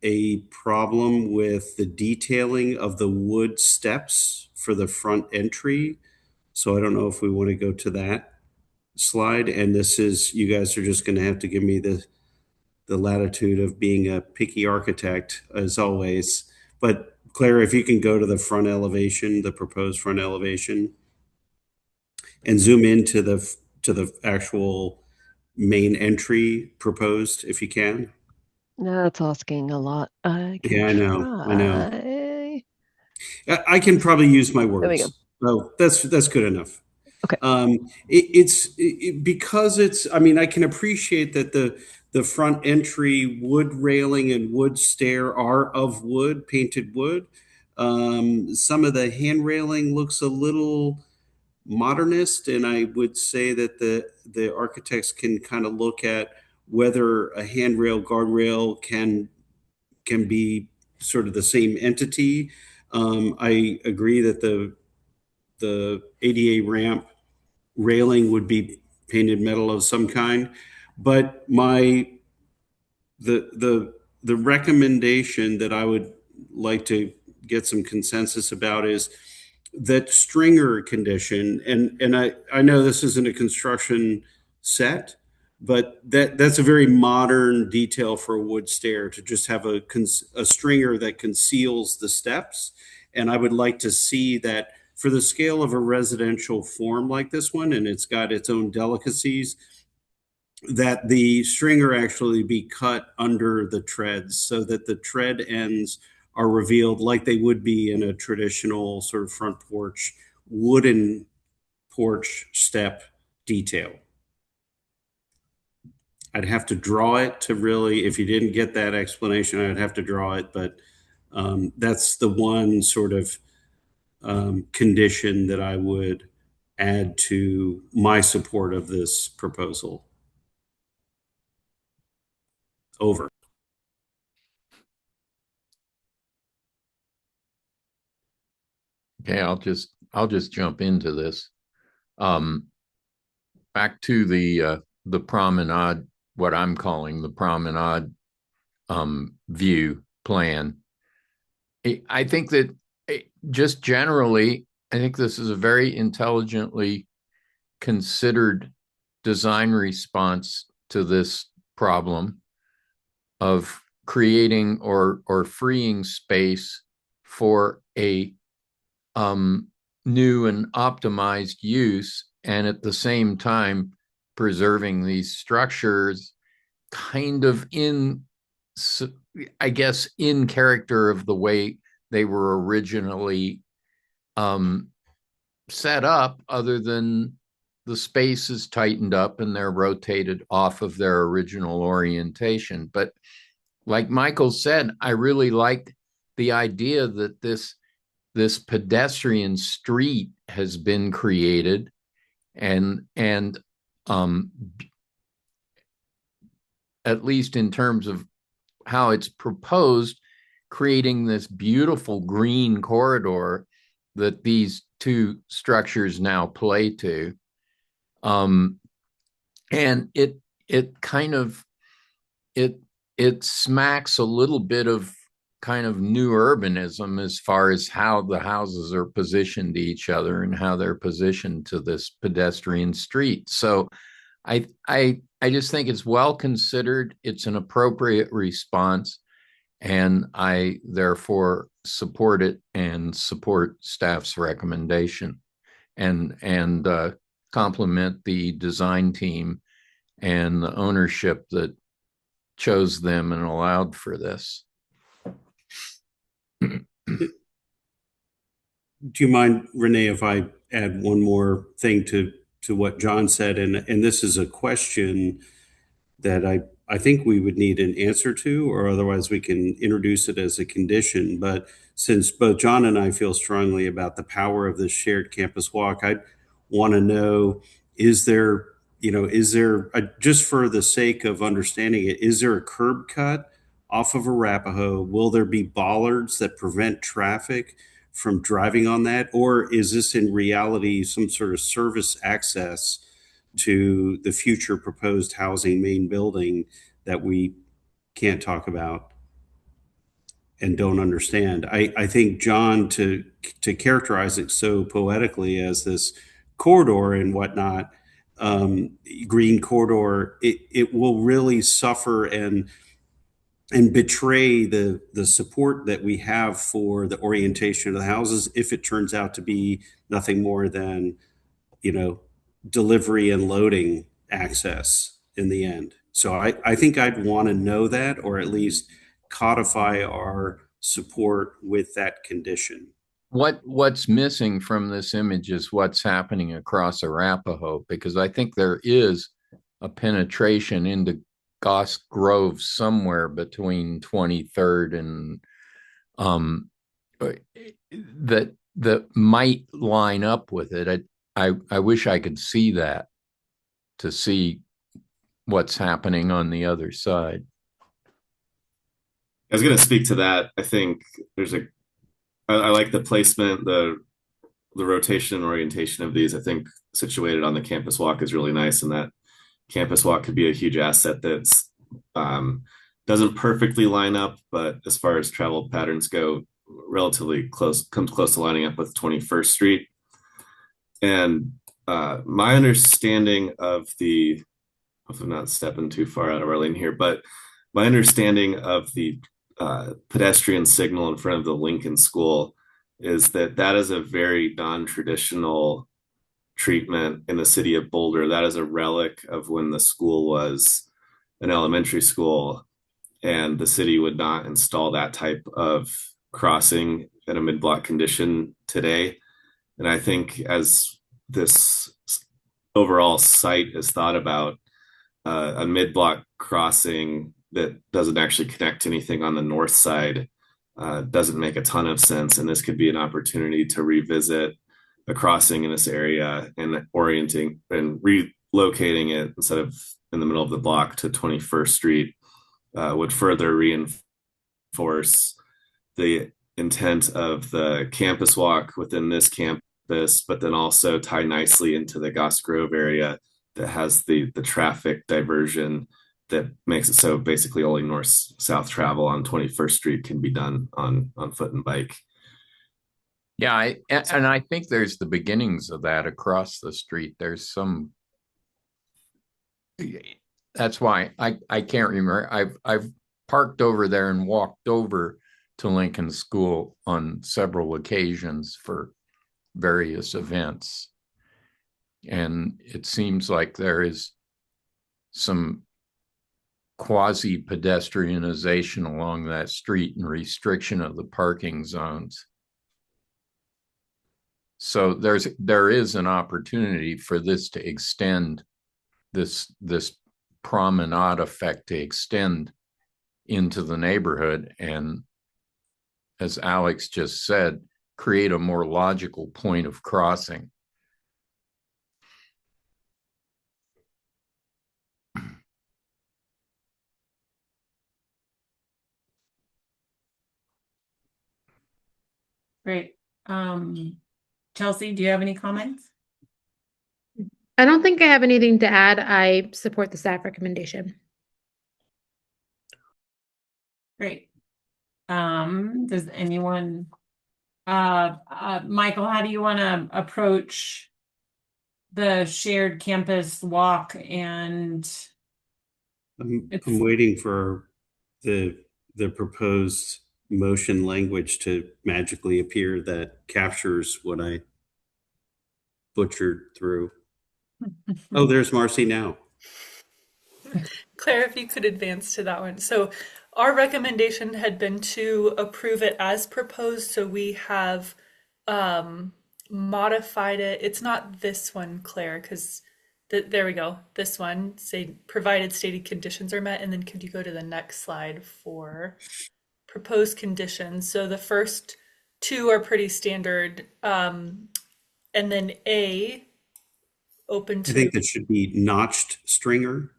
a problem with the detailing of the wood steps for the front entry. So I don't know if we want to go to that slide. And this is, you guys are just going to have to give me the latitude of being a picky architect as always. But Claire, if you can go to the front elevation, the proposed front elevation, and zoom into the actual main entry proposed, if you can. That's asking a lot. I can Yeah, I know. try. I can probably use my There we go. words. Oh, that's good enough. Okay. Because it's. I mean, I can appreciate that the front entry wood railing and wood stair are of wood, painted wood. Some of the hand railing looks a little modernist, and I would say that the architects can kind of look at whether a handrail guardrail can be sort of the same entity. I agree that the ADA ramp railing would be painted metal of some kind, but the recommendation that I would like to get some consensus about is that stringer condition, and I know this isn't a construction set, but that's a very modern detail for a wood stair to just have a stringer that conceals the steps. And I would like to see that for the scale of a residential form like this one, and it's got its own delicacies, that the stringer actually be cut under the treads so that the tread ends are revealed like they would be in a traditional sort of front porch, wooden porch step detail. I'd have to draw it to really, if you didn't get that explanation, I'd have to draw it, but that's the one sort of condition that I would add to my support of this proposal. Over. Okay, I'll just jump into this. Back to the promenade, what I'm calling the promenade view plan. I think that just generally, I think this is a very intelligently considered design response to this problem of creating or freeing space for a new and optimized use, and at the same time preserving these structures kind of in, I guess, in character of the way they were originally set up, other than the space is tightened up and they're rotated off of their original orientation. But like Michael said, I really like the idea that this pedestrian street has been created, and at least in terms of how it's proposed, creating this beautiful green corridor that these two structures now play to. And it kind of, it smacks a little bit of kind of new urbanism as far as how the houses are positioned to each other and how they're positioned to this pedestrian street. So I just think it's well considered. It's an appropriate response, and I therefore support it and support staff's recommendation, and compliment the design team and the ownership that chose them and allowed for this. Do you mind, Renee, if I add one more thing to what John said? And this is a question that I think we would need an answer to, or otherwise we can introduce it as a condition. But since both John and I feel strongly about the power of this shared campus walk, I want to know, is there, just for the sake of understanding it, is there a curb cut off of Arapahoe? Will there be bollards that prevent traffic from driving on that? Or is this in reality some sort of service access to the future proposed housing main building that we can't talk about and don't understand? I think, John, to characterize it so poetically as this corridor and whatnot, green corridor, it will really suffer and betray the support that we have for the orientation of the houses if it turns out to be nothing more than, delivery and loading access in the end. So I think I'd want to know that, or at least codify our support with that condition. What's missing from this image is what's happening across Arapahoe, because I think there is a penetration into Goss Grove somewhere between 23rd and that might line up with it. I wish I could see that, to see what's happening on the other side. I was going to speak to that. I think I like the placement, the rotation and orientation of these. I think situated on the campus walk is really nice, and that campus walk could be a huge asset that's doesn't perfectly line up, but as far as travel patterns go, relatively comes close to lining up with 21st Street. And my understanding of the, if I'm not stepping too far out of our lane here, but my understanding of the pedestrian signal in front of the Lincoln School is that is a very non-traditional treatment in the city of Boulder. That is a relic of when the school was an elementary school, and the city would not install that type of crossing in a mid-block condition today. And I think as this overall site is thought about, a mid-block crossing that doesn't actually connect to anything on the north side doesn't make a ton of sense. And this could be an opportunity to revisit a crossing in this area and orienting and relocating it instead of in the middle of the block to 21st Street would further reinforce the intent of the campus walk within this campus, but then also tie nicely into the Goss Grove area that has the traffic diversion that makes it so basically only north-south travel on 21st Street can be done on foot and bike. Yeah, and I think there's the beginnings of that across the street. There's some. That's why I can't remember. I've parked over there and walked over to Lincoln School on several occasions for various events, and it seems like there is some quasi-pedestrianization along that street and restriction of the parking zones. So there is an opportunity for this to extend, this promenade effect to extend into the neighborhood, and as Alex just said, create a more logical point of crossing. Great. Chelsea, do you have any comments? I don't think I have anything to add. I support the staff recommendation. Great. Does anyone, Michael, how do you want to approach the shared campus walk? And I'm waiting for the proposed motion language to magically appear that captures what I butchered through. Oh, there's Marcy now. Claire, if you could advance to that one. So our recommendation had been to approve it as proposed. So we have modified it. It's not this one, Claire, because there we go. This one, say, provided stated conditions are met. And then could you go to the next slide for proposed conditions? So the first two are pretty standard. And then A, open to. I think that should be notched stringer.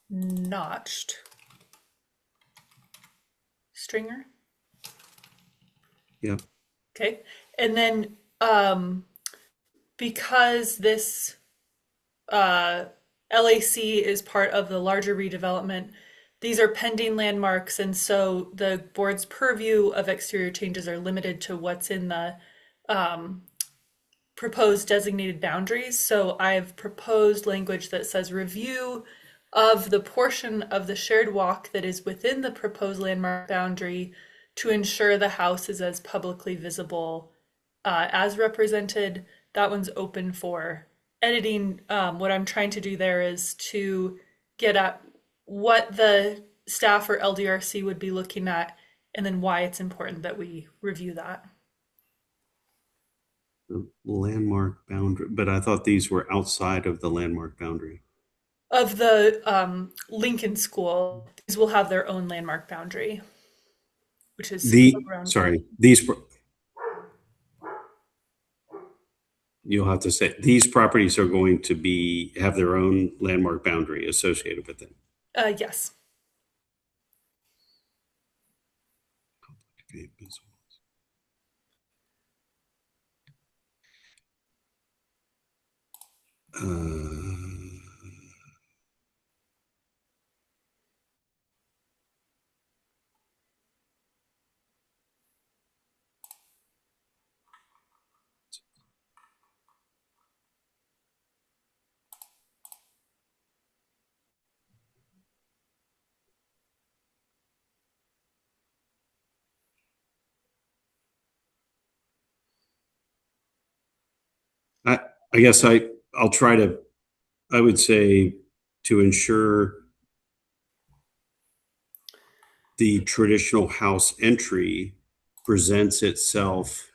Notched stringer. Yeah. Okay. And then because this LAC is part of the larger redevelopment, these are pending landmarks, and so the board's purview of exterior changes are limited to what's in the proposed designated boundaries. So I've proposed language that says review of the portion of the shared walk that is within the proposed landmark boundary to ensure the house is as publicly visible as represented. That one's open for editing. What I'm trying to do there is to get at what the staff or LDRC would be looking at, and then why it's important that we review that. The landmark boundary, but I thought these were outside of the landmark boundary. Of the Lincoln School, these will have their own landmark boundary, which is you'll have to say these properties are going to have their own landmark boundary associated with them. Yes. I guess I'll try to, I would say, to ensure the traditional house entry presents itself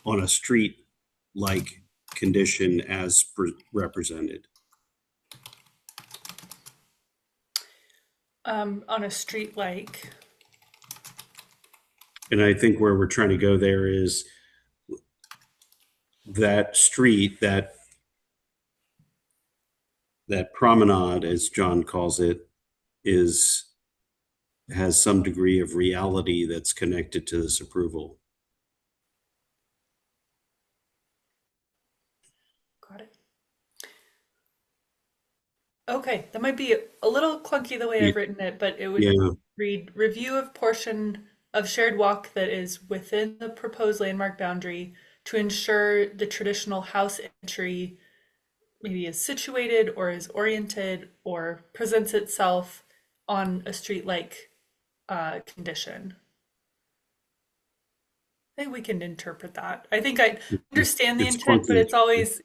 on a street-like condition as represented. On a street-like. And I think where we're trying to go there is that street, that promenade, as John calls it, has some degree of reality that's connected to this approval. Got it. Okay, that might be a little clunky the way I've written it, but it would read review of portion of shared walk that is within the proposed landmark boundary to ensure the traditional house entry maybe is situated or is oriented or presents itself on a street-like condition. I think we can interpret that. I think I understand the intent, but it's always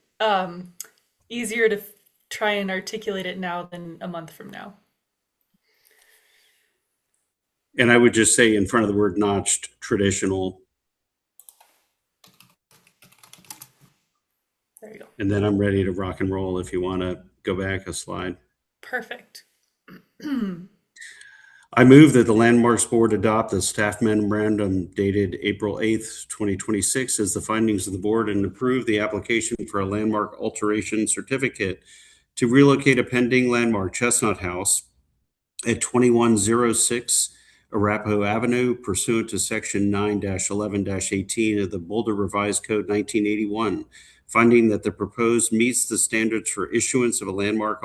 easier to try and articulate it now than a month from now. And I would just say in front of the word notched, traditional. There you go. And then I'm ready to rock and roll if you want to go back a slide. Perfect. I move that the Landmarks Board adopt the staff memorandum dated April 8th, 2026 as the findings of the board and approve the application for a landmark alteration certificate to relocate a pending landmark Chestnut House at 2106 Arapahoe Avenue pursuant to section 9-11-18 of the Boulder Revised Code 1981 finding that the proposed meets the standards for issuance of a landmark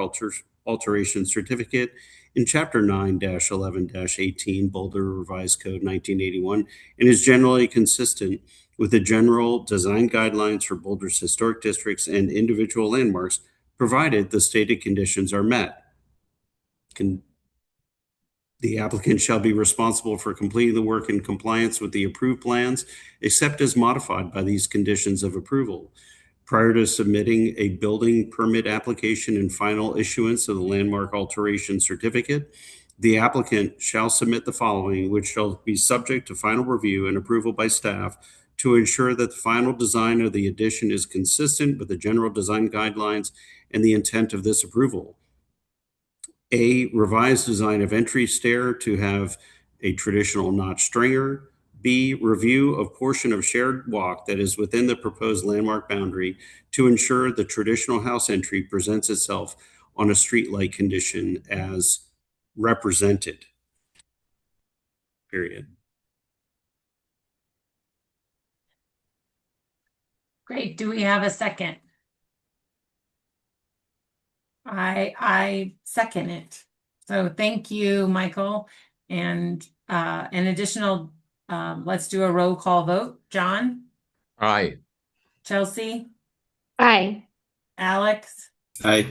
alteration certificate in Chapter 9-11-18 Boulder Revised Code 1981 and is generally consistent with the general design guidelines for Boulder's historic districts and individual landmarks, provided the stated conditions are met. The applicant shall be responsible for completing the work in compliance with the approved plans, except as modified by these conditions of approval. Prior to submitting a building permit application and final issuance of the landmark alteration certificate, the applicant shall submit the following, which shall be subject to final review and approval by staff to ensure that the final design of the addition is consistent with the general design guidelines and the intent of this approval. A revised design of entry stair to have a traditional notch stringer. B, review of portion of shared walk that is within the proposed landmark boundary to ensure the traditional house entry presents itself on a streetlight condition as represented. Period. Great. Do we have a second? I second it. So thank you, Michael. And an additional, let's do a roll call vote. John? Aye. Chelsea? Aye. Alex? Aye.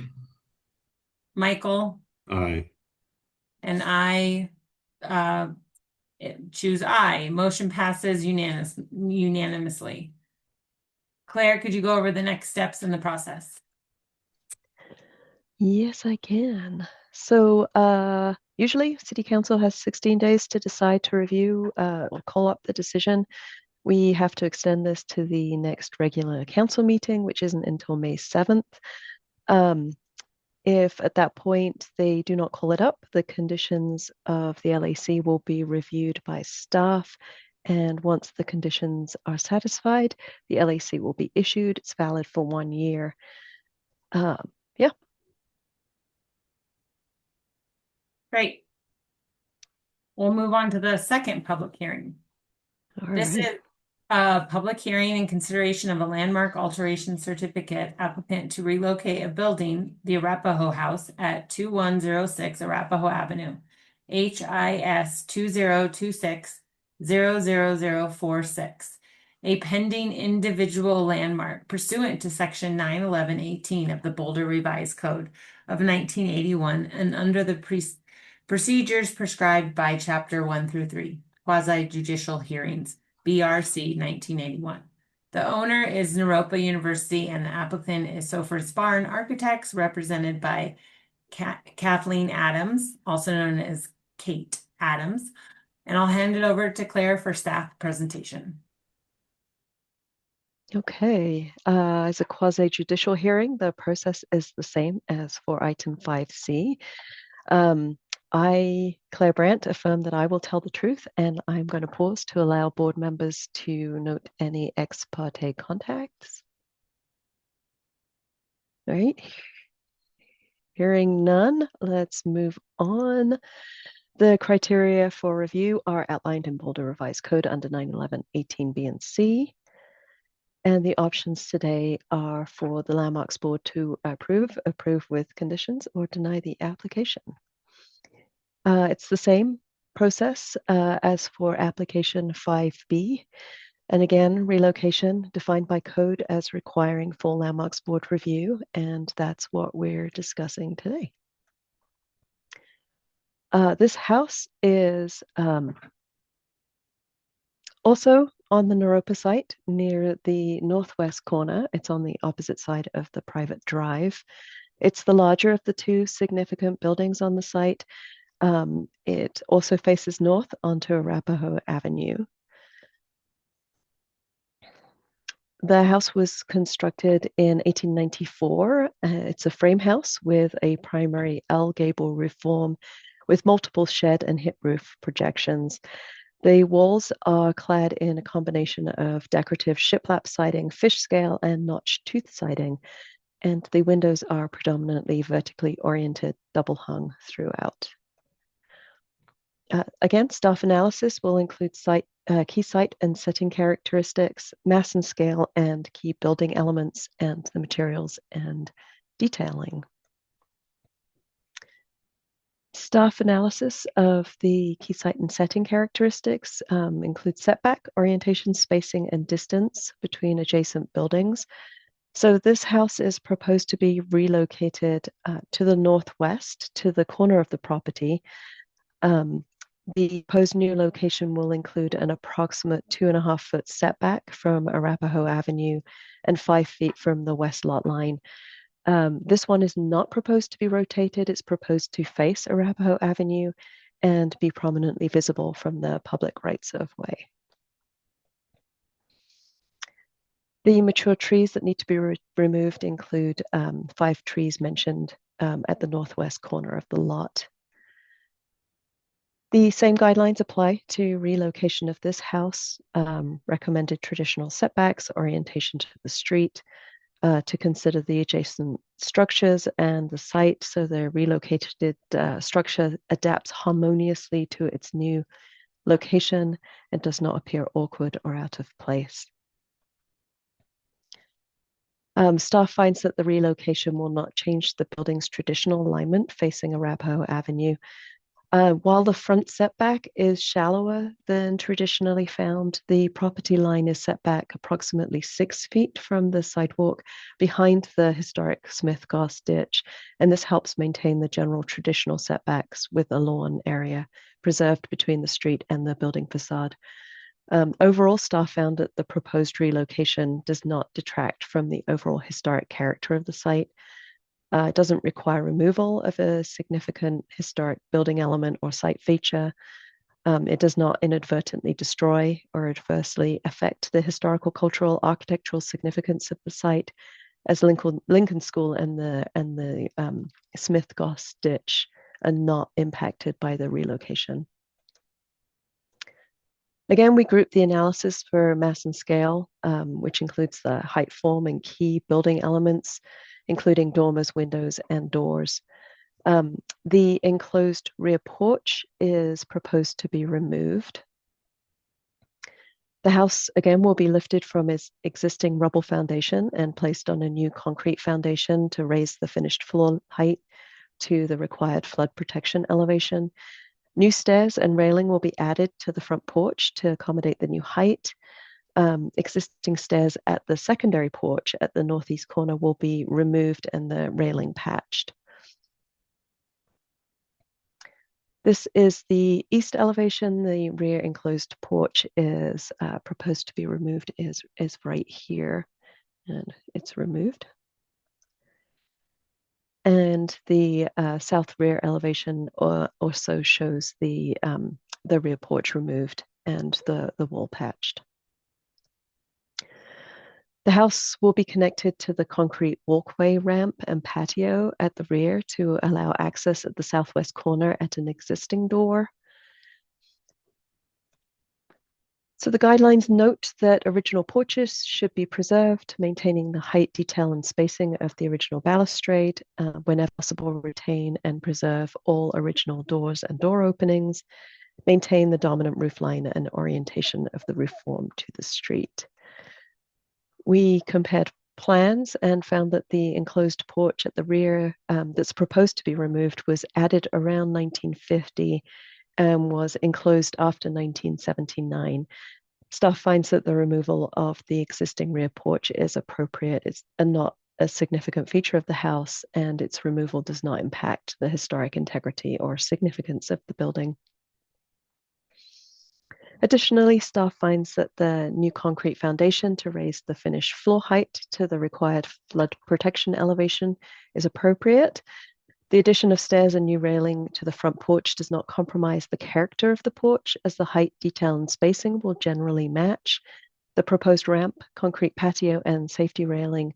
Michael? Aye. And I choose aye. Motion passes unanimously. Claire, could you go over the next steps in the process? Yes, I can. So usually City Council has 16 days to decide to review or call up the decision. We have to extend this to the next regular council meeting, which isn't until May 7th. If at that point they do not call it up, the conditions of the LAC will be reviewed by staff. And once the conditions are satisfied, the LAC will be issued. It's valid for 1 year. Yeah. Great. We'll move on to the second public hearing. This is a public hearing in consideration of a landmark alteration certificate applicant to relocate a building, the Arapahoe House at 2106 Arapahoe Avenue, HIS 2026-00046, a pending individual landmark pursuant to section 911-18 of the Boulder Revised Code of 1981 and under the procedures prescribed by chapter 1 through 3, quasi-judicial hearings, BRC 1981. The owner is Naropa University and the applicant is Sofer Sparn Architects, represented by Kathleen Adams, also known as Kate Adams. And I'll hand it over to Claire for staff presentation. Okay. As a quasi-judicial hearing, the process is the same as for item 5C. I, Claire Brandt, affirm that I will tell the truth, and I'm going to pause to allow board members to note any ex parte contacts. All right. Hearing none, let's move on. The criteria for review are outlined in Boulder Revised Code under 911-18B and C. And the options today are for the Landmarks Board to approve with conditions, or deny the application. It's the same process as for application 5B. And again, relocation defined by code as requiring full Landmarks Board review, and that's what we're discussing today. This house is also on the Naropa site near the northwest corner. It's on the opposite side of the private drive. It's the larger of the two significant buildings on the site. It also faces north onto Arapahoe Avenue. The house was constructed in 1894. It's a frame house with a primary L gable roof form with multiple shed and hip roof projections. The walls are clad in a combination of decorative shiplap siding, fish scale, and notched tooth siding, and the windows are predominantly vertically oriented, double hung throughout. Again, staff analysis will include key site and setting characteristics, mass and scale, and key building elements, and the materials and detailing. Staff analysis of the key site and setting characteristics includes setback, orientation, spacing, and distance between adjacent buildings. So this house is proposed to be relocated to the northwest, to the corner of the property. The proposed new location will include an approximate 2.5-foot setback from Arapahoe Avenue and 5 feet from the west lot line. This one is not proposed to be rotated. It's proposed to face Arapahoe Avenue and be prominently visible from the public rights of way. The mature trees that need to be removed include 5 trees mentioned at the northwest corner of the lot. The same guidelines apply to relocation of this house. Recommended traditional setbacks, orientation to the street, to consider the adjacent structures and the site, so the relocated structure adapts harmoniously to its new location and does not appear awkward or out of place. Staff finds that the relocation will not change the building's traditional alignment facing Arapahoe Avenue. While the front setback is shallower than traditionally found, the property line is set back approximately 6 feet from the sidewalk behind the historic Smith Goss ditch, and this helps maintain the general traditional setbacks with a lawn area preserved between the street and the building facade. Overall, staff found that the proposed relocation does not detract from the overall historic character of the site. It doesn't require removal of a significant historic building element or site feature. It does not inadvertently destroy or adversely affect the historical, cultural, architectural significance of the site, as Lincoln School and the Smith Goss ditch are not impacted by the relocation. Again, we group the analysis for mass and scale, which includes the height, form, and key building elements, including dormers, windows, and doors. The enclosed rear porch is proposed to be removed. The house, again, will be lifted from its existing rubble foundation and placed on a new concrete foundation to raise the finished floor height to the required flood protection elevation. New stairs and railing will be added to the front porch to accommodate the new height. Existing stairs at the secondary porch at the northeast corner will be removed and the railing patched. This is the east elevation. The rear enclosed porch is proposed to be removed, is right here, and it's removed. And the south rear elevation also shows the rear porch removed and the wall patched. The house will be connected to the concrete walkway, ramp, and patio at the rear to allow access at the southwest corner at an existing door. So the guidelines note that original porches should be preserved, maintaining the height, detail, and spacing of the original balustrade. Whenever possible, retain and preserve all original doors and door openings, maintain the dominant roof line and orientation of the roof form to the street. We compared plans and found that the enclosed porch at the rear that's proposed to be removed was added around 1950 and was enclosed after 1979. Staff finds that the removal of the existing rear porch is appropriate. It's not a significant feature of the house, and its removal does not impact the historic integrity or significance of the building. Additionally, staff finds that the new concrete foundation to raise the finished floor height to the required flood protection elevation is appropriate. The addition of stairs and new railing to the front porch does not compromise the character of the porch, as the height, detail, and spacing will generally match. The proposed ramp, concrete patio, and safety railing,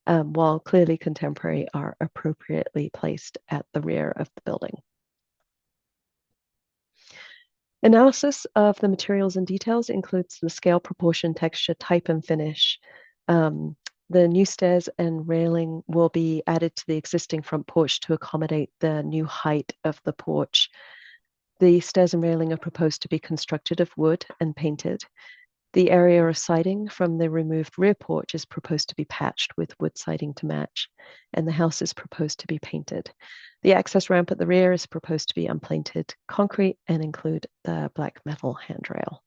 while clearly contemporary, are appropriately placed at the rear of the building. Analysis of the materials and details includes the scale, proportion, texture, type, and finish. The new stairs and railing will be added to the existing front porch to accommodate the new height of the porch. The stairs and railing are proposed to be constructed of wood and painted. The area of siding from the removed rear porch is proposed to be patched with wood siding to match, and the house is proposed to be painted. The access ramp at the rear is proposed to be unpainted concrete and include the black metal handrail.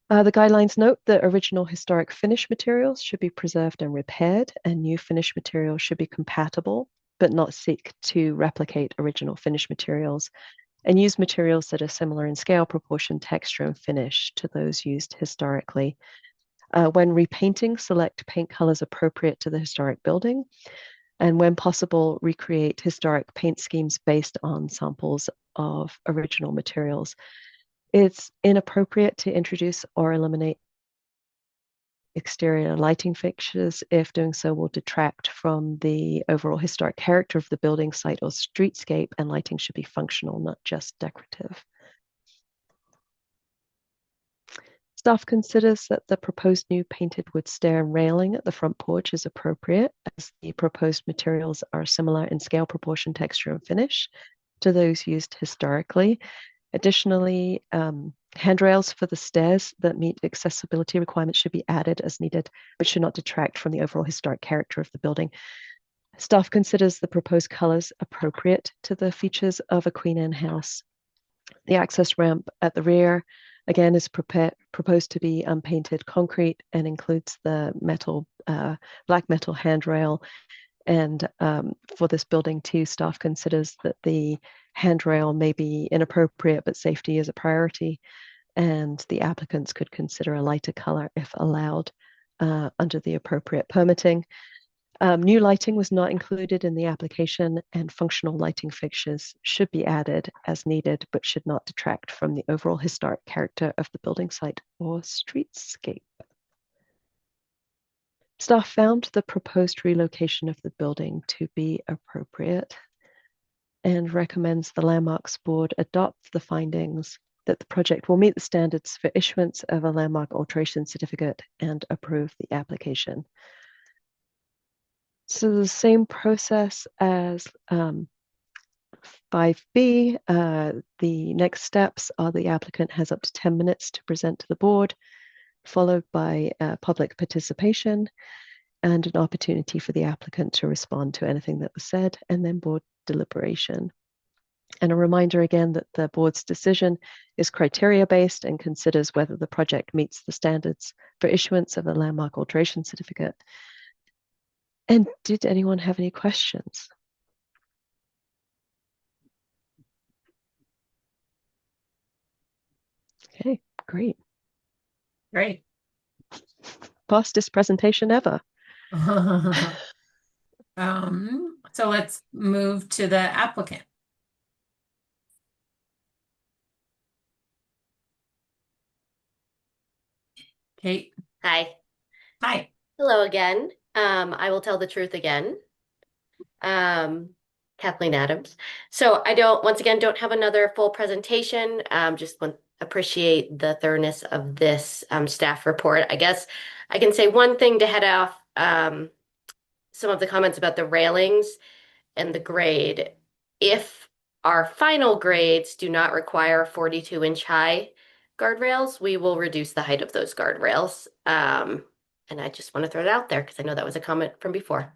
The guidelines note that original historic finish materials should be preserved and repaired, and new finish materials should be compatible, but not seek to replicate original finish materials, and use materials that are similar in scale, proportion, texture, and finish to those used historically. When repainting, select paint colors appropriate to the historic building, and when possible, recreate historic paint schemes based on samples of original materials. It's inappropriate to introduce or eliminate exterior lighting fixtures if doing so will detract from the overall historic character of the building, site, or streetscape, and lighting should be functional, not just decorative. Staff considers that the proposed new painted wood stair and railing at the front porch is appropriate, as the proposed materials are similar in scale, proportion, texture, and finish to those used historically. Additionally, handrails for the stairs that meet accessibility requirements should be added as needed, but should not detract from the overall historic character of the building. Staff considers the proposed colors appropriate to the features of a Queen Anne house. The access ramp at the rear, again, is proposed to be unpainted concrete and includes the metal, black metal handrail. And for this building too, staff considers that the handrail may be inappropriate, but safety is a priority. And the applicants could consider a lighter color if allowed under the appropriate permitting. New lighting was not included in the application, and functional lighting fixtures should be added as needed, but should not detract from the overall historic character of the building site or streetscape. Staff found the proposed relocation of the building to be appropriate and recommends the Landmarks Board adopt the findings that the project will meet the standards for issuance of a landmark alteration certificate and approve the application. So the same process as 5B, the next steps are the applicant has up to 10 minutes to present to the board, followed by public participation and an opportunity for the applicant to respond to anything that was said, and then board deliberation. And a reminder again that the board's decision is criteria-based and considers whether the project meets the standards for issuance of a landmark alteration certificate. And did anyone have any questions? Okay, great. Great. Fastest presentation ever. So let's move to the applicant. Kate. Hi. Hi. Hello again. I will tell the truth again. Kathleen Adams. So I once again, don't have another full presentation. Just appreciate the thoroughness of this staff report. I guess I can say one thing to head off some of the comments about the railings and the grade. If our final grades do not require 42-inch high guardrails, we will reduce the height of those guardrails. And I just want to throw it out there because I know that was a comment from before.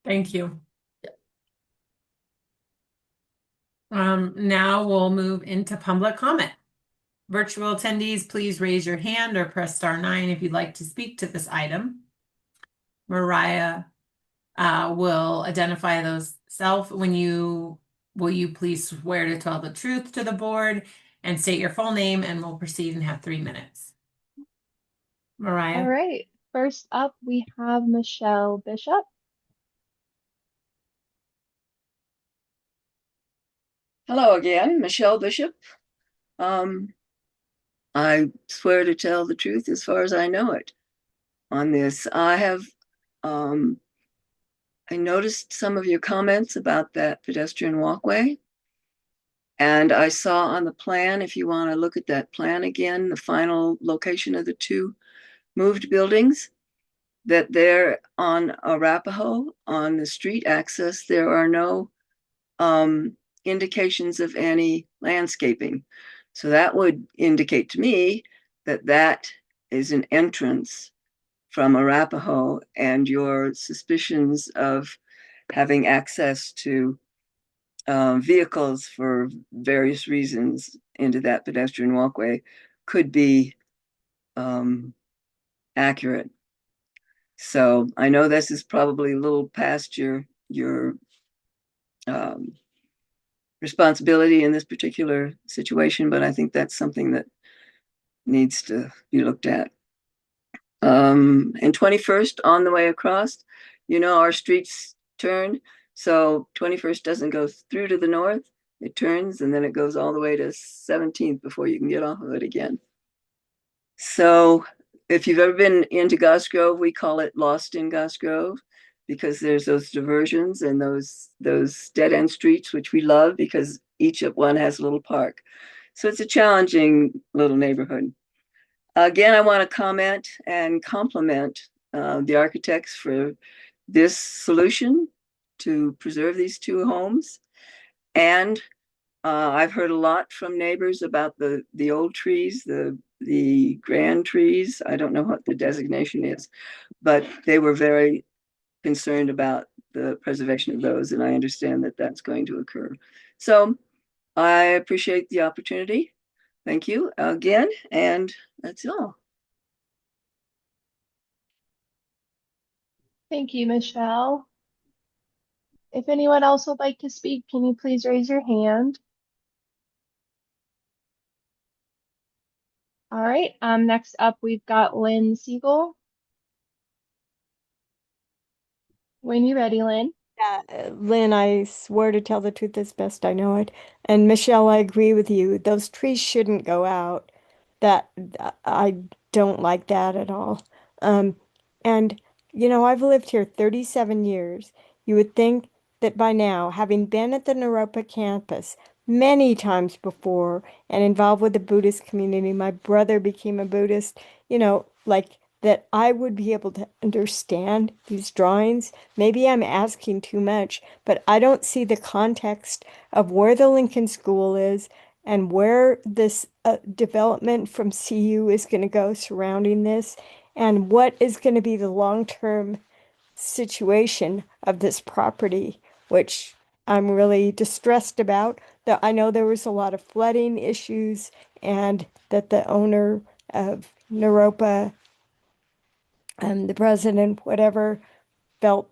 Thank you. Now we'll move into public comment. Virtual attendees, please raise your hand or press *9 if you'd like to speak to this item. Mariah will identify those self. Will you please swear to tell the truth to the board and state your full name, and we'll proceed and have 3 minutes. Mariah. All right. First up, we have Michelle Bishop. Hello again, Michelle Bishop. I swear to tell the truth as far as I know it on this. I noticed some of your comments about that pedestrian walkway. And I saw on the plan, if you want to look at that plan again, the final location of the 2 moved buildings, that they're on Arapahoe on the street access. There are no indications of any landscaping. So that would indicate to me that that is an entrance from Arapahoe, and your suspicions of having access to vehicles for various reasons into that pedestrian walkway could be accurate. So I know this is probably a little past your responsibility in this particular situation, but I think that's something that needs to be looked at. And 21st on the way across, our streets turn. So 21st doesn't go through to the north, it turns and then it goes all the way to 17th before you can get off of it again. So if you've ever been into Goss Grove, we call it Lost in Goss Grove, because there's those diversions and those dead end streets, which we love because each of one has a little park. So it's a challenging little neighborhood. Again, I want to comment and compliment the architects for this solution to preserve these two homes. And I've heard a lot from neighbors about the old trees, the grand trees. I don't know what the designation is, but they were very concerned about the preservation of those, and I understand that that's going to occur. So I appreciate the opportunity. Thank you again, and that's all. Thank you, Michelle. If anyone else would like to speak, can you please raise your hand? All right, next up, we've got Lynn Siegel. When you're ready, Lynn. Lynn, I swear to tell the truth as best I know it. And Michelle, I agree with you. Those trees shouldn't go out. That I don't like that at all. And I've lived here 37 years. You would think that by now, having been at the Naropa campus many times before and involved with the Buddhist community, my brother became a Buddhist, like that I would be able to understand these drawings. Maybe I'm asking too much, but I don't see the context of where the Lincoln School is and where this development from CU is going to go surrounding this, and what is going to be the long-term situation of this property, which I'm really distressed about. I know there was a lot of flooding issues and that the owner of Naropa, the president, whatever, felt,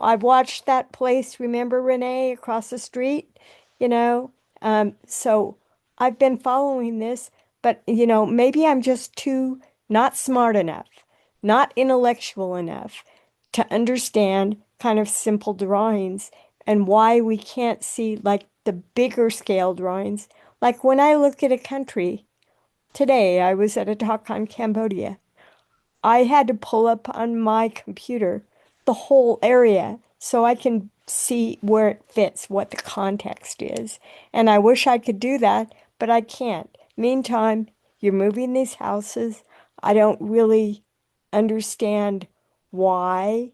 I've watched that place, remember Renee, across the street, so I've been following this, but, maybe I'm just too not smart enough, not intellectual enough to understand kind of simple drawings and why we can't see like the bigger scale drawings. Like when I look at a country, today I was at a talk on Cambodia. I had to pull up on my computer the whole area so I can see where it fits, what the context is. And I wish I could do that, but I can't. Meantime, you're moving these houses. I don't really understand why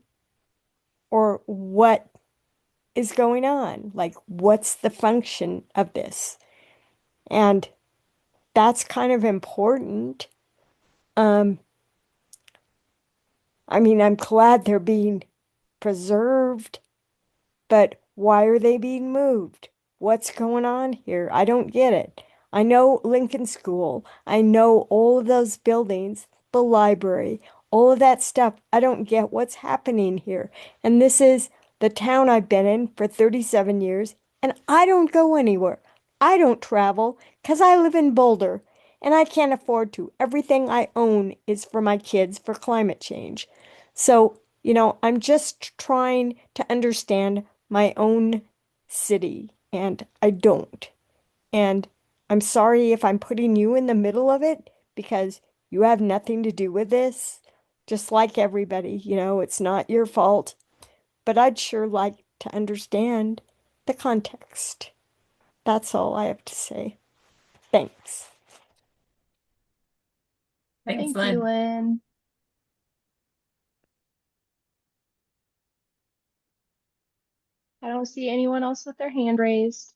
or what is going on. Like, what's the function of this? And that's kind of important. I'm glad they're being preserved, but why are they being moved? What's going on here? I don't get it. I know Lincoln School. I know all of those buildings, the library, all of that stuff. I don't get what's happening here. And this is the town I've been in for 37 years, and I don't go anywhere. I don't travel because I live in Boulder, and I can't afford to. Everything I own is for my kids for climate change. So, I'm just trying to understand my own city, and I don't. And I'm sorry if I'm putting you in the middle of it because you have nothing to do with this. Just like everybody, it's not your fault. But I'd sure like to understand the context. That's all I have to say. Thanks. Thanks, Thank you, Lynn. I don't see anyone else with their hand raised.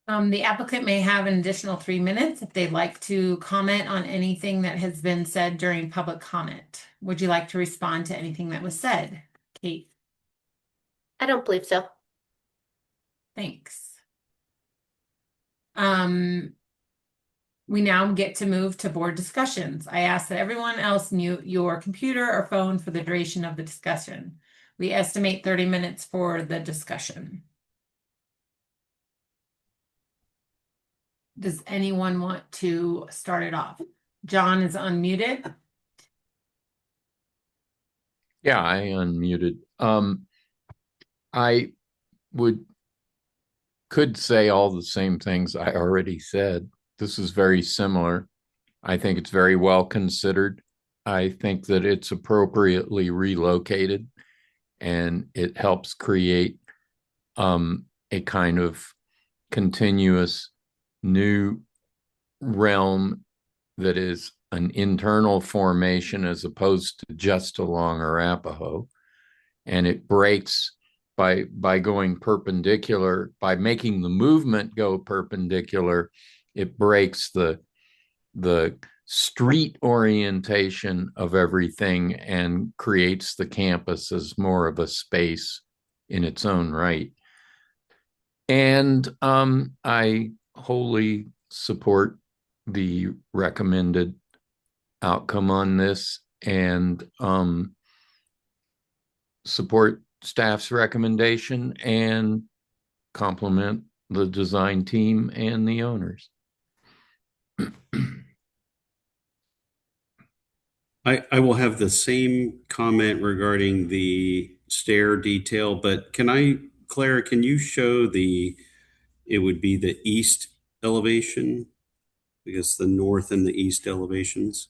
The applicant may have an additional 3 minutes if they'd like to comment on anything that has been said during public comment. Would you like to respond to anything that was said, Kate? I don't believe so. Thanks. We now get to move to board discussions. I ask that everyone else mute your computer or phone for the duration of the discussion. We estimate 30 minutes for the discussion. Does anyone want to start it off? John is unmuted. Yeah, I unmuted. I could say all the same things I already said. This is very similar. I think it's very well considered. I think that it's appropriately relocated, and it helps create a kind of continuous new realm that is an internal formation as opposed to just along Arapahoe. And it breaks by going perpendicular, by making the movement go perpendicular, it breaks the street orientation of everything and creates the campus as more of a space in its own right. And I wholly support the recommended outcome on this, and support staff's recommendation and compliment the design team and the owners. I will have the same comment regarding the stair detail, but Clara, can you show it would be the east elevation? I guess the north and the east elevations.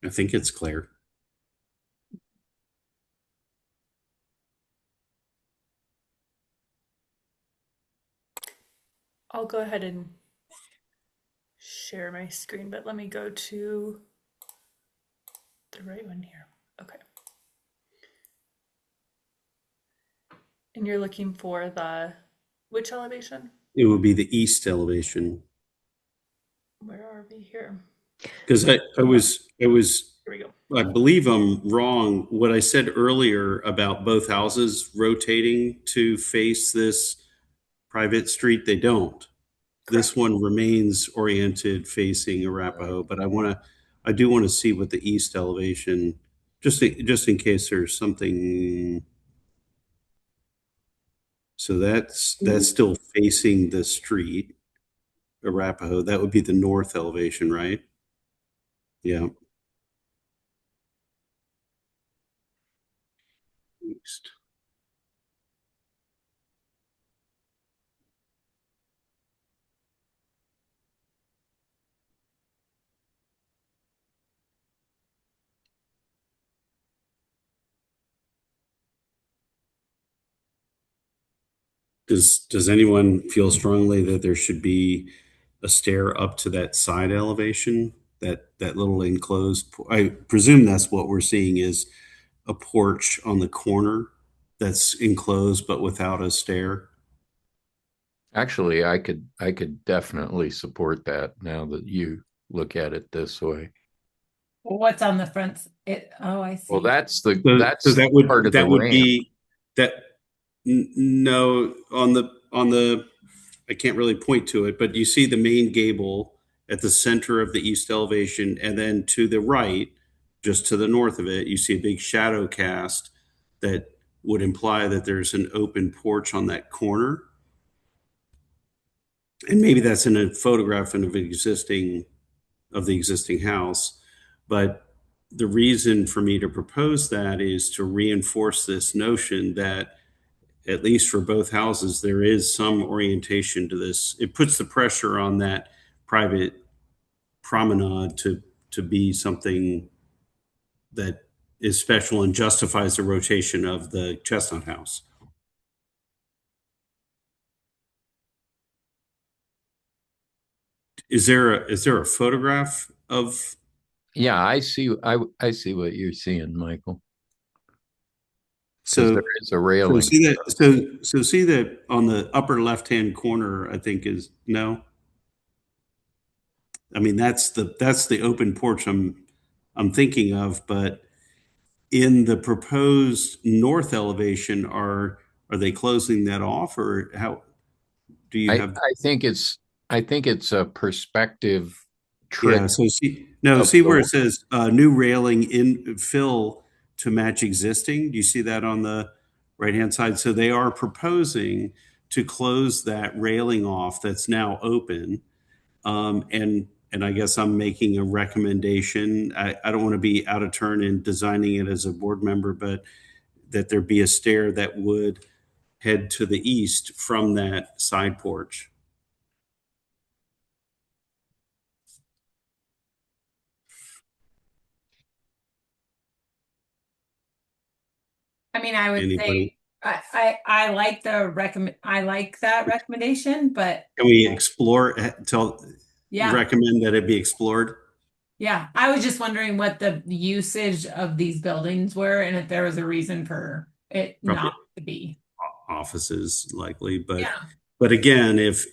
I think it's clear. I'll go ahead and share my screen, but let me go to the right one here. Okay. And you're looking for which elevation? It would be the east elevation. Where are we here? Because I was, Here we go. I believe I'm wrong. What I said earlier about both houses rotating to face this private street, they don't. Correct. This one remains oriented facing Arapahoe, but I do want to see what the east elevation, just in case there's something. So that's still facing the street, Arapahoe. That would be the north elevation, right? Yeah. East. Does anyone feel strongly that there should be a stair up to that side elevation, that little enclosed? I presume that's what we're seeing is a porch on the corner that's enclosed but without a stair. Actually, I could definitely support that now that you look at it this way. What's on the front? I see. Well, that's So that would part of that the would ramp. be that. No, on the I can't really point to it, but you see the main gable at the center of the east elevation, and then to the right, just to the north of it, you see a big shadow cast that would imply that there's an open porch on that corner. And maybe that's in a photograph of the existing house. But the reason for me to propose that is to reinforce this notion that, at least for both houses, there is some orientation to this. It puts the pressure on that private promenade to be something that is special and justifies the rotation of the Chestnut House. Is there a photograph of? Yeah, I see what you're seeing, Michael. So there is a railing. So see that. So see that on the upper left-hand corner. I think is no. I mean that's the open porch I'm thinking of, but in the proposed north elevation, are they closing that off, or how do you have? I think it's a perspective trick. Yeah. So see where it says new railing in fill to match existing. Do you see that on the right-hand side? So they are proposing to close that railing off that's now open. And I guess I'm making a recommendation. I don't want to be out of turn in designing it as a board member, but that there be a stair that would head to the east from that side porch. I mean, I would say I like that recommendation, but can we explore? Yeah. Recommend that it be explored. Yeah, I was just wondering what the usage of these buildings were and if there was a reason for it Probably not to be. Offices likely, but Yeah. but again, if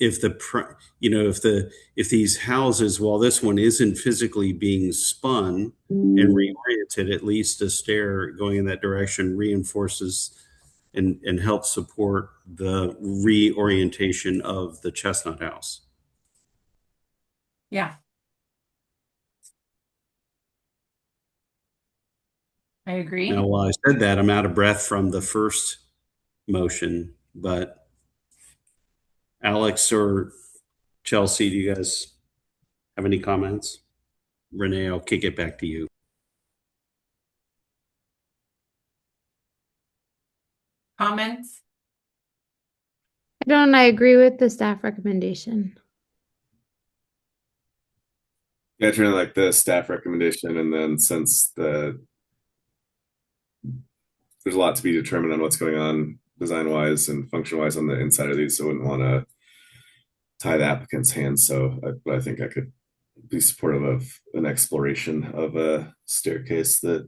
these houses, while this one isn't physically being spun and reoriented, at least a stair going in that direction reinforces and helps support the reorientation of the Chestnut House. Yeah. I agree. Now, while I said that, I'm out of breath from the first motion, but Alex or Chelsea, do you guys have any comments? Renee, I'll kick it back to you. Comments? I agree with the staff recommendation. Yeah, I really like the staff recommendation, and then since there's a lot to be determined on what's going on design-wise and function-wise on the inside of these, so I wouldn't want to tie the applicant's hands. But I think I could be supportive of an exploration of a staircase that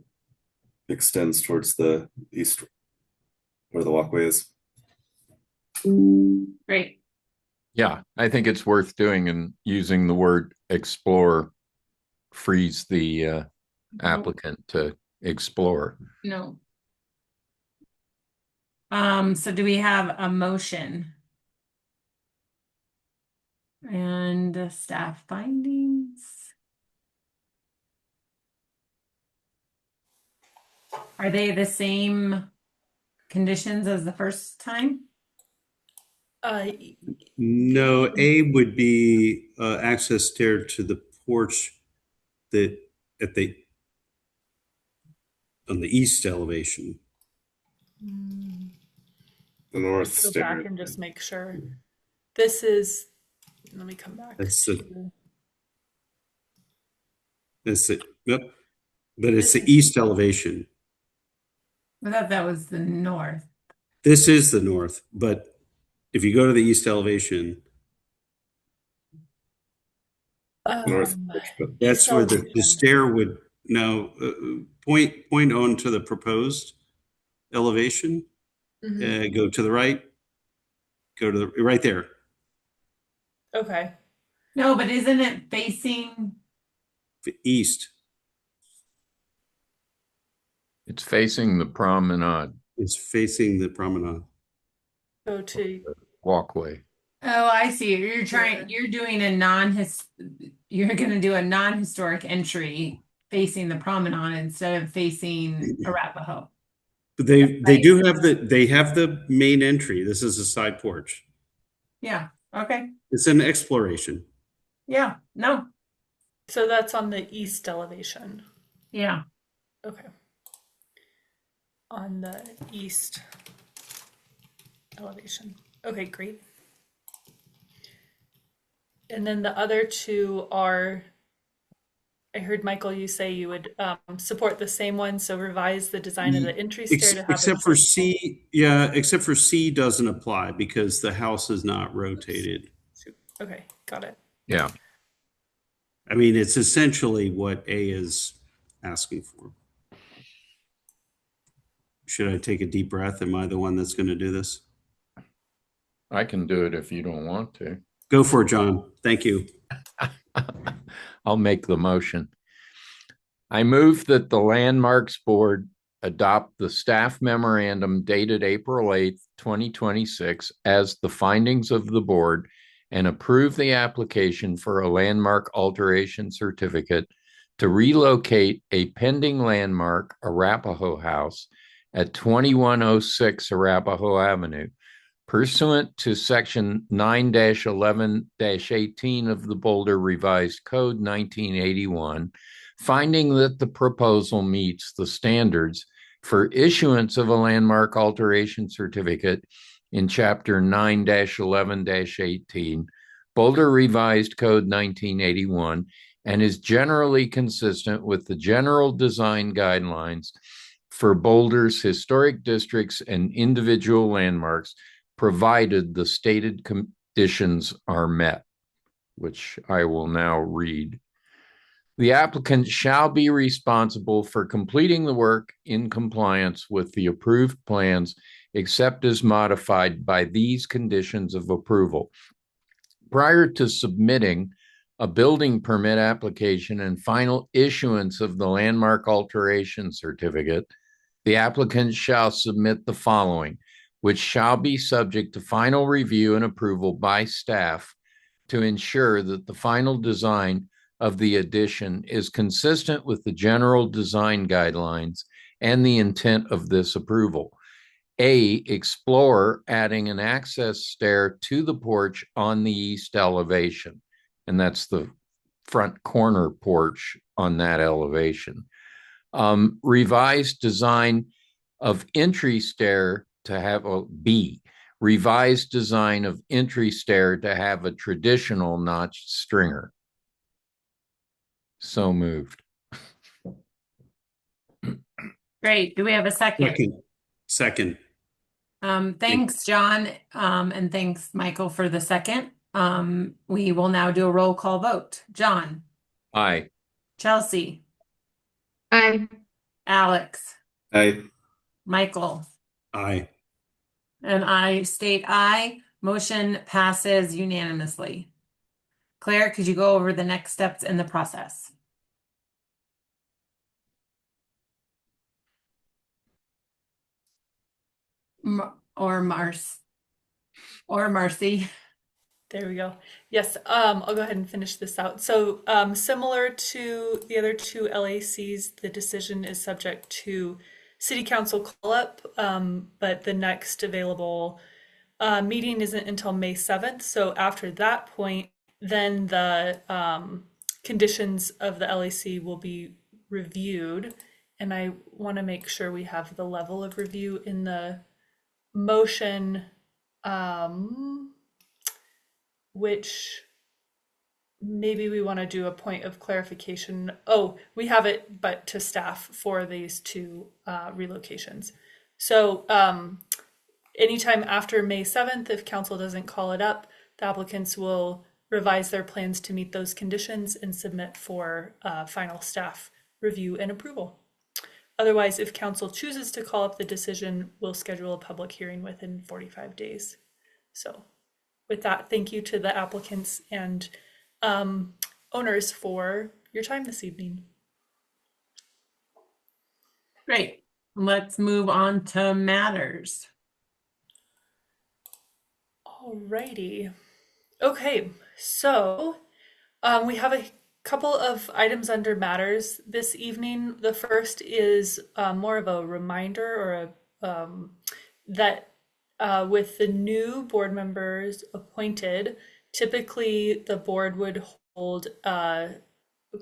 extends towards the east where the walkway is. Great. Yeah, I think it's worth doing, and using the word explore frees the applicant to explore. No. So do we have a motion? And staff findings. Are they the same conditions as the first time? No, A would be access stair to the porch that on the east elevation. The north Go stair. back and just make sure. This is. Let me come back. That's it. Yep. But it's the east elevation. I thought that was the north. This is the north, but if you go to the east elevation, North. that's where the stair would now point on to the proposed elevation. Go to the right. Go to the right there. Okay. No, but isn't it facing? East. It's facing the promenade. It's facing the promenade. Go to walkway. Oh, I see. You're doing you're going to do a non-historic entry facing the promenade instead of facing Arapahoe. But they do have the main entry. This is a side porch. Yeah. Okay. It's an exploration. Yeah. No. So that's on the east elevation. Yeah. Okay. On the east elevation. Okay, great. And then the other two are I heard Michael, you say you would support the same one, so revise the design of the entry stair to have Except it. for C, yeah, except for C doesn't apply because the house is not rotated. Okay, got it. Yeah. I mean, it's essentially what A is asking for. Should I take a deep breath? Am I the one that's going to do this? I can do it if you don't want to. Go for it, John. Thank you. I'll make the motion. I move that the Landmarks Board adopt the staff memorandum dated April 8th, 2026 as the findings of the board and approve the application for a landmark alteration certificate to relocate a pending landmark, Arapahoe House, at 2106 Arapahoe Avenue, pursuant to Section 9-11-18 of the Boulder Revised Code 1981, finding that the proposal meets the standards for issuance of a landmark alteration certificate in Chapter 9-11-18, Boulder Revised Code 1981, and is generally consistent with the general design guidelines for Boulder's historic districts and individual landmarks, provided the stated conditions are met, which I will now read. The applicant shall be responsible for completing the work in compliance with the approved plans, except as modified by these conditions of approval. Prior to submitting a building permit application and final issuance of the landmark alteration certificate, the applicant shall submit the following, which shall be subject to final review and approval by staff to ensure that the final design of the addition is consistent with the general design guidelines and the intent of this approval. A, explore adding an access stair to the porch on the east elevation, and that's the front corner porch on that elevation. Revised design of entry stair to have a B, revised design of entry stair to have a traditional notched stringer. So moved. Great. Do we have a second? Second. Thanks, John. And thanks, Michael, for the second. We will now do a roll call vote. John. Aye. Chelsea. Aye. Alex. Aye. Michael. Aye. And I state aye. Motion passes unanimously. Claire, could you go over the next steps in the process? Or Marcy. There we go. Yes, I'll go ahead and finish this out. So similar to the other two LACs, the decision is subject to City Council call-up, but the next available meeting isn't until May 7th. So after that point, then the conditions of the LAC will be reviewed. And I want to make sure we have the level of review in the motion, which maybe we want to do a point of clarification. Oh, we have it, but to staff for these two relocations. So anytime after May 7th, if council doesn't call it up, the applicants will revise their plans to meet those conditions and submit for final staff review and approval. Otherwise, if council chooses to call up the decision, we'll schedule a public hearing within 45 days. So with that, thank you to the applicants and owners for your time this evening. Great. Let's move on to matters. Alrighty. Okay, so we have a couple of items under matters this evening. The first is more of a reminder or that with the new board members appointed, typically the board would hold kind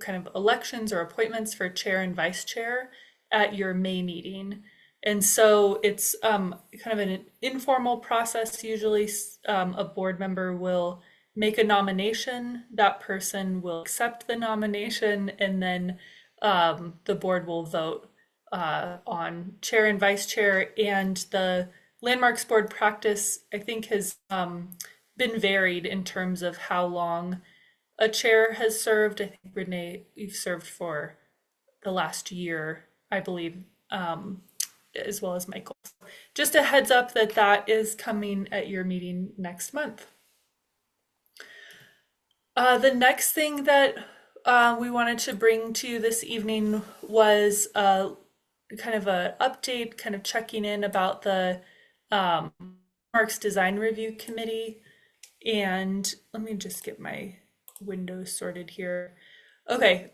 of elections or appointments for chair and vice chair at your May meeting. And so it's kind of an informal process. Usually a board member will make a nomination, that person will accept the nomination, and then the board will vote on chair and vice chair. And the Landmarks Board practice, I think, has been varied in terms of how long a chair has served. I think, Renee, you've served for the last year, I believe, as well as Michael. Just a heads up that that is coming at your meeting next month. The next thing that we wanted to bring to you this evening was kind of an update, kind of checking in about the Landmarks Design Review Committee. And let me just get my windows sorted here. Okay,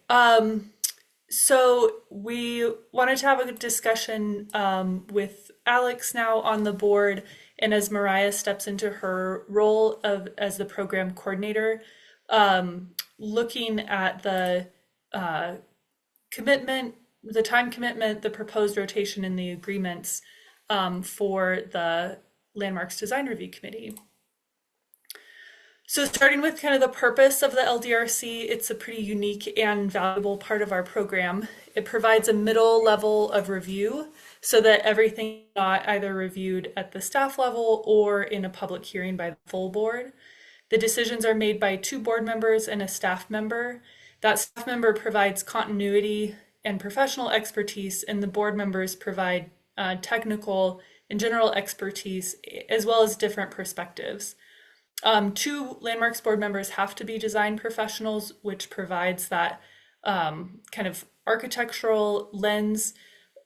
so we wanted to have a discussion with Alex now on the board, and as Mariah steps into her role as the program coordinator, looking at the commitment, the time commitment, the proposed rotation, and the agreements for the Landmarks Design Review Committee. So starting with kind of the purpose of the LDRC, it's a pretty unique and valuable part of our program. It provides a middle level of review so that everything is not either reviewed at the staff level or in a public hearing by the full board. The decisions are made by 2 board members and a staff member. That staff member provides continuity and professional expertise, and the board members provide technical and general expertise, as well as different perspectives. 2 Landmarks Board members have to be design professionals, which provides that kind of architectural lens.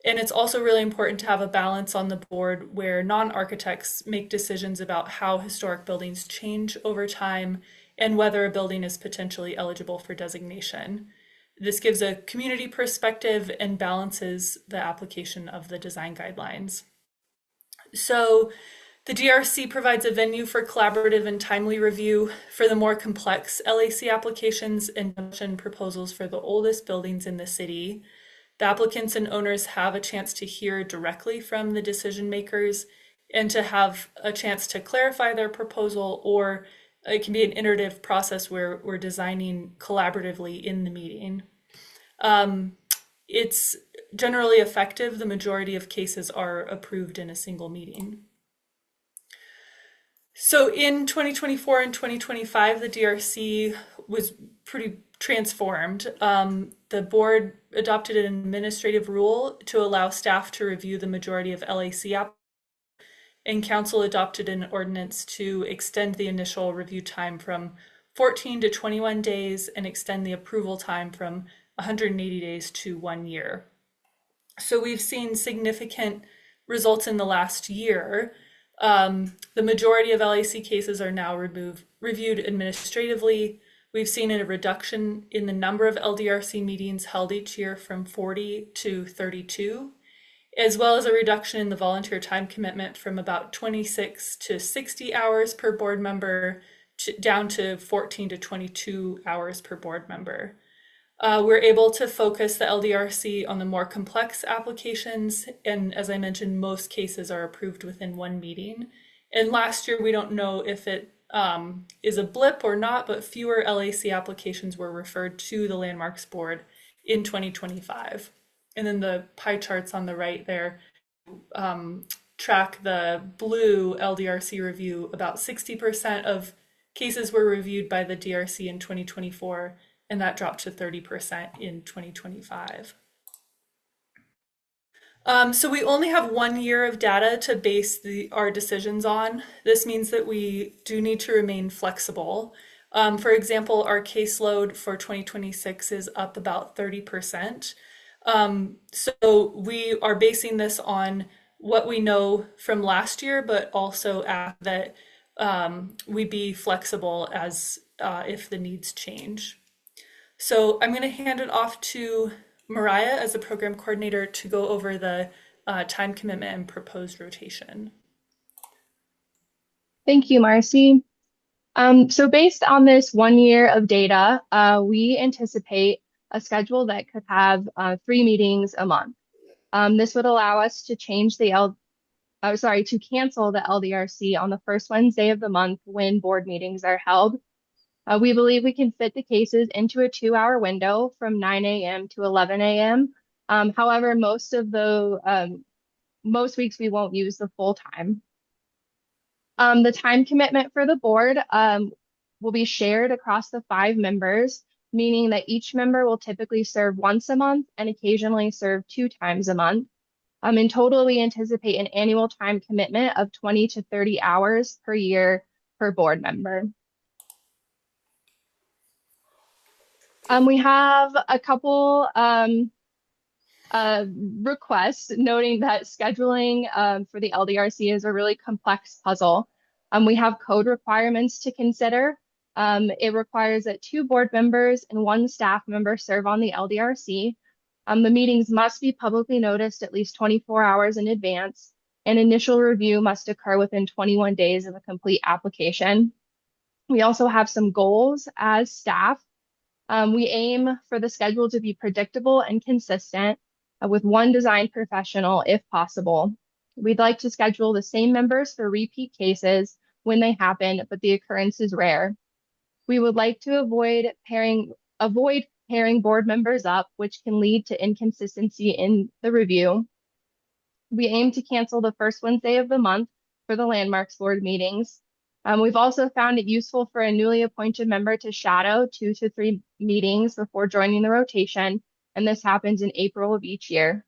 And it's also really important to have a balance on the board where non-architects make decisions about how historic buildings change over time and whether a building is potentially eligible for designation. This gives a community perspective and balances the application of the design guidelines. So the DRC provides a venue for collaborative and timely review for the more complex LAC applications and proposals for the oldest buildings in the city. The applicants and owners have a chance to hear directly from the decision makers and to have a chance to clarify their proposal, or it can be an iterative process where we're designing collaboratively in the meeting. It's generally effective. The majority of cases are approved in a single meeting. So in 2024 and 2025, the DRC was pretty transformed. The board adopted an administrative rule to allow staff to review the majority of LAC applications, and council adopted an ordinance to extend the initial review time from 14 to 21 days and extend the approval time from 180 days to 1 year. So we've seen significant results in the last year. The majority of LAC cases are now reviewed administratively. We've seen a reduction in the number of LDRC meetings held each year from 40 to 32, as well as a reduction in the volunteer time commitment from about 26 to 60 hours per board member down to 14 to 22 hours per board member. We're able to focus the LDRC on the more complex applications, and as I mentioned, most cases are approved within 1 meeting. And last year, we don't know if it is a blip or not, but fewer LAC applications were referred to the Landmarks Board in 2025. And then the pie charts on the right there track the blue LDRC review. About 60% of cases were reviewed by the DRC in 2024, and that dropped to 30% in 2025. So we only have 1 year of data to base our decisions on. This means that we do need to remain flexible. For example, our caseload for 2026 is up about 30%. So we are basing this on what we know from last year, but also that we be flexible as if the needs change. So I'm going to hand it off to Mariah as the program coordinator to go over the time commitment and proposed rotation. Thank you, Marcy. So based on this 1 year of data, we anticipate a schedule that could have 3 meetings a month. This would allow us to change to cancel the LDRC on the first Wednesday of the month when board meetings are held. We believe we can fit the cases into a 2-hour window from 9 a.m. to 11 a.m. However, most weeks we won't use the full time. The time commitment for the board will be shared across the 5 members, meaning that each member will typically serve once a month and occasionally serve 2 times a month. In total, we anticipate an annual time commitment of 20 to 30 hours per year per board member. We have a couple requests noting that scheduling for the LDRC is a really complex puzzle. We have code requirements to consider. It requires that 2 board members and 1 staff member serve on the LDRC. The meetings must be publicly noticed at least 24 hours in advance, and initial review must occur within 21 days of a complete application. We also have some goals as staff. We aim for the schedule to be predictable and consistent with 1 design professional if possible. We'd like to schedule the same members for repeat cases when they happen, but the occurrence is rare. We would like to avoid pairing board members up, which can lead to inconsistency in the review. We aim to cancel the first Wednesday of the month for the Landmarks Board meetings. We've also found it useful for a newly appointed member to shadow 2 to 3 meetings before joining the rotation, and this happens in April of each year.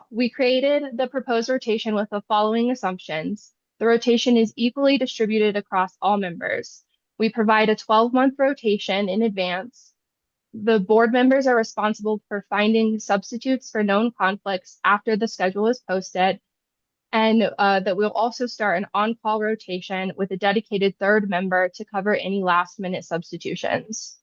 We created the proposed rotation with the following assumptions. The rotation is equally distributed across all members. We provide a 12-month rotation in advance. The board members are responsible for finding substitutes for known conflicts after the schedule is posted, and that we'll also start an on-call rotation with a dedicated 3rd member to cover any last-minute substitutions.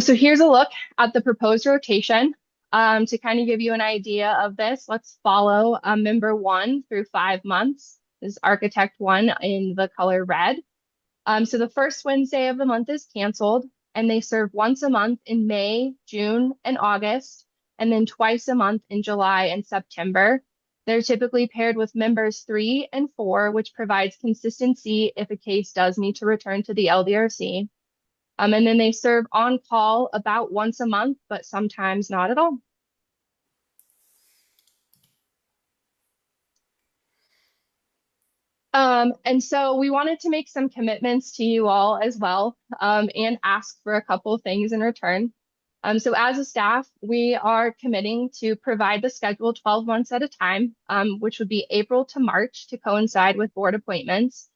So here's a look at the proposed rotation. To kind of give you an idea of this, let's follow member 1 through 5 months. This is architect 1 in the color red. So the first Wednesday of the month is canceled, and they serve once a month in May, June, and August, and then twice a month in July and September. They're typically paired with members 3 and 4, which provides consistency if a case does need to return to the LDRC. And then they serve on call about once a month, but sometimes not at all. And so we wanted to make some commitments to you all as well, and ask for a couple things in return. So as a staff, we are committing to provide the schedule 12 months at a time, which would be April to March to coincide with board appointments.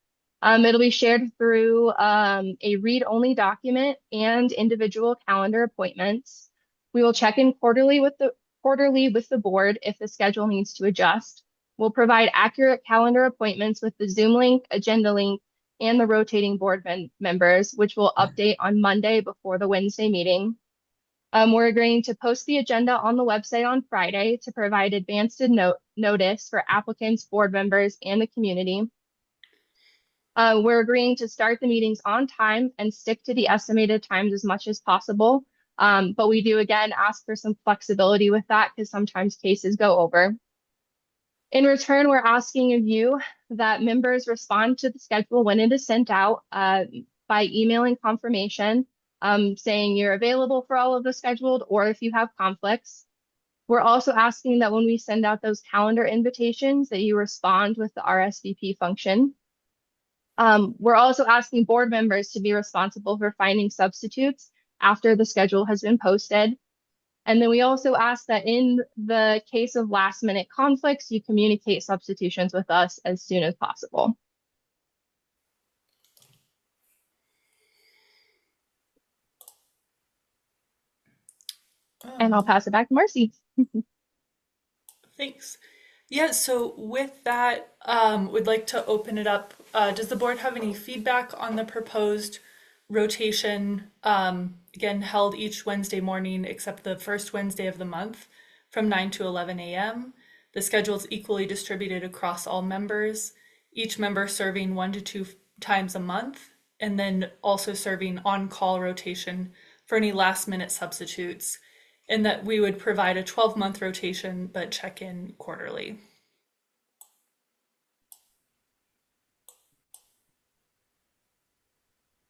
It'll be shared through a read-only document and individual calendar appointments. We will check in quarterly with the board if the schedule needs to adjust. We'll provide accurate calendar appointments with the Zoom link, agenda link, and the rotating board members, which will update on Monday before the Wednesday meeting. We're agreeing to post the agenda on the website on Friday to provide advanced notice for applicants, board members, and the community. We're agreeing to start the meetings on time and stick to the estimated times as much as possible. But we do, again, ask for some flexibility with that because sometimes cases go over. In return, we're asking of you that members respond to the schedule when it is sent out by emailing confirmation saying you're available for all of the scheduled or if you have conflicts. We're also asking that when we send out those calendar invitations that you respond with the RSVP function. We're also asking board members to be responsible for finding substitutes after the schedule has been posted. And then we also ask that in the case of last minute conflicts, you communicate substitutions with us as soon as possible. And I'll pass it back to Marcy. Thanks. Yeah, so with that, we'd like to open it up. Does the board have any feedback on the proposed rotation, again, held each Wednesday morning except the first Wednesday of the month from 9 to 11 a.m.? The schedule is equally distributed across all members, each member serving 1 to 2 times a month, and then also serving on-call rotation for any last-minute substitutes, and that we would provide a 12-month rotation but check in quarterly.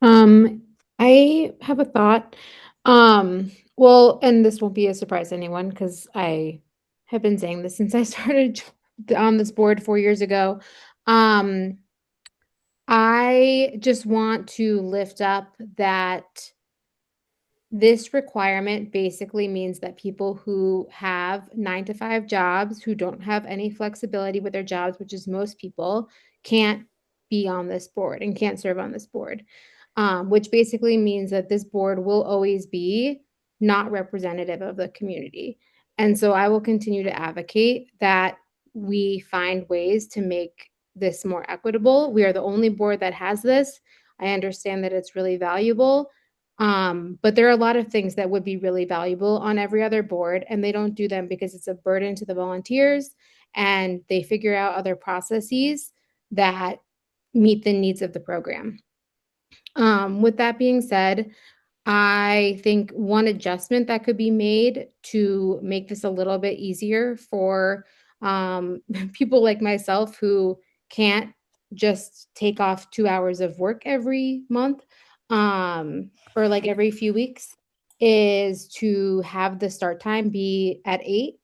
I have a thought. Well, and this won't be a surprise to anyone because I have been saying this since I started on this board 4 years ago. Um, I just want to lift up that this requirement basically means that people who have 9 to 5 jobs, who don't have any flexibility with their jobs, which is most people, can't be on this board and can't serve on this board. Which basically means that this board will always be not representative of the community. And so I will continue to advocate that we find ways to make this more equitable. We are the only board that has this. I understand that it's really valuable. But there are a lot of things that would be really valuable on every other board, and they don't do them because it's a burden to the volunteers, and they figure out other processes that meet the needs of the program. With that being said, I think one adjustment that could be made to make this a little bit easier for people like myself who can't just take off 2 hours of work every month or like every few weeks is to have the start time be at 8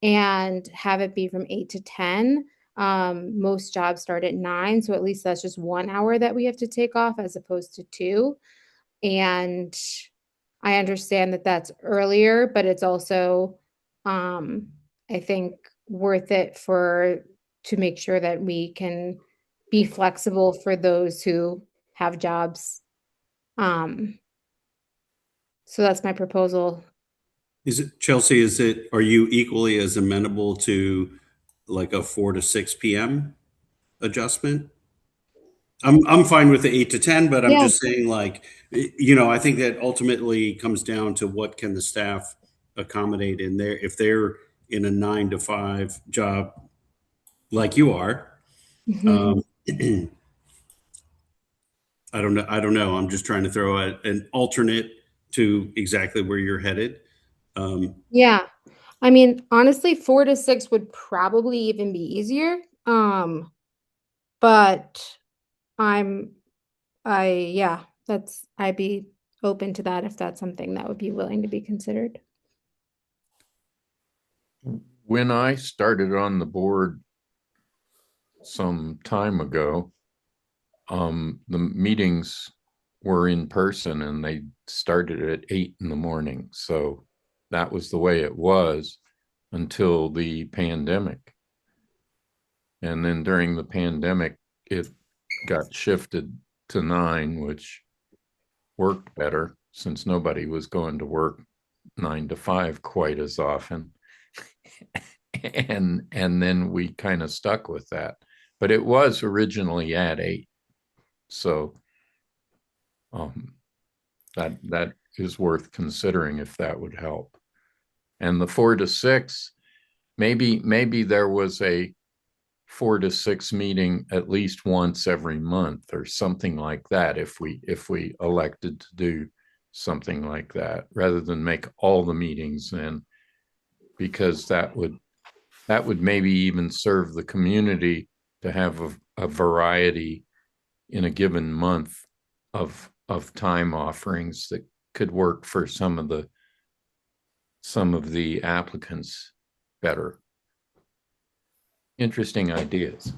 and have it be from 8 to 10. Most jobs start at 9, so at least that's just 1 hour that we have to take off as opposed to 2. And I understand that that's earlier, but it's also, I think, worth it to make sure that we can be flexible for those who have jobs. So that's my proposal. Is it, Chelsea, are you equally as amenable to like a 4 to 6 p.m. adjustment? I'm fine with the 8 to 10, but I'm Yeah. just saying, like, I think that ultimately comes down to what can the staff accommodate in there. If they're in a 9 to 5 job like you are, Mhm. I don't know. I'm just trying to throw an alternate to exactly where you're headed. Yeah. I mean, honestly, 4 to 6 would probably even be easier. But I'd be open to that if that's something that would be willing to be considered. When I started on the board some time ago, the meetings were in person and they started at 8 in the morning. So that was the way it was until the pandemic. And then during the pandemic, it got shifted to 9, which worked better since nobody was going to work 9 to 5 quite as often. and then we kind of stuck with that. But it was originally at 8. So that is worth considering if that would help. And the 4 to 6, maybe there was a 4 to 6 meeting at least once every month or something like that if we elected to do something like that rather than make all the meetings in, because that would maybe even serve the community to have a variety in a given month of time offerings that could work for some of the applicants better. Interesting ideas.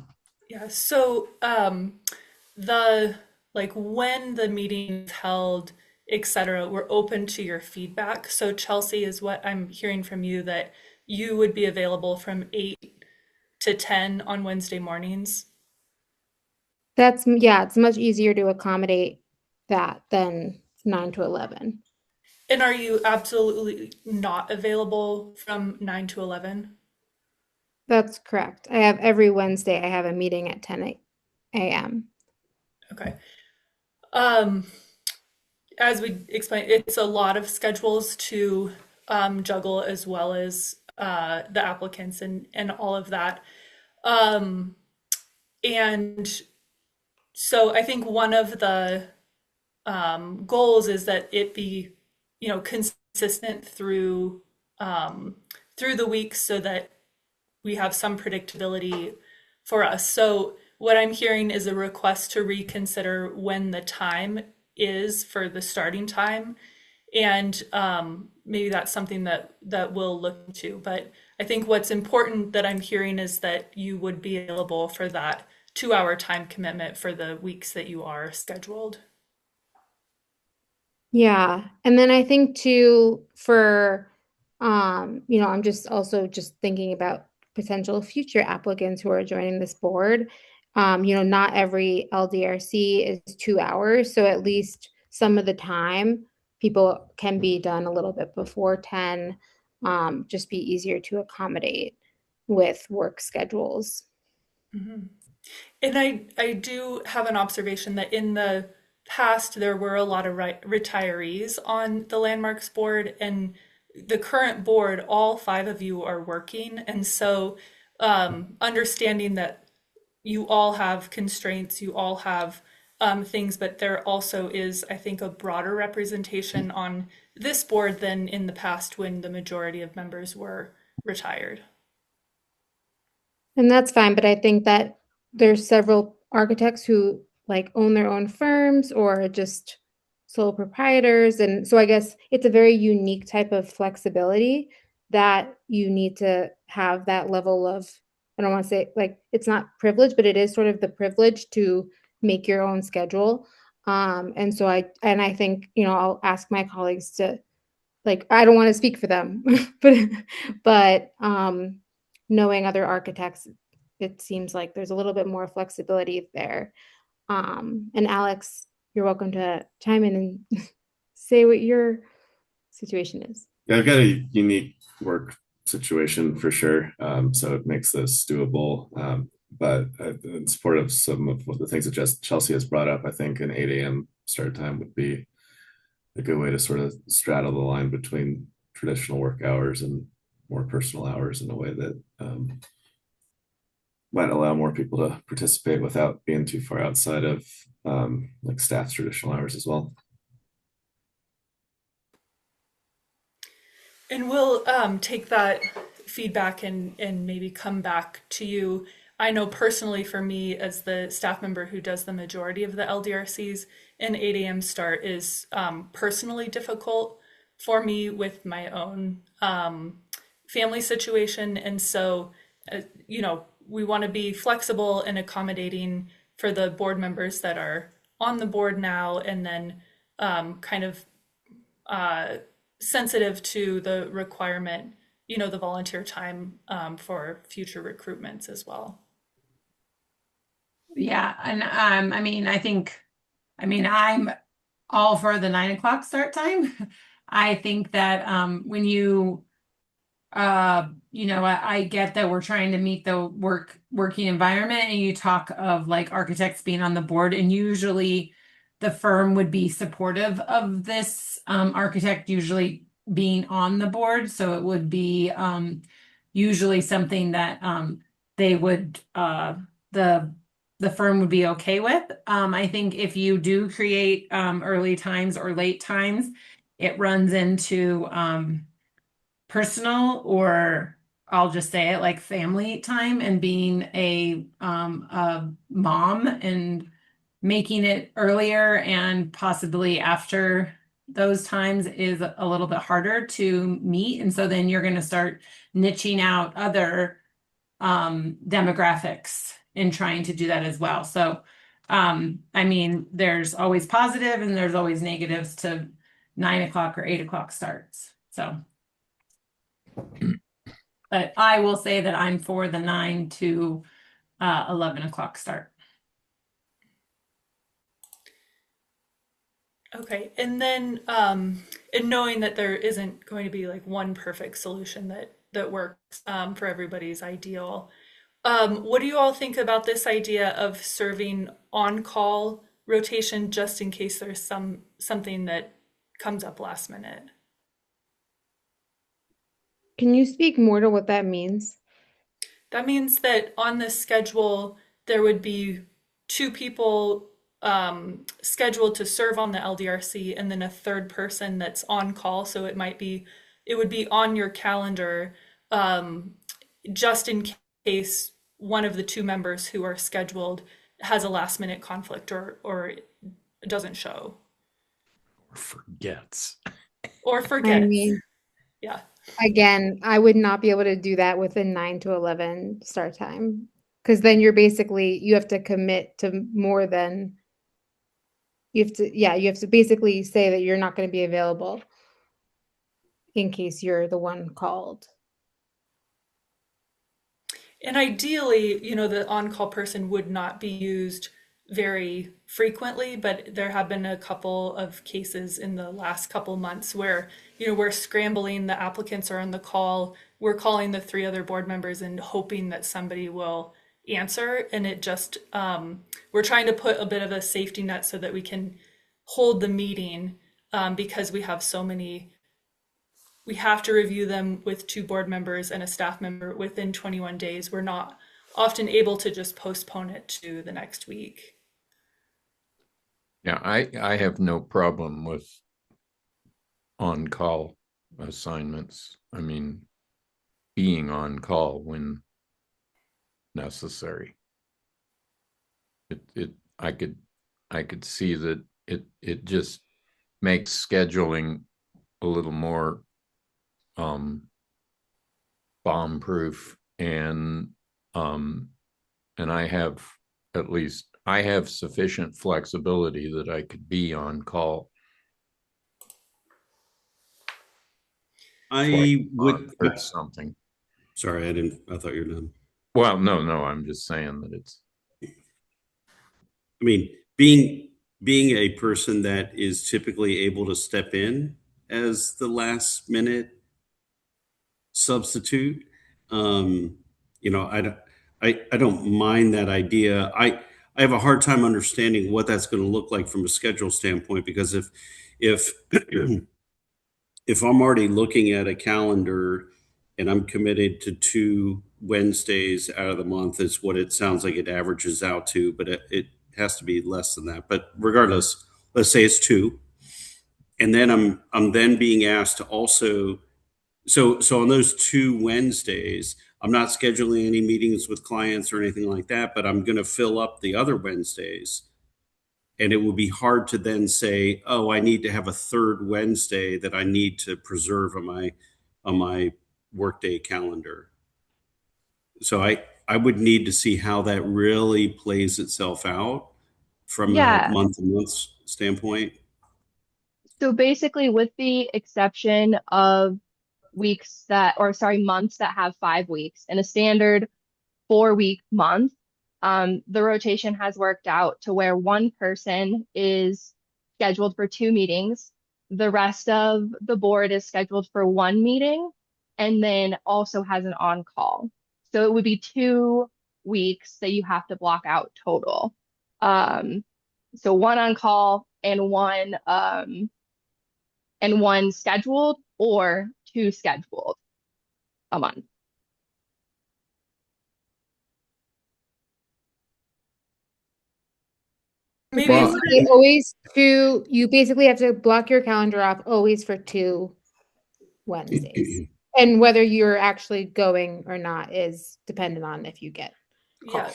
Yeah, so when the meeting's held, etc., we're open to your feedback. So Chelsea, is what I'm hearing from you that you would be available from 8 to 10 on Wednesday mornings? It's much easier to accommodate that than 9 to 11. And are you absolutely not available from 9 to 11? That's correct. I have every Wednesday, I have a meeting at 10 a.m. Okay. As we explained, it's a lot of schedules to juggle, as well as the applicants and all of that. And so I think one of the goals is that it be, consistent through the week so that we have some predictability for us. So what I'm hearing is a request to reconsider when the time is for the starting time. And maybe that's something that we'll look into. But I think what's important that I'm hearing is that you would be available for that 2-hour time commitment for the weeks that you are scheduled. Yeah. And then I think too, for, I'm just also just thinking about potential future applicants who are joining this board. Not every LDRC is 2 hours. So at least some of the time people can be done a little bit before 10, just be easier to accommodate with work schedules. Mhm. And I do have an observation that in the past there were a lot of retirees on the Landmarks board, and the current board, all 5 of you are working. And so understanding that you all have constraints, you all have things, but there also is, I think, a broader representation on this board than in the past when the majority of members were retired. And that's fine, but I think that there's several architects who like own their own firms or just sole proprietors. And so I guess it's a very unique type of flexibility that you need to have that level of, I don't want to say like it's not privilege, but it is sort of the privilege to make your own schedule. And so I think, I'll ask my colleagues to, like, I don't want to speak for them, but knowing other architects, it seems like there's a little bit more flexibility there. And Alex, you're welcome to chime in and say what your situation is. Yeah, I've got a unique work situation for sure. So it makes this doable. But in support of some of the things that Chelsea has brought up, I think an 8 a.m. start time would be a good way to sort of straddle the line between traditional work hours and more personal hours in a way that might allow more people to participate without being too far outside of like staff's traditional hours as well. And we'll take that feedback and maybe come back to you. I know personally for me, as the staff member who does the majority of the LDRCs, an 8 a.m. start is personally difficult for me with my own family situation. And so, we want to be flexible and accommodating for the board members that are on the board now, and then kind of sensitive to the requirement, the volunteer time for future recruitments as well. Yeah, and I'm all for the 9 o'clock start time. I think that when you I get that we're trying to meet the working environment, and you talk of like architects being on the board, and usually the firm would be supportive of this architect usually being on the board. So it would be usually something that they would the firm would be okay with. I think if you do create early times or late times, it runs into personal, or I'll just say it, like family time, and being a mom and making it earlier and possibly after those times is a little bit harder to meet. And so then you're going to start niching out other demographics in trying to do that as well. So, there's always positive and there's always negatives to 9 o'clock or 8 o'clock starts. So, but I will say that I'm for the 9 to 11 o'clock start. Okay, and then and knowing that there isn't going to be like one perfect solution that works for everybody's ideal, what do you all think about this idea of serving on-call rotation just in case there's something that comes up last minute? Can you speak more to what that means? That means that on this schedule, there would be 2 people scheduled to serve on the LDRC, and then a third person that's on call. So it would be on your calendar just in case one of the 2 members who are scheduled has a last minute conflict or doesn't show. forgets. Or I forgets. mean, Yeah. again, I would not be able to do that with a 9 to 11 start time, because then you're basically, you have to commit to more than, you have to basically say that you're not going to be available in case you're the one called. And ideally, the on-call person would not be used very frequently, but there have been a couple of cases in the last couple months where, we're scrambling, the applicants are on the call, we're calling the 3 other board members and hoping that somebody will answer. And it just, we're trying to put a bit of a safety net so that we can hold the meeting, because we have so many. We have to review them with 2 board members and a staff member within 21 days. We're not often able to just postpone it to the next week. Yeah, I have no problem with on-call assignments. I mean, being on call when necessary. I could see that it just makes scheduling a little more bomb-proof, and I have sufficient flexibility that I could be on call. I would or something. Sorry, I thought you were done. Well, no, I'm just saying that it's. I mean, being a person that is typically able to step in as the last minute substitute, I don't mind that idea. I have a hard time understanding what that's going to look like from a schedule standpoint, because if if I'm already looking at a calendar and I'm committed to 2 Wednesdays out of the month, is what it sounds like it averages out to, but it has to be less than that. But regardless, let's say it's 2. And then I'm then being asked to also, so on those 2 Wednesdays, I'm not scheduling any meetings with clients or anything like that, but I'm going to fill up the other Wednesdays. And it would be hard to then say, oh, I need to have a 3rd Wednesday that I need to preserve on my workday calendar. So I would need to see how that really plays itself out from a month-to-month standpoint. So basically, with the exception of months that have 5 weeks, in a standard 4-week month, the rotation has worked out to where one person is scheduled for 2 meetings. The rest of the board is scheduled for 1 meeting, and then also has an on-call. So it would be 2 weeks that you have to block out total. So 1 on-call and 1 scheduled, or 2 scheduled a month. Maybe you basically have to block your calendar off always for 2 Wednesdays. And whether you're actually going or not is dependent on if you get called.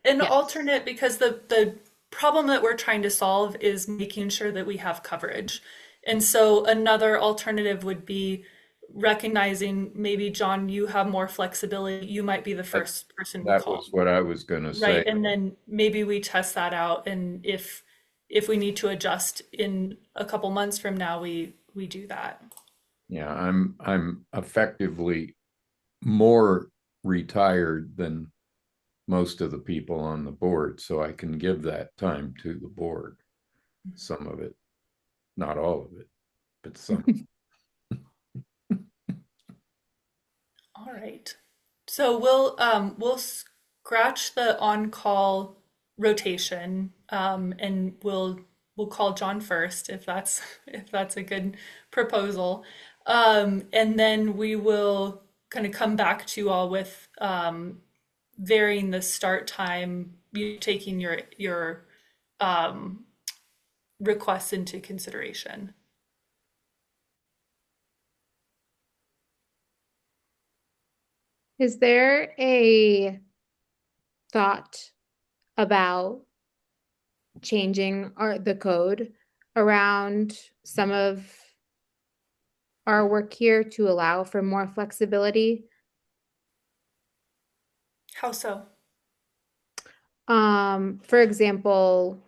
An alternate, because the problem that we're trying to solve is making sure that we have coverage. And so another alternative would be recognizing, maybe John, you have more flexibility. You might be the first person we call. That was what I was going to say. Right, and then maybe we test that out, and if we need to adjust in a couple months from now, we do that. Yeah, I'm effectively more retired than most of the people on the board, so I can give that time to the board. Some of it, not all of it, but some. All right. So we'll scratch the on-call rotation, and we'll call John first if that's a good proposal. And then we will kind of come back to you all with varying the start time, taking your requests into consideration. Is there a thought about changing the code around some of our work here to allow for more flexibility. How so? For example,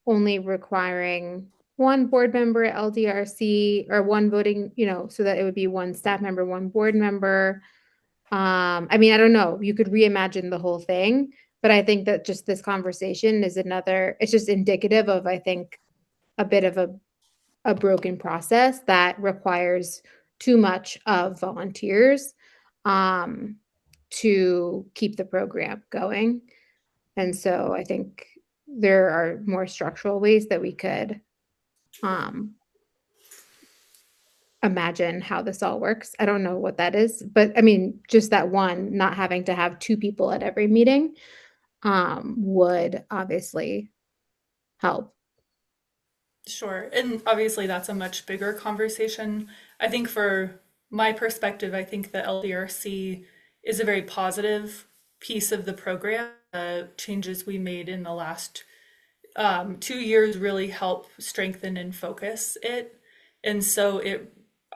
only requiring one board member at LDRC or one voting, so that it would be one staff member, one board member. I mean, I don't know, you could reimagine the whole thing, but I think that just this conversation is it's just indicative of, I think, a bit of a broken process that requires too much of volunteers to keep the program going. And so I think there are more structural ways that we could imagine how this all works. I don't know what that is, but I mean, just that one, not having to have two people at every meeting would obviously help. Sure. And obviously that's a much bigger conversation. I think for my perspective, I think the LDRC is a very positive piece of the program. The changes we made in the last 2 years really help strengthen and focus it. And so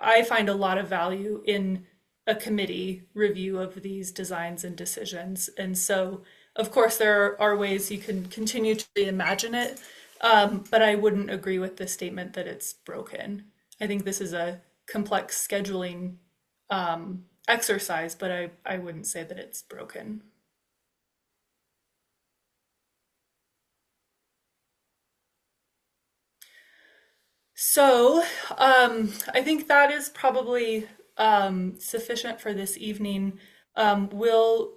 I find a lot of value in a committee review of these designs and decisions. And so, of course, there are ways you can continue to reimagine it, but I wouldn't agree with the statement that it's broken. I think this is a complex scheduling exercise, but I wouldn't say that it's broken. So I think that is probably sufficient for this evening. We'll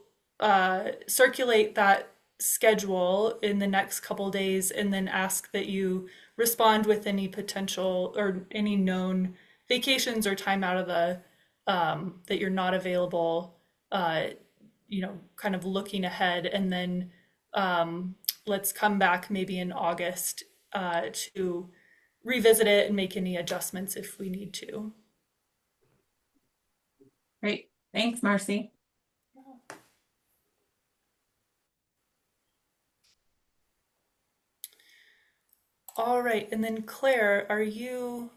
circulate that schedule in the next couple days and then ask that you respond with any potential or any known vacations or time out of the that you're not available, kind of looking ahead. And then let's come back maybe in August to revisit it and make any adjustments if we need to. Great. Thanks, Marcy. All right. And then Claire, are you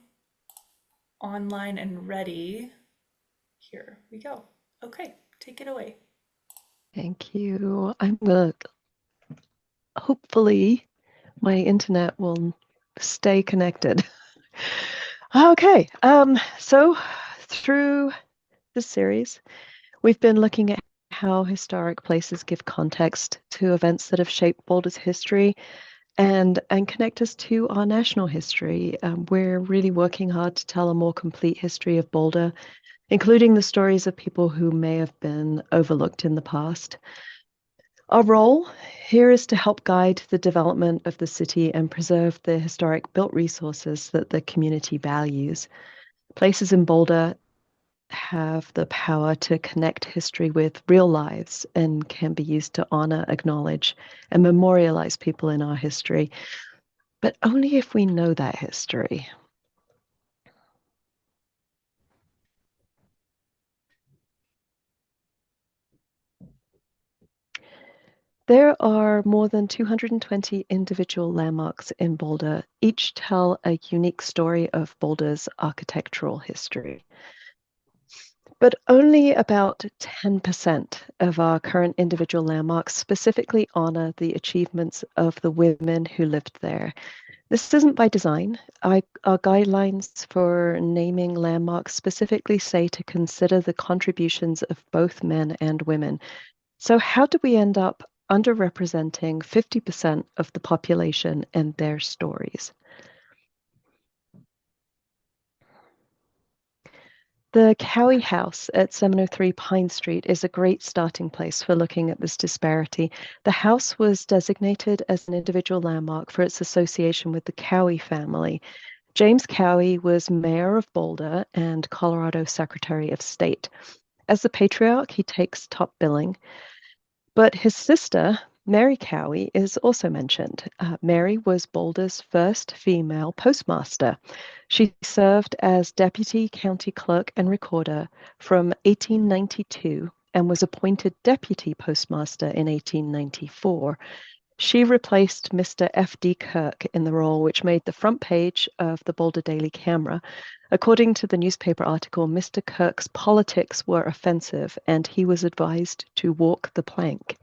online and ready? Here we go. Okay, take it away. Thank you. I'm gonna, hopefully my internet will stay connected. Okay, so through this series, we've been looking at how historic places give context to events that have shaped Boulder's history and connect us to our national history. We're really working hard to tell a more complete history of Boulder, including the stories of people who may have been overlooked in the past. Our role here is to help guide the development of the city and preserve the historic built resources that the community values. Places in Boulder have the power to connect history with real lives and can be used to honor, acknowledge, and memorialize people in our history, but only if we know that history. There are more than 220 individual landmarks in Boulder. Each tell a unique story of Boulder's architectural history. But only about 10% of our current individual landmarks specifically honor the achievements of the women who lived there. This isn't by design. Our guidelines for naming landmarks specifically say to consider the contributions of both men and women. So how do we end up underrepresenting 50% of the population and their stories? The Cowie House at 703 Pine Street is a great starting place for looking at this disparity. The house was designated as an individual landmark for its association with the Cowie family. James Cowie was mayor of Boulder and Colorado Secretary of State. As the patriarch, he takes top billing. But his sister, Mary Cowie, is also mentioned. Mary was Boulder's first female postmaster. She served as deputy county clerk and recorder from 1892 and was appointed deputy postmaster in 1894. She replaced Mr. F.D. Kirk in the role, which made the front page of the Boulder Daily Camera. According to the newspaper article, Mr. Kirk's politics were offensive, and he was advised to walk the plank.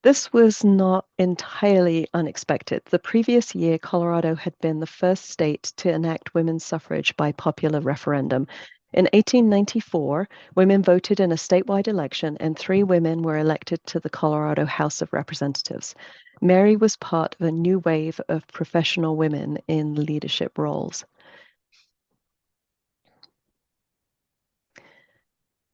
This was not entirely unexpected. The previous year, Colorado had been the first state to enact women's suffrage by popular referendum. In 1894, women voted in a statewide election, and 3 women were elected to the Colorado House of Representatives. Mary was part of a new wave of professional women in leadership roles.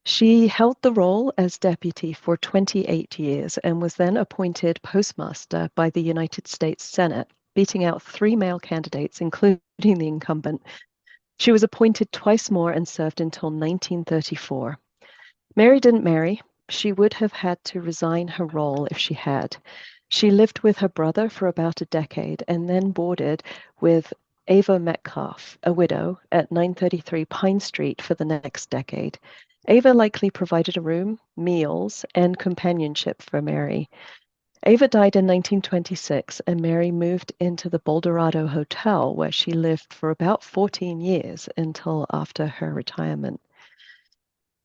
She held the role as deputy for 28 years and was then appointed postmaster by the United States Senate, beating out 3 male candidates, including the incumbent. She was appointed twice more and served until 1934. Mary didn't marry. She would have had to resign her role if she had. She lived with her brother for about a decade and then boarded with Ava Metcalf, a widow, at 933 Pine Street for the next decade. Ava likely provided a room, meals, and companionship for Mary. Ava died in 1926, and Mary moved into the Boulderado Hotel, where she lived for about 14 years until after her retirement.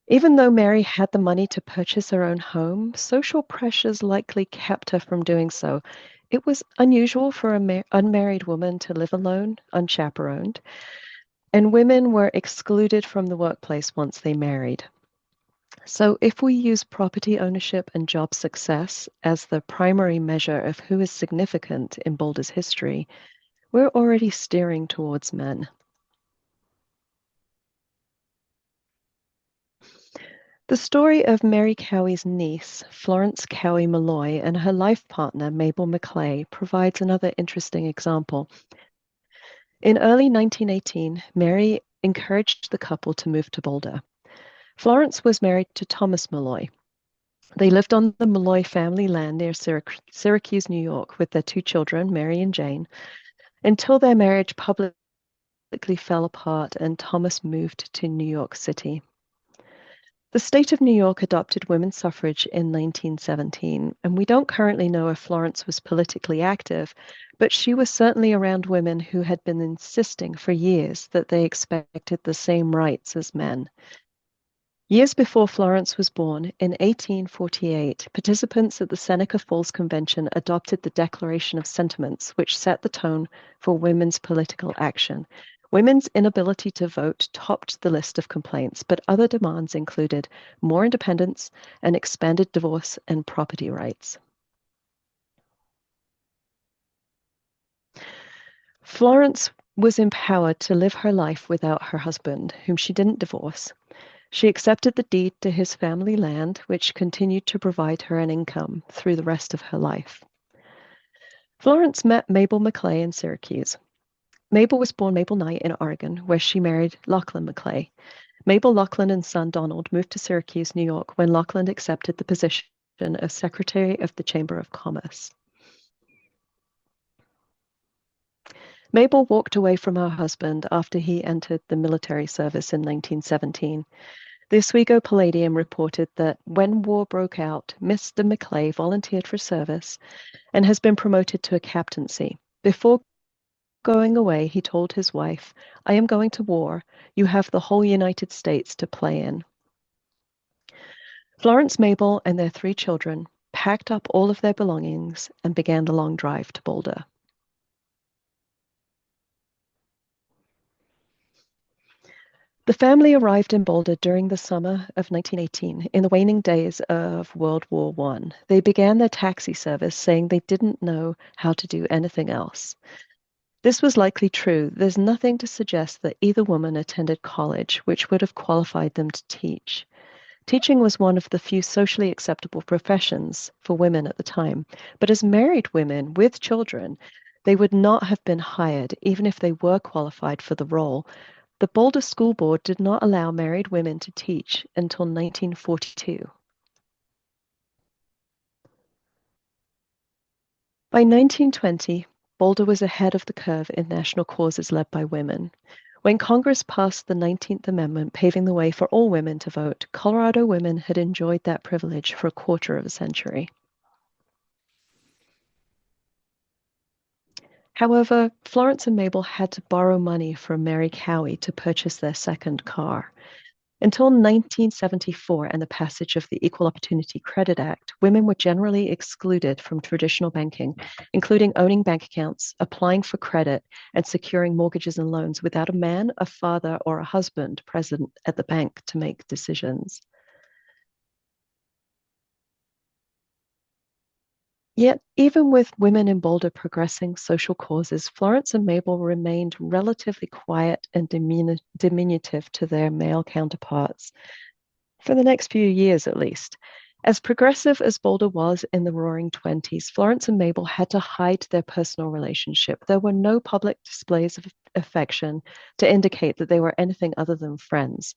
Even though Mary had the money to purchase her own home, social pressures likely kept her from doing so. It was unusual for an unmarried woman to live alone, unchaperoned, and women were excluded from the workplace once they married. So if we use property ownership and job success as the primary measure of who is significant in Boulder's history, we're already steering towards men. The story of Mary Cowie's niece, Florence Cowie Malloy, and her life partner, Mabel McClay, provides another interesting example. In early 1918, Mary encouraged the couple to move to Boulder. Florence was married to Thomas Malloy. They lived on the Malloy family land near Syracuse, New York, with their 2 children, Mary and Jane, until their marriage publicly fell apart and Thomas moved to New York City. The state of New York adopted women's suffrage in 1917, and we don't currently know if Florence was politically active, but she was certainly around women who had been insisting for years that they expected the same rights as men. Years before Florence was born, in 1848, participants at the Seneca Falls Convention adopted the Declaration of Sentiments, which set the tone for women's political action. Women's inability to vote topped the list of complaints, but other demands included more independence and expanded divorce and property rights. Florence was empowered to live her life without her husband, whom she didn't divorce. She accepted the deed to his family land, which continued to provide her an income through the rest of her life. Florence met Mabel McClay in Syracuse. Mabel was born Mabel Knight in Oregon, where she married Lachlan McClay. Mabel, Lachlan, and son Donald moved to Syracuse, New York, when Lachlan accepted the position of Secretary of the Chamber of Commerce. Mabel walked away from her husband after he entered the military service in 1917. The Oswego Palladium reported that when war broke out, Mr. McClay volunteered for service and has been promoted to a captaincy. Before going away, he told his wife, "I am going to war. You have the whole United States to play in." Florence, Mabel, and their 3 children packed up all of their belongings and began the long drive to Boulder. The family arrived in Boulder during the summer of 1918, in the waning days of World War I. They began their taxi service, saying they didn't know how to do anything else. This was likely true. There's nothing to suggest that either woman attended college, which would have qualified them to teach. Teaching was one of the few socially acceptable professions for women at the time, but as married women with children, they would not have been hired, even if they were qualified for the role. The Boulder School Board did not allow married women to teach until 1942. By 1920, Boulder was ahead of the curve in national causes led by women. When Congress passed the 19th Amendment, paving the way for all women to vote, Colorado women had enjoyed that privilege for a quarter of a century. However, Florence and Mabel had to borrow money from Mary Cowie to purchase their second car. Until 1974 and the passage of the Equal Opportunity Credit Act, women were generally excluded from traditional banking, including owning bank accounts, applying for credit, and securing mortgages and loans without a man, a father, or a husband present at the bank to make decisions. Yet, even with women in Boulder progressing social causes, Florence and Mabel remained relatively quiet and diminutive to their male counterparts, for the next few years at least. As progressive as Boulder was in the Roaring '20s, Florence and Mabel had to hide their personal relationship. There were no public displays of affection to indicate that they were anything other than friends.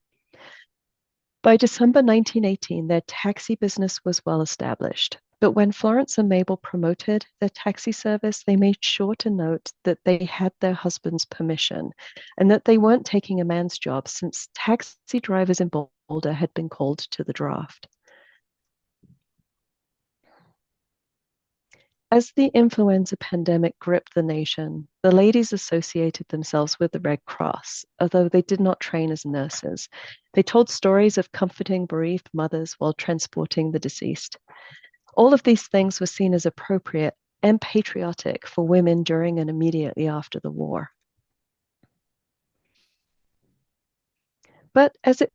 By December 1918, their taxi business was well established. But when Florence and Mabel promoted their taxi service, they made sure to note that they had their husband's permission and that they weren't taking a man's job, since taxi drivers in Boulder had been called to the draft. As the influenza pandemic gripped the nation, the ladies associated themselves with the Red Cross, although they did not train as nurses. They told stories of comforting bereaved mothers while transporting the deceased. All of these things were seen as appropriate and patriotic for women during and immediately after the war. But as it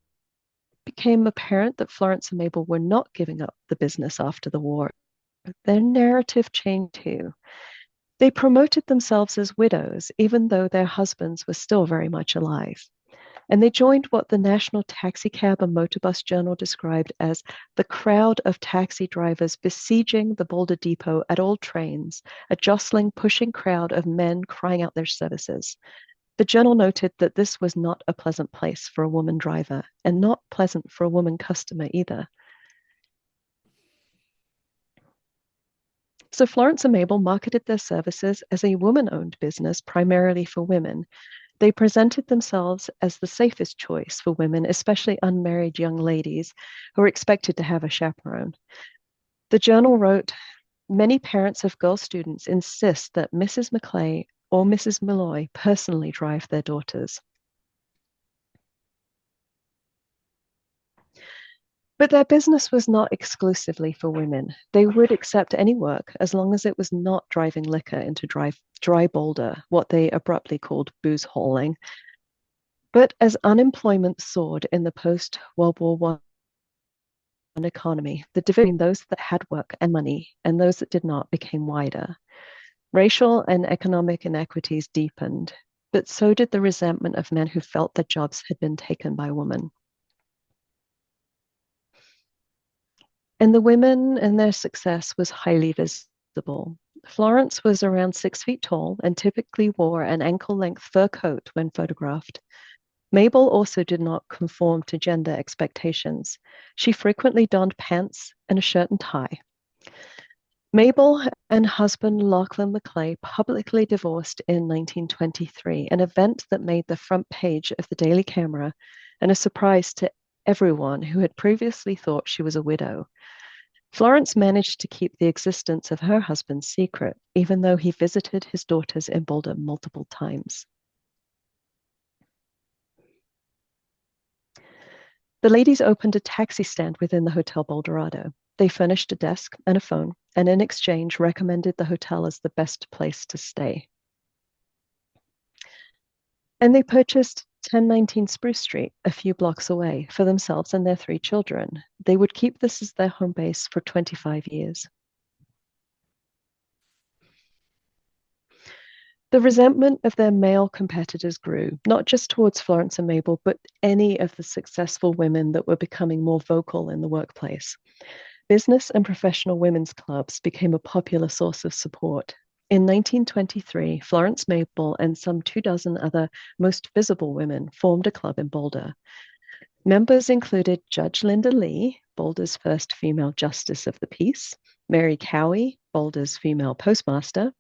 became apparent that Florence and Mabel were not giving up the business after the war, their narrative changed too. They promoted themselves as widows, even though their husbands were still very much alive. And they joined what the National Taxicab and Motorbus Journal described as the crowd of taxi drivers besieging the Boulder Depot at all trains, a jostling, pushing crowd of men crying out their services. The journal noted that this was not a pleasant place for a woman driver, and not pleasant for a woman customer either. So Florence and Mabel marketed their services as a woman-owned business primarily for women. They presented themselves as the safest choice for women, especially unmarried young ladies who were expected to have a chaperone. The journal wrote, "Many parents of girl students insist that Mrs. McClay or Mrs. Malloy personally drive their daughters." But their business was not exclusively for women. They would accept any work as long as it was not driving liquor into dry Boulder, what they abruptly called booze hauling. But as unemployment soared in the post-World War I economy, the division between those that had work and money and those that did not became wider. Racial and economic inequities deepened, but so did the resentment of men who felt their jobs had been taken by women. And the women and their success was highly visible. Florence was around 6 feet tall and typically wore an ankle-length fur coat when photographed. Mabel also did not conform to gender expectations. She frequently donned pants and a shirt and tie. Mabel and husband Lachlan McClay publicly divorced in 1923, an event that made the front page of the Daily Camera and a surprise to everyone who had previously thought she was a widow. Florence managed to keep the existence of her husband secret, even though he visited his daughters in Boulder multiple times. The ladies opened a taxi stand within the Hotel Boulderado. They furnished a desk and a phone, and in exchange recommended the hotel as the best place to stay. And they purchased 1019 Spruce Street, a few blocks away, for themselves and their 3 children. They would keep this as their home base for 25 years. The resentment of their male competitors grew, not just towards Florence and Mabel, but any of the successful women that were becoming more vocal in the workplace. Business and professional women's clubs became a popular source of support. In 1923, Florence Mabel and some 24 other most visible women formed a club in Boulder. Members included Judge Linda Lee, Boulder's first female justice of the peace, Mary Cowie, Boulder's female postmaster,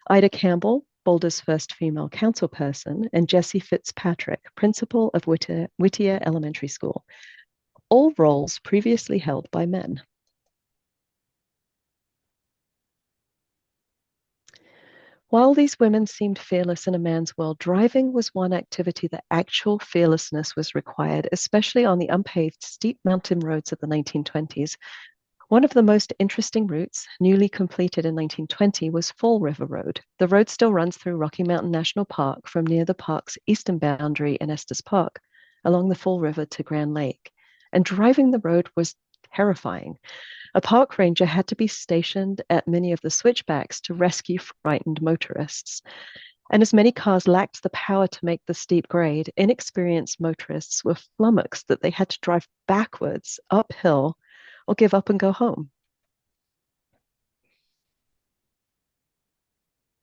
Ida Campbell, Boulder's first female councilperson, and Jessie Fitzpatrick, principal of Whittier Elementary School, all roles previously held by men. While these women seemed fearless in a man's world, driving was one activity that actual fearlessness was required, especially on the unpaved steep mountain roads of the 1920s. One of the most interesting routes, newly completed in 1920, was Fall River Road. The road still runs through Rocky Mountain National Park from near the park's eastern boundary in Estes Park, along the Fall River to Grand Lake. And driving the road was terrifying. A park ranger had to be stationed at many of the switchbacks to rescue frightened motorists. And as many cars lacked the power to make the steep grade, inexperienced motorists were flummoxed that they had to drive backwards uphill or give up and go home.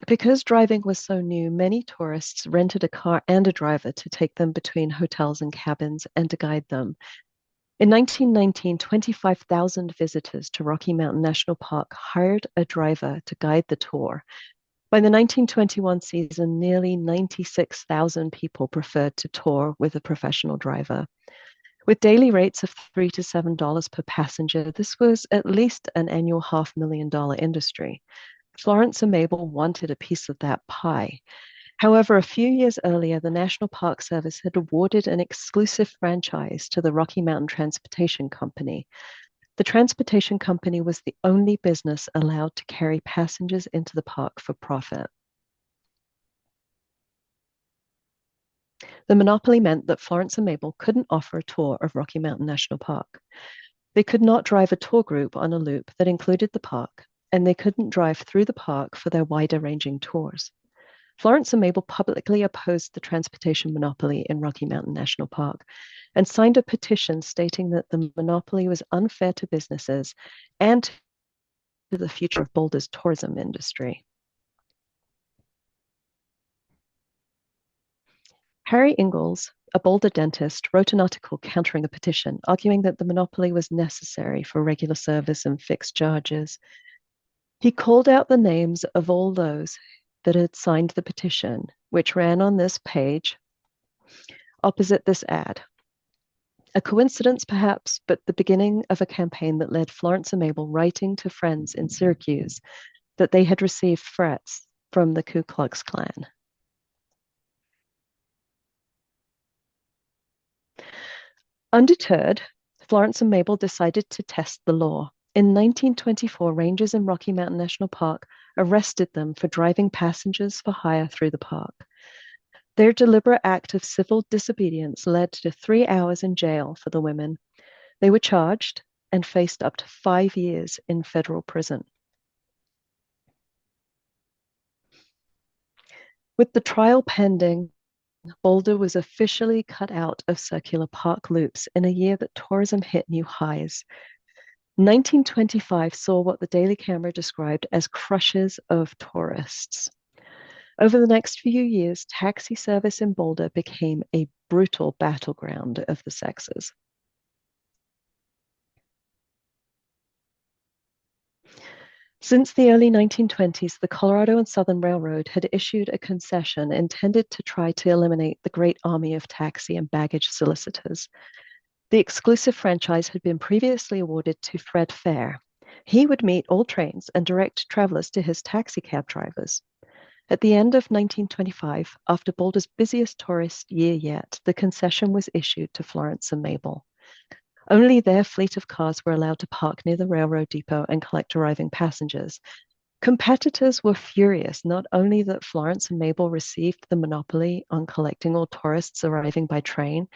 Because driving was so new, many tourists rented a car and a driver to take them between hotels and cabins and to guide them. In 1919, 25,000 visitors to Rocky Mountain National Park hired a driver to guide the tour. By the 1921 season, nearly 96,000 people preferred to tour with a professional driver. With daily rates of $3 to $7 per passenger, this was at least an annual $500,000 industry. Florence and Mabel wanted a piece of that pie. However, a few years earlier, the National Park Service had awarded an exclusive franchise to the Rocky Mountain Transportation Company. The transportation company was the only business allowed to carry passengers into the park for profit. The monopoly meant that Florence and Mabel couldn't offer a tour of Rocky Mountain National Park. They could not drive a tour group on a loop that included the park, and they couldn't drive through the park for their wider-ranging tours. Florence and Mabel publicly opposed the transportation monopoly in Rocky Mountain National Park and signed a petition stating that the monopoly was unfair to businesses and to the future of Boulder's tourism industry. Harry Ingalls, a Boulder dentist, wrote an article countering the petition, arguing that the monopoly was necessary for regular service and fixed charges. He called out the names of all those that had signed the petition, which ran on this page opposite this ad. A coincidence, perhaps, but the beginning of a campaign that led Florence and Mabel writing to friends in Syracuse that they had received threats from the Ku Klux Klan. Undeterred, Florence and Mabel decided to test the law. In 1924, rangers in Rocky Mountain National Park arrested them for driving passengers for hire through the park. Their deliberate act of civil disobedience led to 3 hours in jail for the women. They were charged and faced up to 5 years in federal prison. With the trial pending, Boulder was officially cut out of circular park loops in a year that tourism hit new highs. 1925 saw what the Daily Camera described as crushes of tourists. Over the next few years, taxi service in Boulder became a brutal battleground of the sexes. Since the early 1920s, the Colorado and Southern Railroad had issued a concession intended to try to eliminate the great army of taxi and baggage solicitors. The exclusive franchise had been previously awarded to Fred Fair. He would meet all trains and direct travelers to his taxi cab drivers. At the end of 1925, after Boulder's busiest tourist year yet, the concession was issued to Florence and Mabel. Only their fleet of cars were allowed to park near the railroad depot and collect arriving passengers. Competitors were furious, not only that Florence and Mabel received the monopoly on collecting all tourists arriving by train,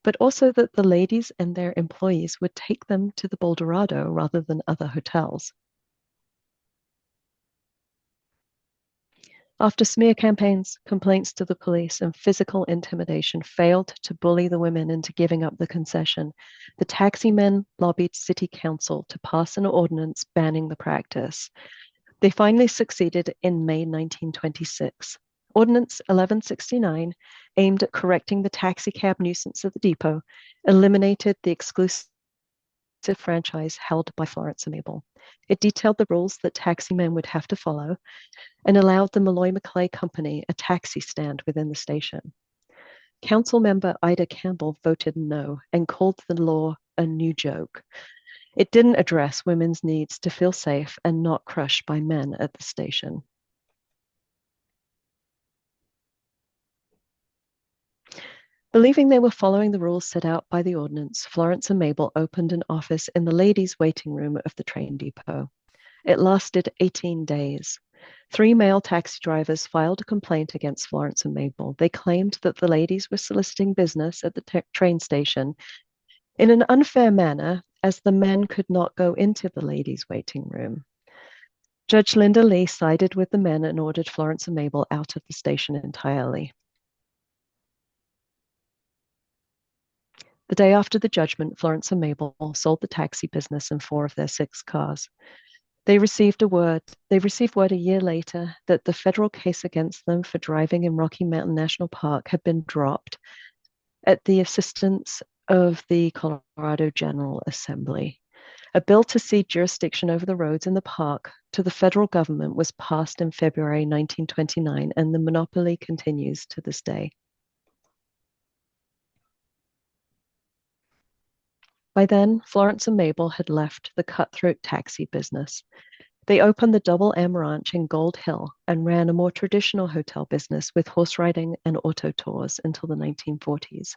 but also that the ladies and their employees would take them to the Boulderado rather than other hotels. After smear campaigns, complaints to the police, and physical intimidation failed to bully the women into giving up the concession, the taxi men lobbied city council to pass an ordinance banning the practice. They finally succeeded in May 1926. Ordinance 1169, aimed at correcting the taxicab nuisance at the depot, eliminated the exclusive franchise held by Florence and Mabel. It detailed the rules that taxi men would have to follow and allowed the Malloy Maclay Company a taxi stand within the station. Council member Ida Campbell voted no and called the law a new joke. It didn't address women's needs to feel safe and not crushed by men at the station. Believing they were following the rules set out by the ordinance, Florence and Mabel opened an office in the ladies' waiting room of the train depot. It lasted 18 days. 3 male taxi drivers filed a complaint against Florence and Mabel. They claimed that the ladies were soliciting business at the train station in an unfair manner, as the men could not go into the ladies' waiting room. Judge Linda Lee sided with the men and ordered Florence and Mabel out of the station entirely. The day after the judgment, Florence and Mabel sold the taxi business and 4 of their 6 cars. They received word a year later that the federal case against them for driving in Rocky Mountain National Park had been dropped at the assistance of the Colorado General Assembly. A bill to cede jurisdiction over the roads in the park to the federal government was passed in February 1929, and the monopoly continues to this day. By then, Florence and Mabel had left the cutthroat taxi business. They opened the Double M Ranch in Gold Hill and ran a more traditional hotel business with horse riding and auto tours until the 1940s.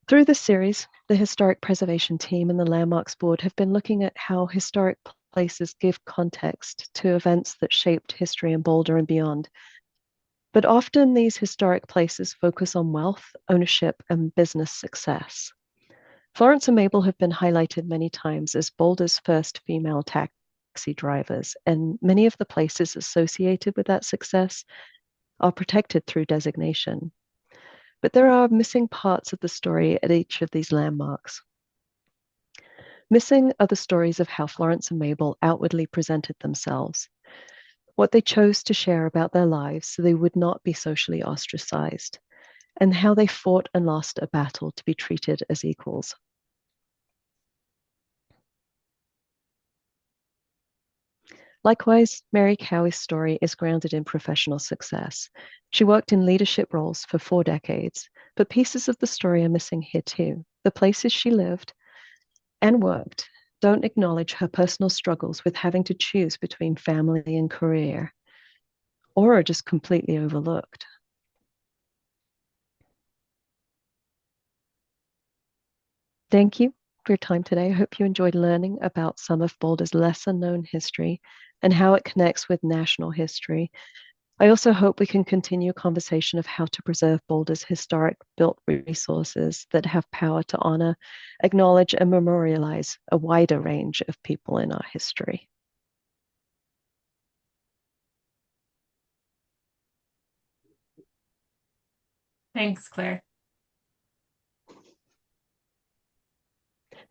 Through this series, the Historic Preservation Team and the Landmarks Board have been looking at how historic places give context to events that shaped history in Boulder and beyond. But often these historic places focus on wealth, ownership, and business success. Florence and Mabel have been highlighted many times as Boulder's first female taxi drivers, and many of the places associated with that success are protected through designation. But there are missing parts of the story at each of these landmarks. Missing are the stories of how Florence and Mabel outwardly presented themselves, what they chose to share about their lives so they would not be socially ostracized, and how they fought and lost a battle to be treated as equals. Likewise, Mary Cowie's story is grounded in professional success. She worked in leadership roles for 4 decades, but pieces of the story are missing here too. The places she lived and worked don't acknowledge her personal struggles with having to choose between family and career, or are just completely overlooked. Thank you for your time today. I hope you enjoyed learning about some of Boulder's lesser known history and how it connects with national history. I also hope we can continue a conversation of how to preserve Boulder's historic built resources that have power to honor, acknowledge, and memorialize a wider range of people in our history. Thanks, Claire.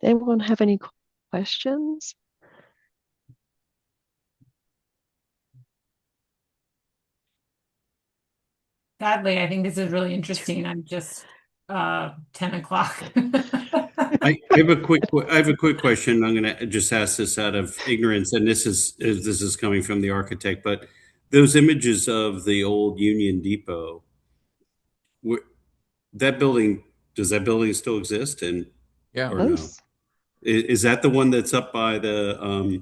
Anyone have any questions? Sadly, I think this is really interesting. I'm just 10 o'clock. I have a quick question. I'm going to just ask this out of ignorance, and this is coming from the architect. But those images of the old Union Depot, does that building still exist? And yeah, or no? Is that the one that's up by the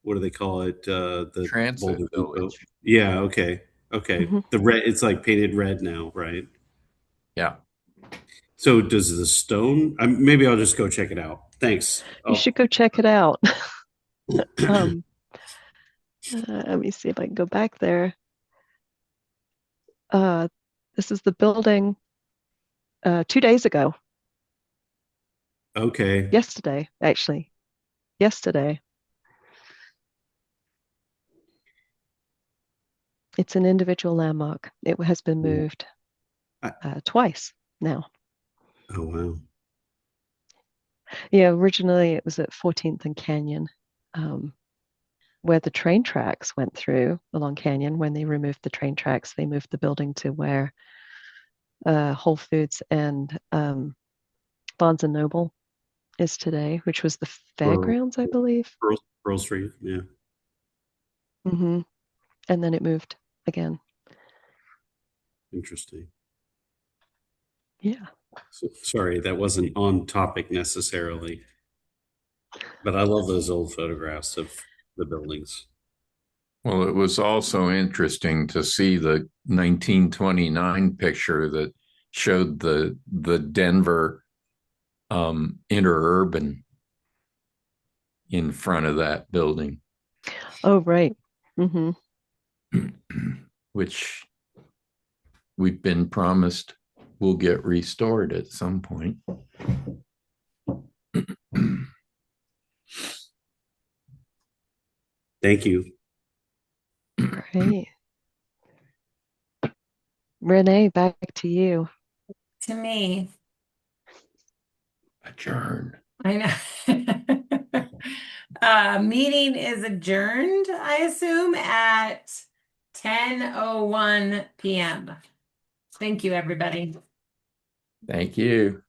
what do they call it? The Transit Boulder Village. Depot? Yeah. Okay. Mm-hmm. The red. It's like painted red now, right? Yeah. So does the stone? Maybe I'll just go check it out. Thanks. You should go check it out. Let me see if I can go back there. This is the building 2 days ago. Okay. Yesterday, actually. Yesterday. It's an individual landmark. It has been moved twice now. Oh, wow. Yeah, originally it was at 14th and Canyon, where the train tracks went through along Canyon. When they removed the train tracks, they moved the building to where Whole Foods and Barnes and Noble is today, which was the fairgrounds, I believe. Pearl Street, yeah. And then it moved again. Interesting. Yeah. Sorry, that wasn't on topic necessarily. But I love those old photographs of the buildings. Well, it was also interesting to see the 1929 picture that showed the Denver interurban in front of that building. Oh, right. Which we've been promised will get restored at some point. Thank you. Great. Renee, back to you. To me. Adjourn. I know. Meeting is adjourned, I assume, at 10:01 p.m. Thank you, everybody. Thank you.